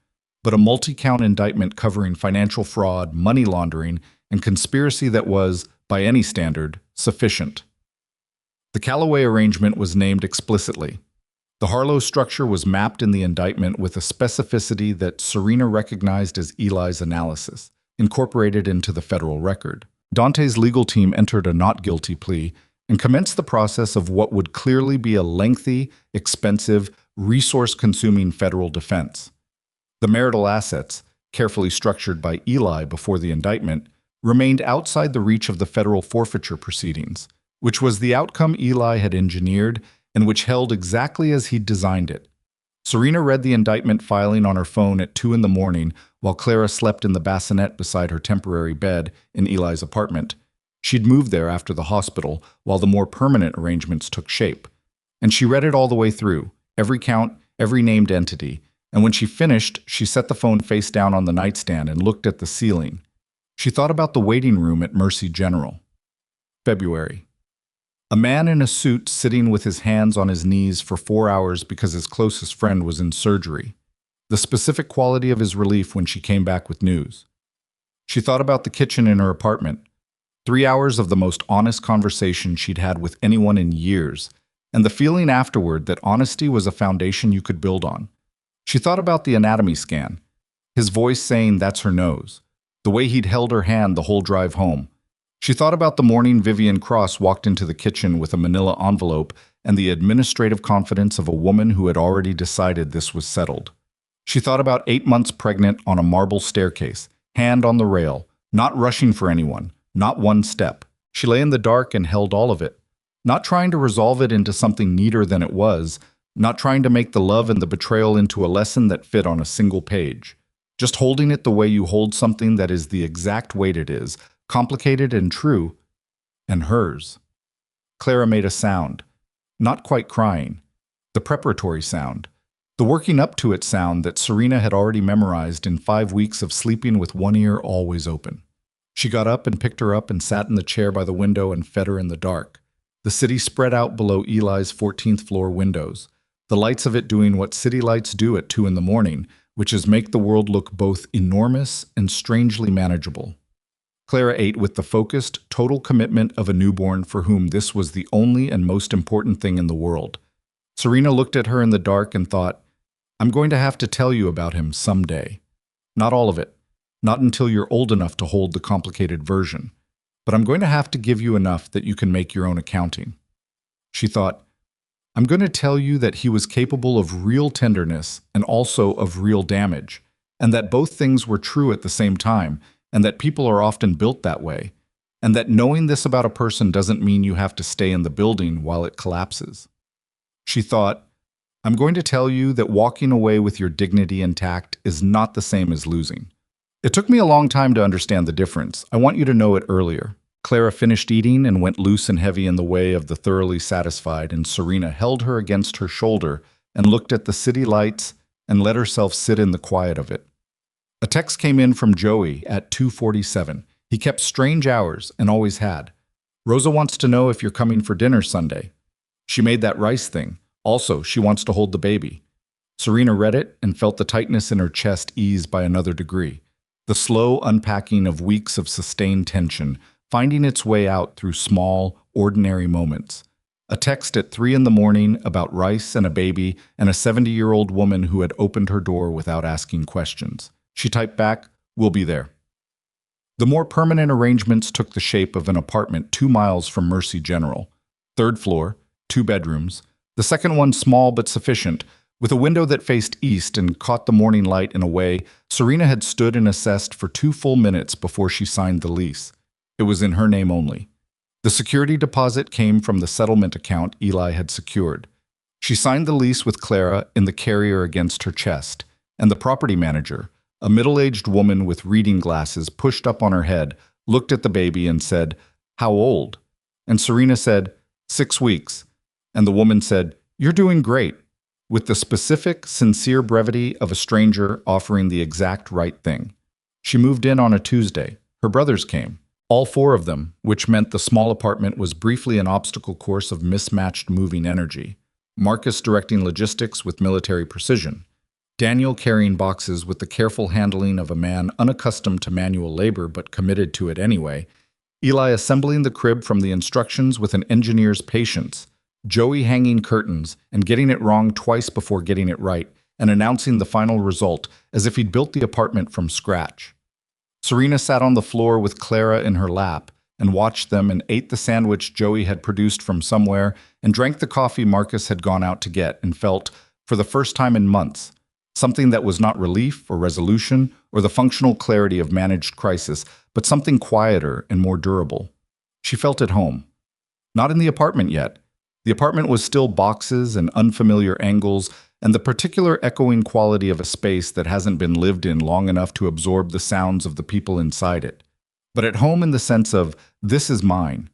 S1: But a multi-count indictment covering financial fraud, money laundering, and conspiracy that was, by any standard, sufficient. The Callaway arrangement was named explicitly. The Harlow structure was mapped in the indictment with a specificity that Serena recognized as Eli's analysis, incorporated into the federal record. Dante's legal team entered a not guilty plea and commenced the process of what would clearly be a lengthy, expensive, resource-consuming federal defense. The marital assets, carefully structured by Eli before the indictment, remained outside the reach of the federal forfeiture proceedings, which was the outcome Eli had engineered and which held exactly as he'd designed it. Serena read the indictment filing on her phone at 2 in the morning while Clara slept in the bassinet beside her temporary bed in Eli's apartment. She'd moved there after the hospital while the more permanent arrangements took shape. And she read it all the way through, every count, every named entity, and when she finished, she set the phone face down on the nightstand and looked at the ceiling. She thought about the waiting room at Mercy General. February. A man in a suit sitting with his hands on his knees for 4 hours because his closest friend was in surgery. The specific quality of his relief when she came back with news. She thought about the kitchen in her apartment. 3 hours of the most honest conversation she'd had with anyone in years, and the feeling afterward that honesty was a foundation you could build on. She thought about the anatomy scan, his voice saying that's her nose, the way he'd held her hand the whole drive home. She thought about the morning Vivian Cross walked into the kitchen with a manila envelope and the administrative confidence of a woman who had already decided this was settled. She thought about 8 months pregnant on a marble staircase, hand on the rail, not rushing for anyone, not one step. She lay in the dark and held all of it, not trying to resolve it into something neater than it was, not trying to make the love and the betrayal into a lesson that fit on a single page. Just holding it the way you hold something that is the exact weight it is, complicated and true, and hers. Clara made a sound, not quite crying, the preparatory sound, the working up to it sound that Serena had already memorized in 5 weeks of sleeping with one ear always open. She got up and picked her up and sat in the chair by the window and fed her in the dark. The city spread out below Eli's 14th floor windows, the lights of it doing what city lights do at 2 in the morning, which is make the world look both enormous and strangely manageable. Clara ate with the focused, total commitment of a newborn for whom this was the only and most important thing in the world. Serena looked at her in the dark and thought, I'm going to have to tell you about him someday. Not all of it, not until you're old enough to hold the complicated version, but I'm going to have to give you enough that you can make your own accounting. She thought, I'm going to tell you that he was capable of real tenderness and also of real damage, and that both things were true at the same time, and that people are often built that way, and that knowing this about a person doesn't mean you have to stay in the building while it collapses. She thought, I'm going to tell you that walking away with your dignity intact is not the same as losing. It took me a long time to understand the difference. I want you to know it earlier. Clara finished eating and went loose and heavy in the way of the thoroughly satisfied, and Serena held her against her shoulder and looked at the city lights and let herself sit in the quiet of it. A text came in from Joey at 2:47. He kept strange hours and always had. Rosa wants to know if you're coming for dinner Sunday. She made that rice thing. Also, she wants to hold the baby. Serena read it and felt the tightness in her chest ease by another degree. The slow unpacking of weeks of sustained tension, finding its way out through small, ordinary moments. A text at 3 in the morning about rice and a baby and a 70-year-old woman who had opened her door without asking questions. She typed back, "We'll be there." The more permanent arrangements took the shape of an apartment 2 miles from Mercy General. 3rd floor, 2 bedrooms. The second one small but sufficient, with a window that faced east and caught the morning light in a way Serena had stood and assessed for 2 full minutes before she signed the lease. It was in her name only. The security deposit came from the settlement account Eli had secured. She signed the lease with Clara in the carrier against her chest, and the property manager, a middle-aged woman with reading glasses pushed up on her head, looked at the baby and said, "How old?" And Serena said, 6 weeks. And the woman said, "You're doing great," with the specific, sincere brevity of a stranger offering the exact right thing. She moved in on a Tuesday. Her brothers came. All 4 of them, which meant the small apartment was briefly an obstacle course of mismatched moving energy. Marcus directing logistics with military precision. Daniel carrying boxes with the careful handling of a man unaccustomed to manual labor but committed to it anyway. Eli assembling the crib from the instructions with an engineer's patience. Joey hanging curtains and getting it wrong twice before getting it right and announcing the final result as if he'd built the apartment from scratch. Serena sat on the floor with Clara in her lap and watched them and ate the sandwich Joey had produced from somewhere and drank the coffee Marcus had gone out to get and felt, for the first time in months, something that was not relief or resolution or the functional clarity of managed crisis, but something quieter and more durable. She felt at home. Not in the apartment yet. The apartment was still boxes and unfamiliar angles and the particular echoing quality of a space that hasn't been lived in long enough to absorb the sounds of the people inside it. But at home in the sense of, this is mine.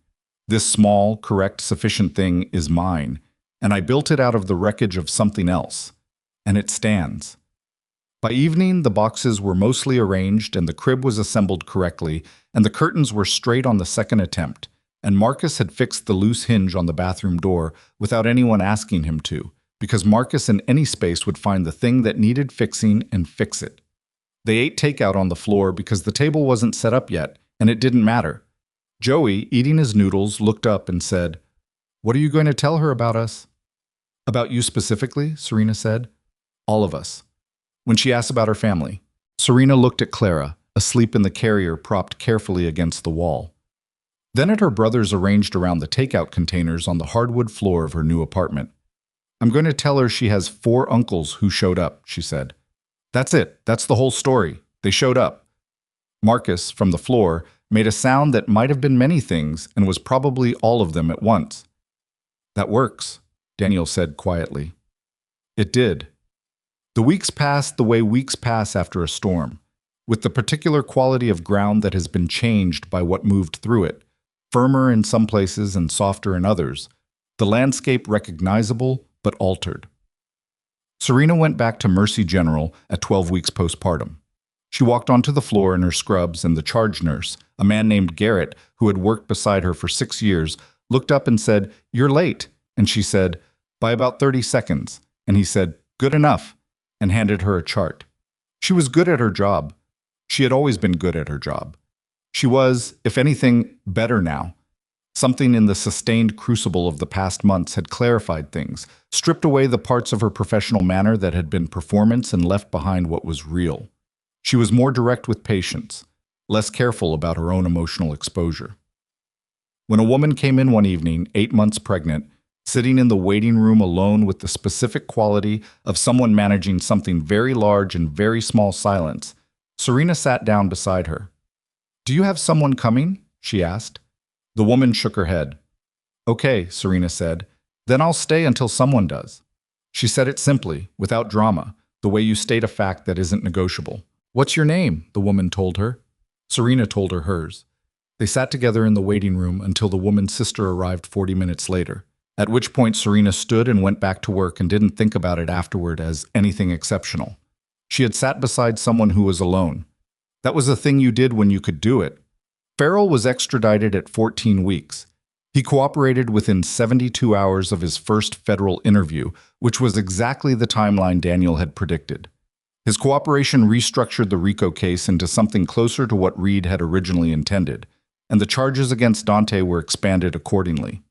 S1: This small, correct, sufficient thing is mine, and I built it out of the wreckage of something else. And it stands. By evening, the boxes were mostly arranged and the crib was assembled correctly, and the curtains were straight on the second attempt, and Marcus had fixed the loose hinge on the bathroom door without anyone asking him to, because Marcus in any space would find the thing that needed fixing and fix it. They ate takeout on the floor because the table wasn't set up yet, and it didn't matter. Joey, eating his noodles, looked up and said, "What are you going to tell her about us?" "About you specifically," Serena said. "All of us." When she asked about her family, Serena looked at Clara, asleep in the carrier propped carefully against the wall. Then at her brothers arranged around the takeout containers on the hardwood floor of her new apartment. "I'm going to tell her she has 4 uncles who showed up," she said. "That's it. That's the whole story. They showed up." Marcus, from the floor, made a sound that might have been many things and was probably all of them at once. "That works," Daniel said quietly. It did. The weeks passed the way weeks pass after a storm, with the particular quality of ground that has been changed by what moved through it, firmer in some places and softer in others, the landscape recognizable but altered. Serena went back to Mercy General at 12 weeks postpartum. She walked onto the floor in her scrubs, and the charge nurse, a man named Garrett who had worked beside her for 6 years, looked up and said, "You're late." And she said, "By about 30 seconds. And he said, "Good enough," and handed her a chart. She was good at her job. She had always been good at her job. She was, if anything, better now. Something in the sustained crucible of the past months had clarified things, stripped away the parts of her professional manner that had been performance and left behind what was real. She was more direct with patients, less careful about her own emotional exposure. When a woman came in one evening, 8 months pregnant, sitting in the waiting room alone with the specific quality of someone managing something very large in very small silence, Serena sat down beside her. "Do you have someone coming?" she asked. The woman shook her head. "Okay," Serena said. "Then I'll stay until someone does." She said it simply, without drama, the way you state a fact that isn't negotiable. "What's your name?" the woman told her. Serena told her hers. They sat together in the waiting room until the woman's sister arrived 40 minutes later, at which point Serena stood and went back to work and didn't think about it afterward as anything exceptional. She had sat beside someone who was alone. That was the thing you did when you could do it. Farrell was extradited at 14 weeks. He cooperated within 72 hours of his first federal interview, which was exactly the timeline Daniel had predicted. His cooperation restructured the RICO case into something closer to what Reed had originally intended, and the charges against Dante were expanded accordingly.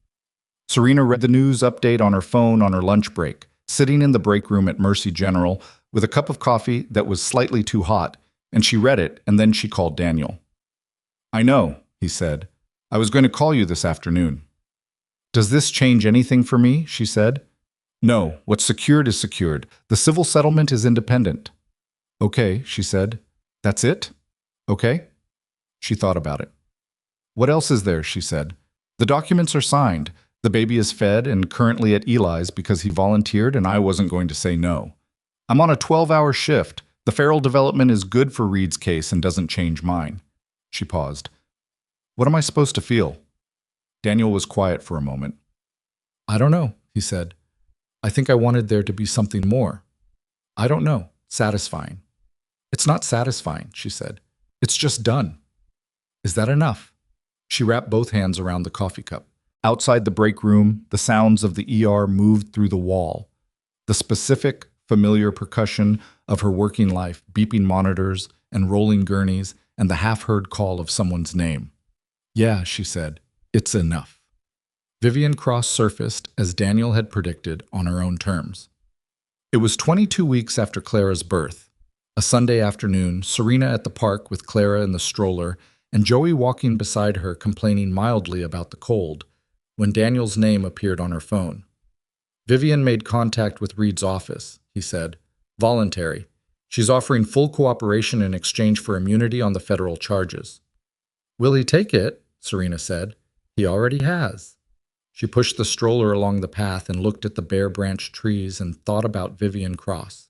S1: Serena read the news update on her phone on her lunch break, sitting in the break room at Mercy General with a cup of coffee that was slightly too hot, and she read it, and then she called Daniel. "I know," he said. "I was going to call you this afternoon." "Does this change anything for me?" she said. "No, what's secured is secured. The civil settlement is independent." "Okay," she said. "That's it? Okay?" She thought about it. "What else is there?" she said. "The documents are signed. The baby is fed and currently at Eli's because he volunteered and I wasn't going to say no. I'm on a 12-hour shift. The Farrell development is good for Reed's case and doesn't change mine." She paused. "What am I supposed to feel?" Daniel was quiet for a moment. "I don't know," he said. "I think I wanted there to be something more. I don't know. Satisfying." "It's not satisfying," she said. "It's just done." "Is that enough?" She wrapped both hands around the coffee cup. Outside the break room, the sounds of the ER moved through the wall. The specific, familiar percussion of her working life, beeping monitors and rolling gurneys, and the half-heard call of someone's name. "Yeah," she said, "it's enough." Vivian Cross surfaced, as Daniel had predicted, on her own terms. It was 22 weeks after Clara's birth. A Sunday afternoon, Serena at the park with Clara in the stroller, and Joey walking beside her complaining mildly about the cold, when Daniel's name appeared on her phone. "Vivian made contact with Reed's office," he said. "Voluntary. She's offering full cooperation in exchange for immunity on the federal charges." "Will he take it?" Serena said. "He already has." She pushed the stroller along the path and looked at the bare-branched trees and thought about Vivian Cross,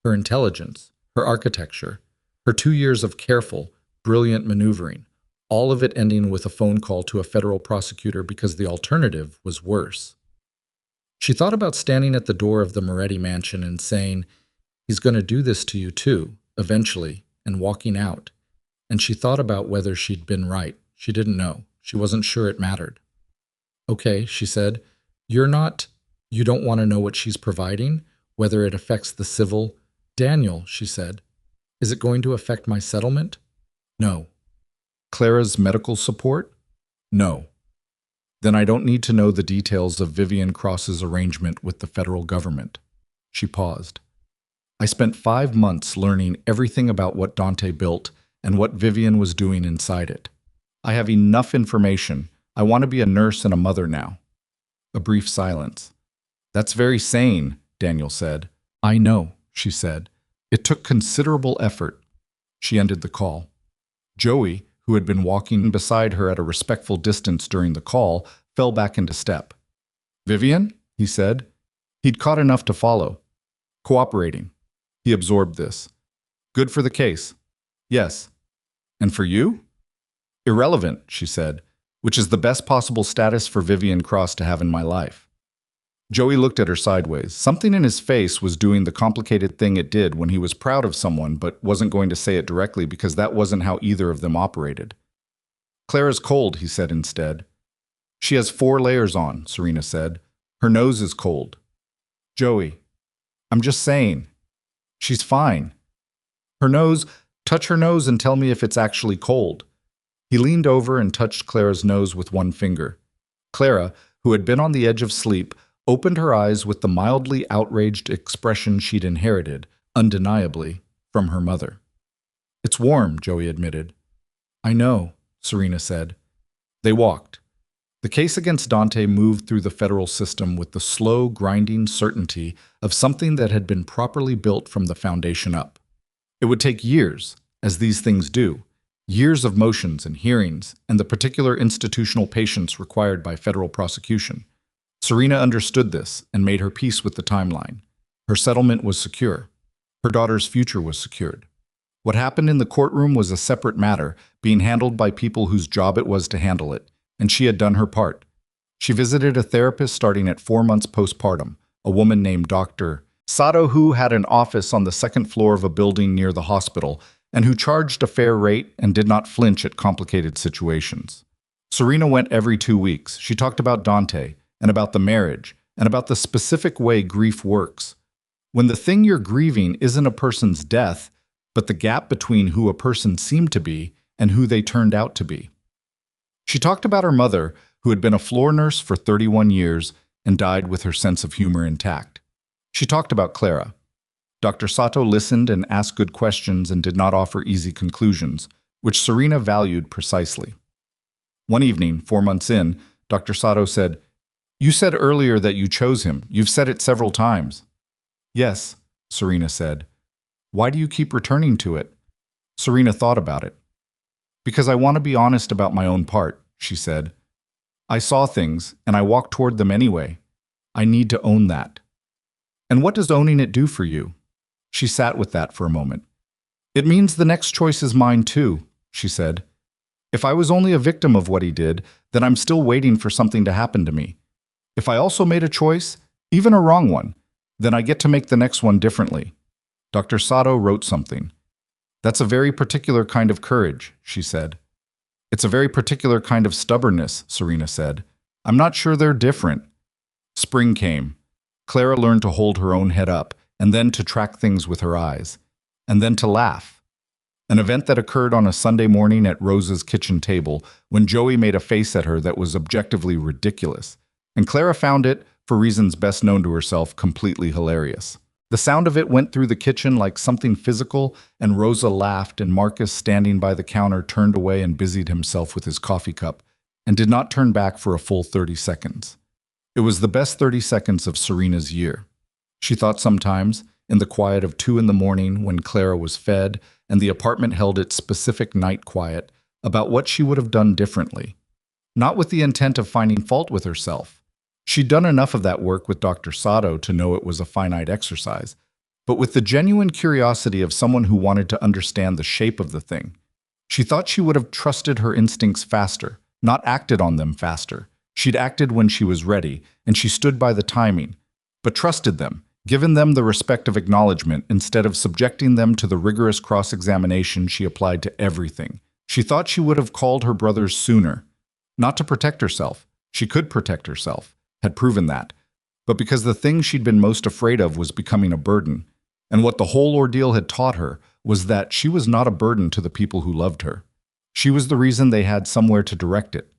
S1: her intelligence, her architecture, her 2 years of careful, brilliant maneuvering, all of it ending with a phone call to a federal prosecutor because the alternative was worse. She thought about standing at the door of the Moretti mansion and saying, "He's going to do this to you too, eventually," and walking out. And she thought about whether she'd been right. She didn't know. She wasn't sure it mattered. Okay, she said. You don't want to know what she's providing, whether it affects the civil. Daniel, she said, is it going to affect my settlement? No. Clara's medical support? No. Then I don't need to know the details of Vivian Cross's arrangement with the federal government. She paused. I spent 5 months learning everything about what Dante built and what Vivian was doing inside it. I have enough information. I want to be a nurse and a mother now. A brief silence. That's very sane, Daniel said. I know, she said. It took considerable effort. She ended the call. Joey, who had been walking beside her at a respectful distance during the call, fell back into step. Vivian? He said. He'd caught enough to follow. Cooperating. He absorbed this. Good for the case. Yes. And for you? Irrelevant, she said, which is the best possible status for Vivian Cross to have in my life. Joey looked at her sideways. Something in his face was doing the complicated thing it did when he was proud of someone but wasn't going to say it directly because that wasn't how either of them operated. Clara's cold, he said instead. She has 4 layers on, Serena said. Her nose is cold. Joey, I'm just saying. She's fine. Her nose, touch her nose and tell me if it's actually cold. He leaned over and touched Clara's nose with one finger. Clara, who had been on the edge of sleep, opened her eyes with the mildly outraged expression she'd inherited, undeniably, from her mother. It's warm, Joey admitted. I know, Serena said. They walked. The case against Dante moved through the federal system with the slow, grinding certainty of something that had been properly built from the foundation up. It would take years, as these things do, years of motions and hearings and the particular institutional patience required by federal prosecution. Serena understood this and made her peace with the timeline. Her settlement was secure. Her daughter's future was secured. What happened in the courtroom was a separate matter, being handled by people whose job it was to handle it, and she had done her part. She visited a therapist starting at 4 months postpartum, a woman named Dr. Sato, who had an office on the second floor of a building near the hospital and who charged a fair rate and did not flinch at complicated situations. Serena went every 2 weeks. She talked about Dante and about the marriage and about the specific way grief works. When the thing you're grieving isn't a person's death, but the gap between who a person seemed to be and who they turned out to be. She talked about her mother, who had been a floor nurse for 31 years and died with her sense of humor intact. She talked about Clara. Dr. Sato listened and asked good questions and did not offer easy conclusions, which Serena valued precisely. One evening, 4 months in, Dr. Sato said, "You said earlier that you chose him. You've said it several times." "Yes," Serena said. "Why do you keep returning to it?" Serena thought about it. "Because I want to be honest about my own part," she said. "I saw things, and I walked toward them anyway. I need to own that." "And what does owning it do for you?" She sat with that for a moment. "It means the next choice is mine too," she said. "If I was only a victim of what he did, then I'm still waiting for something to happen to me. If I also made a choice, even a wrong one, then I get to make the next one differently." Dr. Sato wrote something. "That's a very particular kind of courage," she said. "It's a very particular kind of stubbornness," Serena said. "I'm not sure they're different." Spring came. Clara learned to hold her own head up, and then to track things with her eyes, and then to laugh. An event that occurred on a Sunday morning at Rosa's kitchen table when Joey made a face at her that was objectively ridiculous, and Clara found it, for reasons best known to herself, completely hilarious. The sound of it went through the kitchen like something physical, and Rosa laughed, and Marcus, standing by the counter, turned away and busied himself with his coffee cup, and did not turn back for a full 30 seconds. It was the best 30 seconds of Serena's year. She thought sometimes, in the quiet of 2 in the morning when Clara was fed and the apartment held its specific night quiet, about what she would have done differently. Not with the intent of finding fault with herself. She'd done enough of that work with Dr. Sato to know it was a finite exercise, but with the genuine curiosity of someone who wanted to understand the shape of the thing. She thought she would have trusted her instincts faster, not acted on them faster. She'd acted when she was ready, and she stood by the timing, but trusted them, given them the respect of acknowledgement instead of subjecting them to the rigorous cross-examination she applied to everything. She thought she would have called her brothers sooner, not to protect herself, She could protect herself, had proven that, but because the thing she'd been most afraid of was becoming a burden, and what the whole ordeal had taught her was that she was not a burden to the people who loved her. She was the reason they had somewhere to direct it.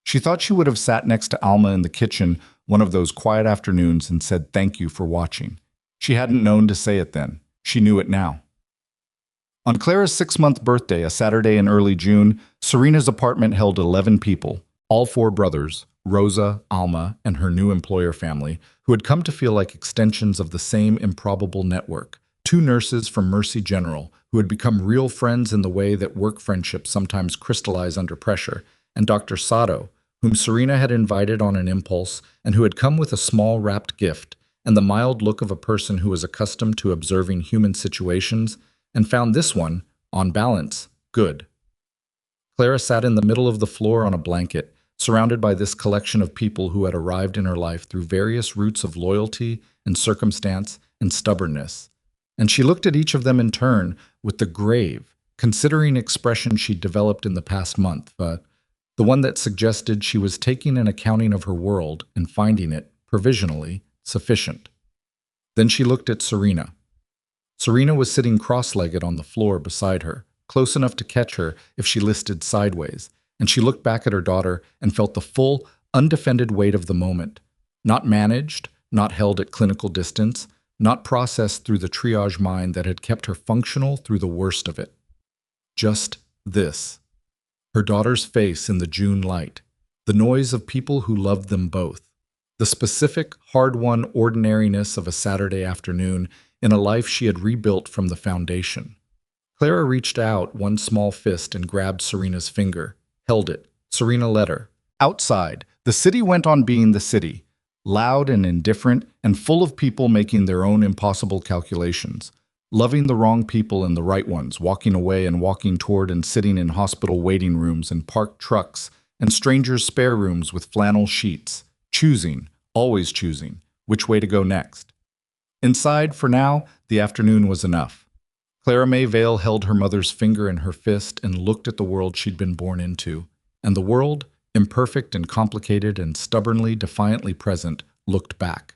S1: She thought she would have sat next to Alma in the kitchen one of those quiet afternoons and said thank you for watching. She hadn't known to say it then. She knew it now. On Clara's 6-month birthday, a Saturday in early June, Serena's apartment held 11 people, all 4 brothers, Rosa, Alma, and her new employer family, who had come to feel like extensions of the same improbable network. 2 nurses from Mercy General, who had become real friends in the way that work friendships sometimes crystallize under pressure, and Dr. Sato, whom Serena had invited on an impulse and who had come with a small wrapped gift and the mild look of a person who was accustomed to observing human situations and found this one, on balance, good. Clara sat in the middle of the floor on a blanket, surrounded by this collection of people who had arrived in her life through various routes of loyalty and circumstance and stubbornness. And she looked at each of them in turn with the grave, considering expression she'd developed in the past month, the one that suggested she was taking an accounting of her world and finding it, provisionally, sufficient. Then she looked at Serena. Serena was sitting cross-legged on the floor beside her, close enough to catch her if she listed sideways, and she looked back at her daughter and felt the full, undefended weight of the moment. Not managed, not held at clinical distance, not processed through the triage mind that had kept her functional through the worst of it. Just this. Her daughter's face in the June light, the noise of people who loved them both, the specific, hard-won ordinariness of a Saturday afternoon in a life she had rebuilt from the foundation. Clara reached out one small fist and grabbed Serena's finger, held it. Serena let her. Outside, the city went on being the city, loud and indifferent and full of people making their own impossible calculations, loving the wrong people and the right ones, walking away and walking toward and sitting in hospital waiting rooms and parked trucks and strangers' spare rooms with flannel sheets, choosing, always choosing, which way to go next. Inside, for now, the afternoon was enough. Clara May Vale held her mother's finger in her fist and looked at the world she'd been born into. And the world, imperfect and complicated and stubbornly, defiantly present, looked back.